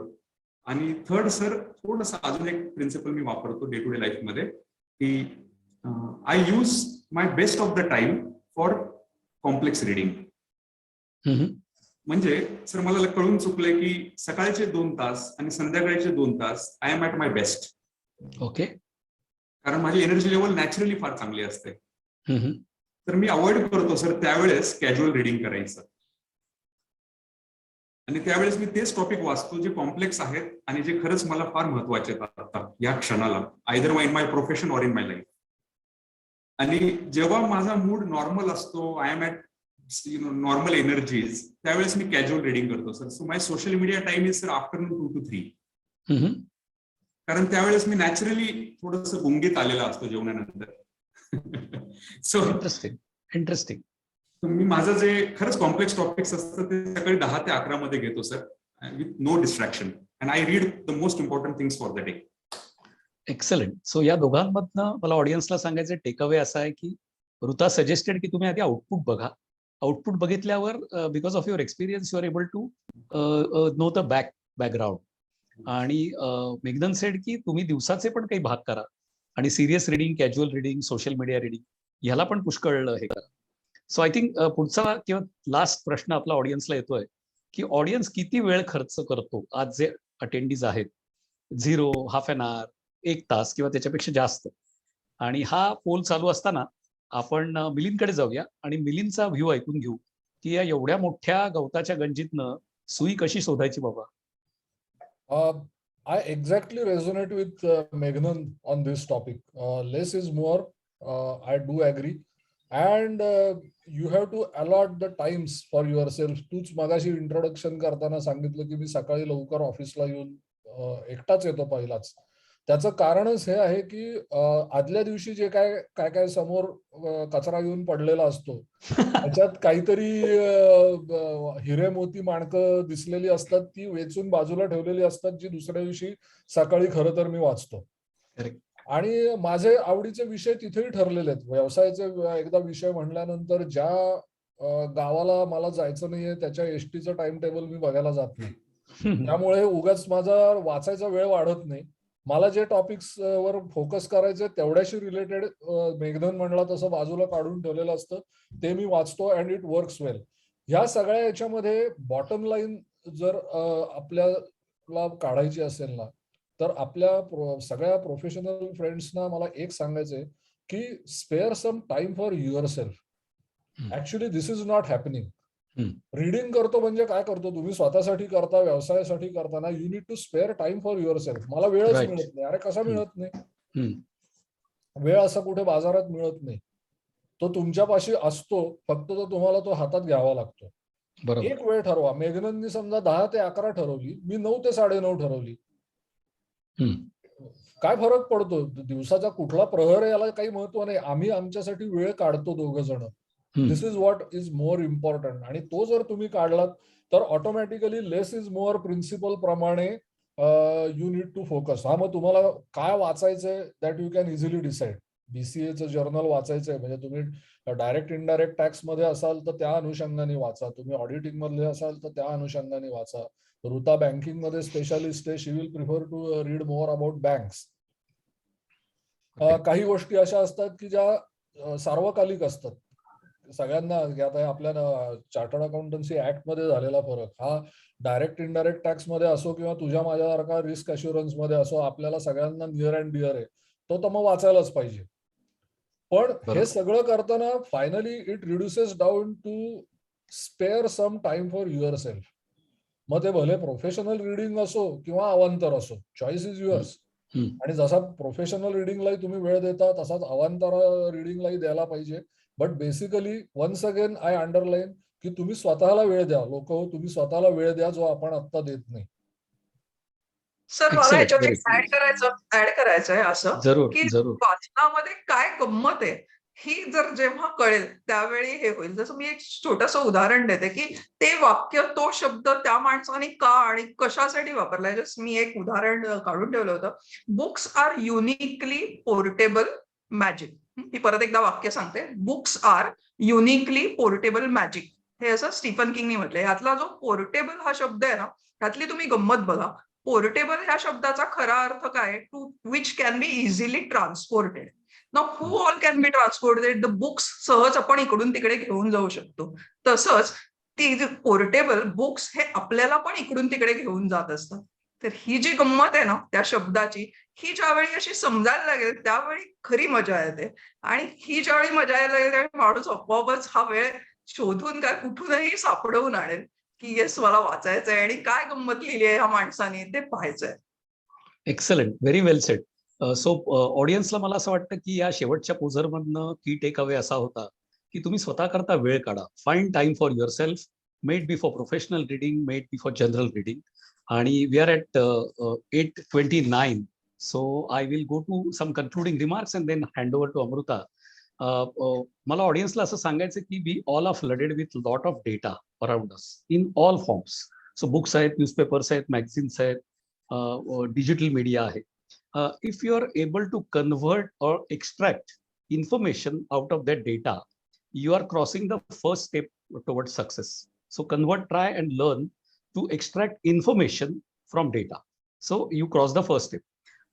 आणि थर्ड सर, थोडंसं अजून एक प्रिन्सिपल मी वापरतो डे टू डे लाईफ मध्ये, I use my best of the time for complex reading. म्हणजे sir मला कळून चुकलंय की सकाळचे 2 तास आणि संध्याकाळचे 2 तास I am at my best. Okay. कारण माझी एनर्जी लेवल नॅचरली फार चांगली असते. तर मी अवॉइड करतो सर त्यावेळेस कॅज्युअल रिडिंग करायचं, आणि त्यावेळेस मी तेच टॉपिक वाचतो जे कॉम्प्लेक्स आहेत आणि जे खरंच मला फार महत्वाचे आहेत या क्षणाला, either in my profession or in my life. आणि जेव्हा माझा मूड नॉर्मल असतो, आय एम ॲट नॉर्मल एनर्जीज, त्यावेळेस मी कॅज्युअल रिडिंग करतो sir. So my social media time is sir afternoon 2 to 3. कारण त्यावेळेस मी नॅचरली थोडंसं गुंगीत आलेला असतो जेवणानंतर. So interesting. मी माझं जे खरंच कॉम्प्लेक्स टॉपिक्स असतं ते सकाळी 10 ते 11 मध्ये घेतो sir, with no distraction, and I read the most important things for the day. Excellent. So या दोघांमधनं मला ऑडियन्सला सांगायचं टेकअवे असा आहे की ऋता सजेस्टेड की तुम्ही आधी आउटपुट बघा. आउटपुट बघितल्यावर because of your experience you are able to know the background. आणि मेघदन सेड की तुम्ही दिवसाचे पण काही भाग करा आणि serious reading, casual reading, social media reading ह्याला पण पुष्कळ हे करा. सो आय थिंक पुढचा किंवा लास्ट प्रश्न आपला ऑडियन्सला येतोय की ऑडियन्स किती वेळ खर्च करतो आज जे अटेंडीज आहेत, 0, हाफ एन आवर, 1 तास किंवा त्याच्यापेक्षा जास्त. आणि हा पोल चालू असताना आपण मिलिंदकडे जाऊया आणि मिलिंदचा व्ह्यू ऐकून घेऊ की या एवढ्या मोठ्या गवताच्या गंजीतनं सुई कशी शोधायची बाबा. I exactly resonate with Meghnan on this topic. Less is more. I do agree. And you have to allot the times for yourself. तूच मगाशी इंट्रोडक्शन करताना सांगितलं की मी सकाळी लवकर ऑफिसला येऊन एकटाच येतो पहिलाच. त्याचं कारणच हे आहे की आदल्या दिवशी जे काय समोर कचरा येऊन पडलेला असतो त्याच्यात काहीतरी हिरे मोती माणकं दिसलेली असतात, ती वेचून बाजूला ठेवलेली असतात, जी दुसऱ्या दिवशी सकाळी खरं तर मी वाचतो. आणि माझे आवडीचे विषय तिथेही ठरलेले आहेत. व्यवसायाचे एकदा विषय म्हणल्यानंतर ज्या गावाला मला जायचं नाहीये त्याच्या एसटीचं टाइम टेबल मी बघायला जात नाही. त्यामुळे उगाच माझा वाचायचा वेळ वाढत नाही. मला जे टॉपिक्स वर फोकस करायचे तेवढ्याशी रिलेटेड मेघदन म्हणला तसं बाजूला काढून ठेवलेलं असतं, ते मी वाचतो अँड इट वर्क्स वेल. ह्या सगळ्या याच्यामध्ये बॉटम लाईन जर आपल्याला काढायची असेल ना, तर आपल्या सगळ्या प्रोफेशनल फ्रेंड्सना मला एक सांगायचंय की spare some time for yourself. Actually this is not happening. Reading करतो म्हणजे काय करतो, तुम्ही स्वतःसाठी करता, व्यवसायासाठी करताना you need to spare time for yourself. मला वेळच मिळत नाही. अरे कसा मिळत नाही? वेळ असा कुठे बाजारात मिळत नाही. तो तुमच्यापाशी असतो, फक्त तो तुम्हाला तो हातात घ्यावा लागतो. एक वेळ ठरवा. मेघनंनी समजा 10 ते 11 ठरवली, मी 9 ते 9:30 ठरवली. काय फरक पडतो? दिवसाचा कुठला प्रहर याला काही महत्व नाही. आम्ही आमच्यासाठी वेळ काढतो दोघ जण. This is what is more important. आणि तो जर तुम्ही काढलात तर automatically less is more principle प्रमाणे यू नीड टू फोकस. हा, मग तुम्हाला काय वाचायचंय that you can easily decide. बीसीएचं जर्नल वाचायचंय म्हणजे तुम्ही डायरेक्ट इनडायरेक्ट टॅक्स मध्ये असाल तर त्या अनुषंगाने वाचा. तुम्ही ऑडिटिंग मध्ये असाल तर त्या अनुषंगाने वाचा. ऋता बँकिंग मध्ये स्पेशालिस्ट आहे, she will prefer to read more about banks. काही गोष्टी अशा असतात की ज्या सार्वकालिक असतात. सगळ्यांना आता आपल्या चार्टर्ड अकाउंटन्सी ऍक्ट मध्ये झालेला फरक हा डायरेक्ट इनडायरेक्ट टॅक्स मध्ये असो किंवा तुझ्या माझ्यासारखा रिस्क अश्युरन्स मध्ये असो, आपल्याला सगळ्यांना नियर अँड डिअर आहे. तो तर मग वाचायलाच पाहिजे. पण हे सगळं करताना finally it reduces down to spare some time for yourself. मग ते भले प्रोफेशनल रिडिंग असो किंवा अवांतर असो, चॉईस इज युअर्स. आणि जसा प्रोफेशनल रिडिंगलाही तुम्ही वेळ देता तसाच अवांतर रिडिंगलाही द्यायला पाहिजे. But basically once again I underline की तुम्ही स्वतःला वेळ द्या. लोक, तुम्ही स्वतःला वेळ द्या जो आपण आता देत नाही. सर, मला याच्यात ऍड करायचंय असं की वाचनामध्ये काय गंमत आहे ही जर जेव्हा कळेल त्यावेळी हे होईल. जसं मी एक छोटंसं उदाहरण देते की ते वाक्य, तो शब्द त्या माणसाने का आणि कशासाठी वापरलाय. जस्ट मी एक उदाहरण काढून ठेवलं होतं. Books are uniquely portable magic. मी परत एकदा वाक्य सांगते. Books are uniquely portable magic. हे असं स्टीफन किंगनी म्हटलंय. यातला जो पोर्टेबल हा शब्द आहे ना, त्यातली तुम्ही गंमत बघा. पोर्टेबल ह्या शब्दाचा खरा अर्थ काय? To which can be easily transported. Now who all can be transported? The books सहज आपण इकडून तिकडे घेऊन जाऊ शकतो. तसंच ती पोर्टेबल बुक्स हे आपल्याला पण इकडून तिकडे घेऊन जात असतात. तर ही जी गंमत आहे ना त्या शब्दाची, ही ज्यावेळी अशी समजायला लागेल त्यावेळी खरी मजा येते. आणि ही ज्यावेळी मजा यायला लागेल त्यावेळी माणूस आपोआपच हा वेळ शोधून काय कुठूनही सापडवून आणेल की येस, मला वाचायचंय आणि काय गंमत लिहिली आहे ह्या माणसाने ते पाहायचंय. Excellent, very well said. So ऑडियन्सला मला असं वाटतं की या शेवटच्या पोझरमधनं की टेक अवे असा होता की तुम्ही स्वतः करता वेळ काढा. Find time for yourself. Maybe for professional reading, maybe for general reading. आणि we are at 8:29. So I will go to some concluding remarks and then hand over to Amruta. मला ऑडियन्सला असं सांगायचं की we all are flooded with lot of data around us in all forms. So books आहेत, newspapers आहेत, magazines आहेत, digital media आहे. If you are able to convert और extract information out of that data, you are crossing the first step towards success. So convert, try and learn to extract information from data. So you cross the first step.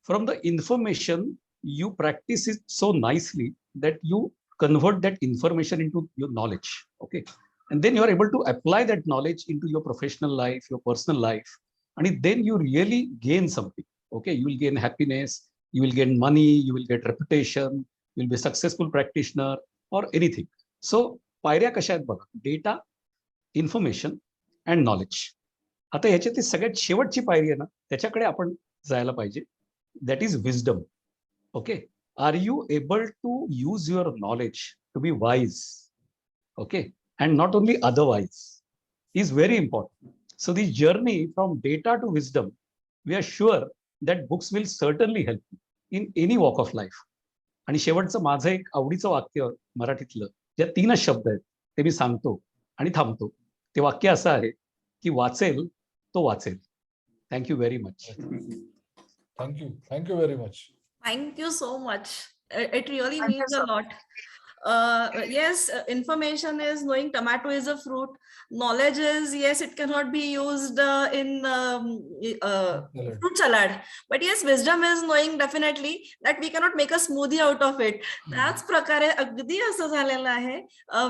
From the information, you practice it so nicely that you convert that information into your knowledge. Okay. And then you are able to apply that knowledge into your professional life, your personal life. And then you really gain something. Okay. You will gain happiness, you will gain money, you will get reputation, you will be a successful practitioner or anything. So पायऱ्या कशा आहेत बघा, data, information and knowledge. आता ह्याच्यात सगळ्यात शेवटची पायरी आहे ना, त्याच्याकडे आपण जायला पाहिजे. That is wisdom. Okay. Are you able to use your knowledge to be wise? Okay. And not only otherwise is very important. So this journey from data to wisdom, we are sure that books will certainly help in any walk of life. आणि शेवटचं माझं एक आवडीचं वाक्य मराठीतलं, ज्या 3च शब्द आहेत ते मी सांगतो आणि थांबतो. ते वाक्य असं आहे की वाचेल तो वाचेल. Thank you very much. Thank you very much. Thank you so much. It really Thank you means a so lot. Yes, information is knowing tomato is a fruit. Knowledge is, yes, it cannot be used in fruit salad. But yes, wisdom is knowing definitely that we cannot make a smoothie out of it. त्याच प्रकारे अगदी असं झालेलं आहे.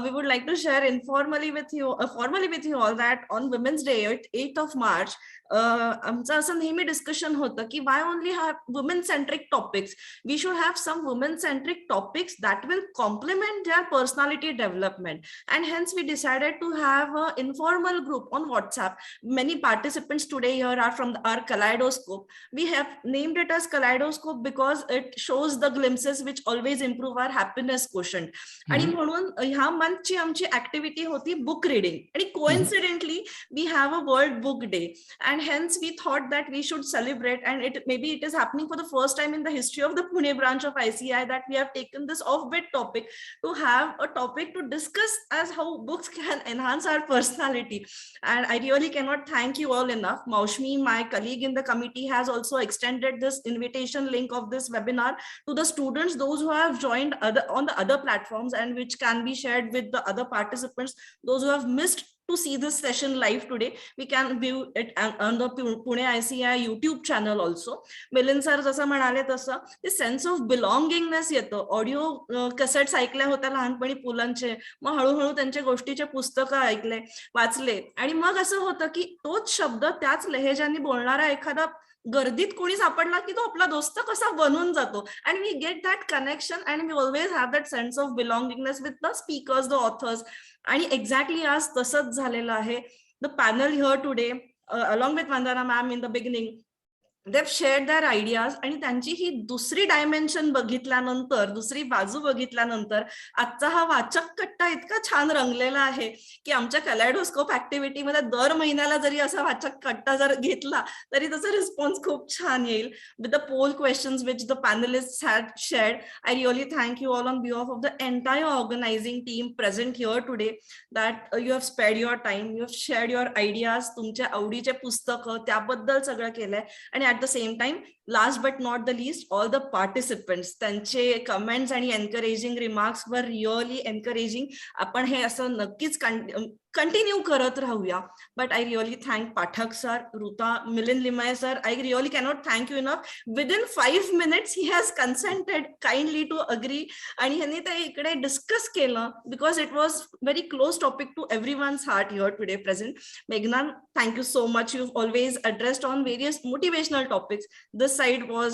We would like to share formally with you all that on Women's Day, 8th of March, आमचं असं नेहमी discussion होतं की why only have women centric topics? We should have some women centric topics that will complement their personality development, and hence we decided to have an informal group on WhatsApp. Many participants today here are from our kaleidoscope. We have named it as kaleidoscope because it shows the glimpses which always improve our happiness quotient. आणि म्हणून ह्या मंथची आमची activity होती book reading, आणि coincidentally we have a World Book Day, and hence we thought that we should celebrate, and maybe it is happening for the first time in the history of the Pune branch of ICI that we have taken this offbeat topic to have a topic to discuss as how books can enhance our personality. And I really cannot thank you all enough. Maushmi, my colleague in the committee, has also extended this invitation link of this webinar to the students, those who have joined on the other platforms, and which can be shared with the other participants. Those who have missed to see this session live today, we can view it on the Pune ICI YouTube channel also. Milind sir जसं म्हणाले तसं ते sense of बिलॉंगिंगनेस येतं. Audio cassettes ऐकल्या होत्या लहानपणी पुलंचे, मग हळूहळू त्यांच्या गोष्टीचे पुस्तकं ऐकले, वाचले, आणि मग असं होतं की तोच शब्द त्याच लहेजाने बोलणारा एखादा गर्दीत कोणी सापडला की तो आपला दोस्त कसा बनून जातो, and we get that connection, and we always have that sense of belongingness with the speakers, the authors. आणि एक्झॅक्टली आज तसंच झालेलं आहे. The panel here today along with Vandana ma'am in the beginning, they've shared their ideas, आणि त्यांची ही दुसरी dimension बघितल्यानंतर, दुसरी बाजू बघितल्यानंतर आजचा हा वाचक कट्टा इतका छान रंगलेला आहे की आमच्या कॅलेडोस्कोप ऍक्टिव्हिटीमध्ये दर महिन्याला जरी असा वाचक कट्टा जर घेतला तरी त्याचा रिस्पॉन्स खूप छान येईल. With the poll questions which the panelists had shared, I really thank you all on behalf of the entire organizing team present here today that you have spared your time, you have shared your ideas, तुमच्या आवडीचे पुस्तकं त्याबद्दल सगळं केलंय. आणि at the same time, last but not the least, all the participants, त्यांचे comments आणि encouraging remarks वर really encouraging. आपण हे असं नक्कीच कंटिन्यू करत राहूया. But I really thank Pathak sir, Hruta, Milind Limaye sir. I really cannot thank you enough. Within 5 minutes he has consented kindly to agree, आणि ह्यांनी ते इकडे डिस्कस केलं because it was very close topic to everyone's heart here today present. मेघना, thank you so much. You've always addressed on various motivational topics. This side was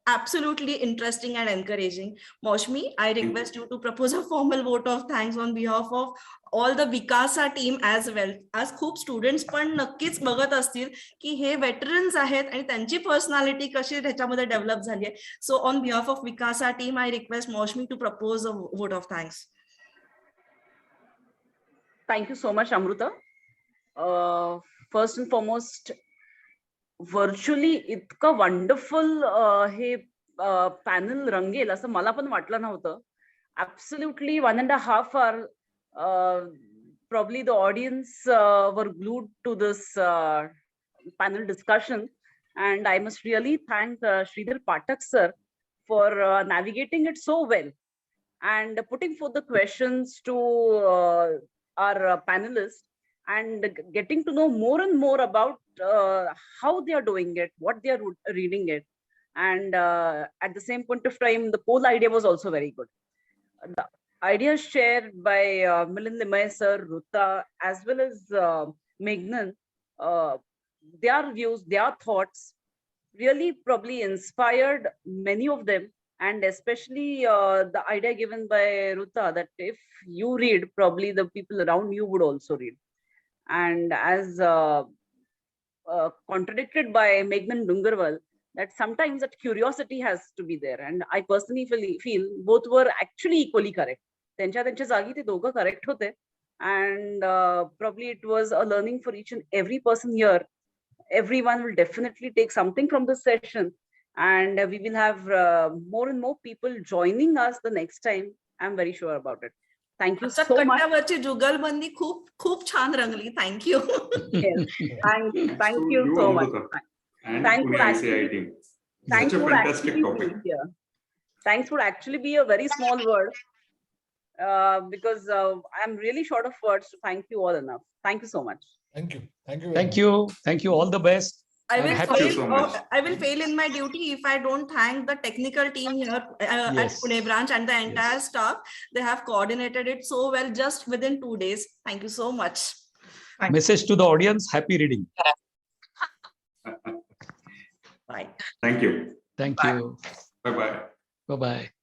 absolutely interesting and encouraging. Maushmi, I request you to propose a formal vote of thanks on behalf of all the Vikasa team as well. आज खूप students पण नक्कीच बघत असतील की हे veterans आहेत आणि त्यांची पर्सनॅलिटी कशी त्याच्यामध्ये डेव्हलप झाली आहे. So on behalf of Vikasa team, I request Moushumi to propose a vote of thanks. Thank you so much, Amruta. First and foremost, virtually इतकं वंडरफुल हे पॅनल रंगेल असं मला पण वाटलं नव्हतं. absolutely 1.5 hour. Probably the audience were glued to this panel discussion. And I must really thank Sridhar Pathak sir for navigating it so well and putting forth the questions to our panelists and getting to know more and more about how they are doing it, what they are reading it. And at the same point of time, the poll idea was also very good. The ideas shared by Milind Limay sir, Ruta, as well as Meghnan, their views, their thoughts really probably inspired many of them, and especially the idea given by Ruta that if you read, probably the people around you would also read. And as contradicted by Meghnan Dungarwal, that sometimes that curiosity has to be there. And I personally feel both were actually equally correct. त्यांच्या जागी ते दोघं correct होते. And probably it was a learning for each and every person here. Everyone will definitely take something from this session, and we will have more and more people joining us the next time. I'm very sure about it. Thank you so much. कट्ट्यावरची जुगलबंदी खूप खूप छान रंगली. Thank you. Yes. Thank you you, so Amruta, much. and Thanks for Pune ICI actually, team. thanks Such a for fantastic actually topic. being here. Thanks would actually be a very small word because I'm really short of words to thank you all enough. Thank you so much. Thank you. Thank you. Thank you. Thank you. All the best. I And will happy- Thank you so much. I will fail in my duty if I don't thank the technical team here at Yes. Pune branch and the entire Yes. staff. They have coordinated it so well just within 2 days. Thank you so much. Message to the audience, happy reading. Bye. Thank you. Thank Bye. you. Bye-bye. Bye-bye.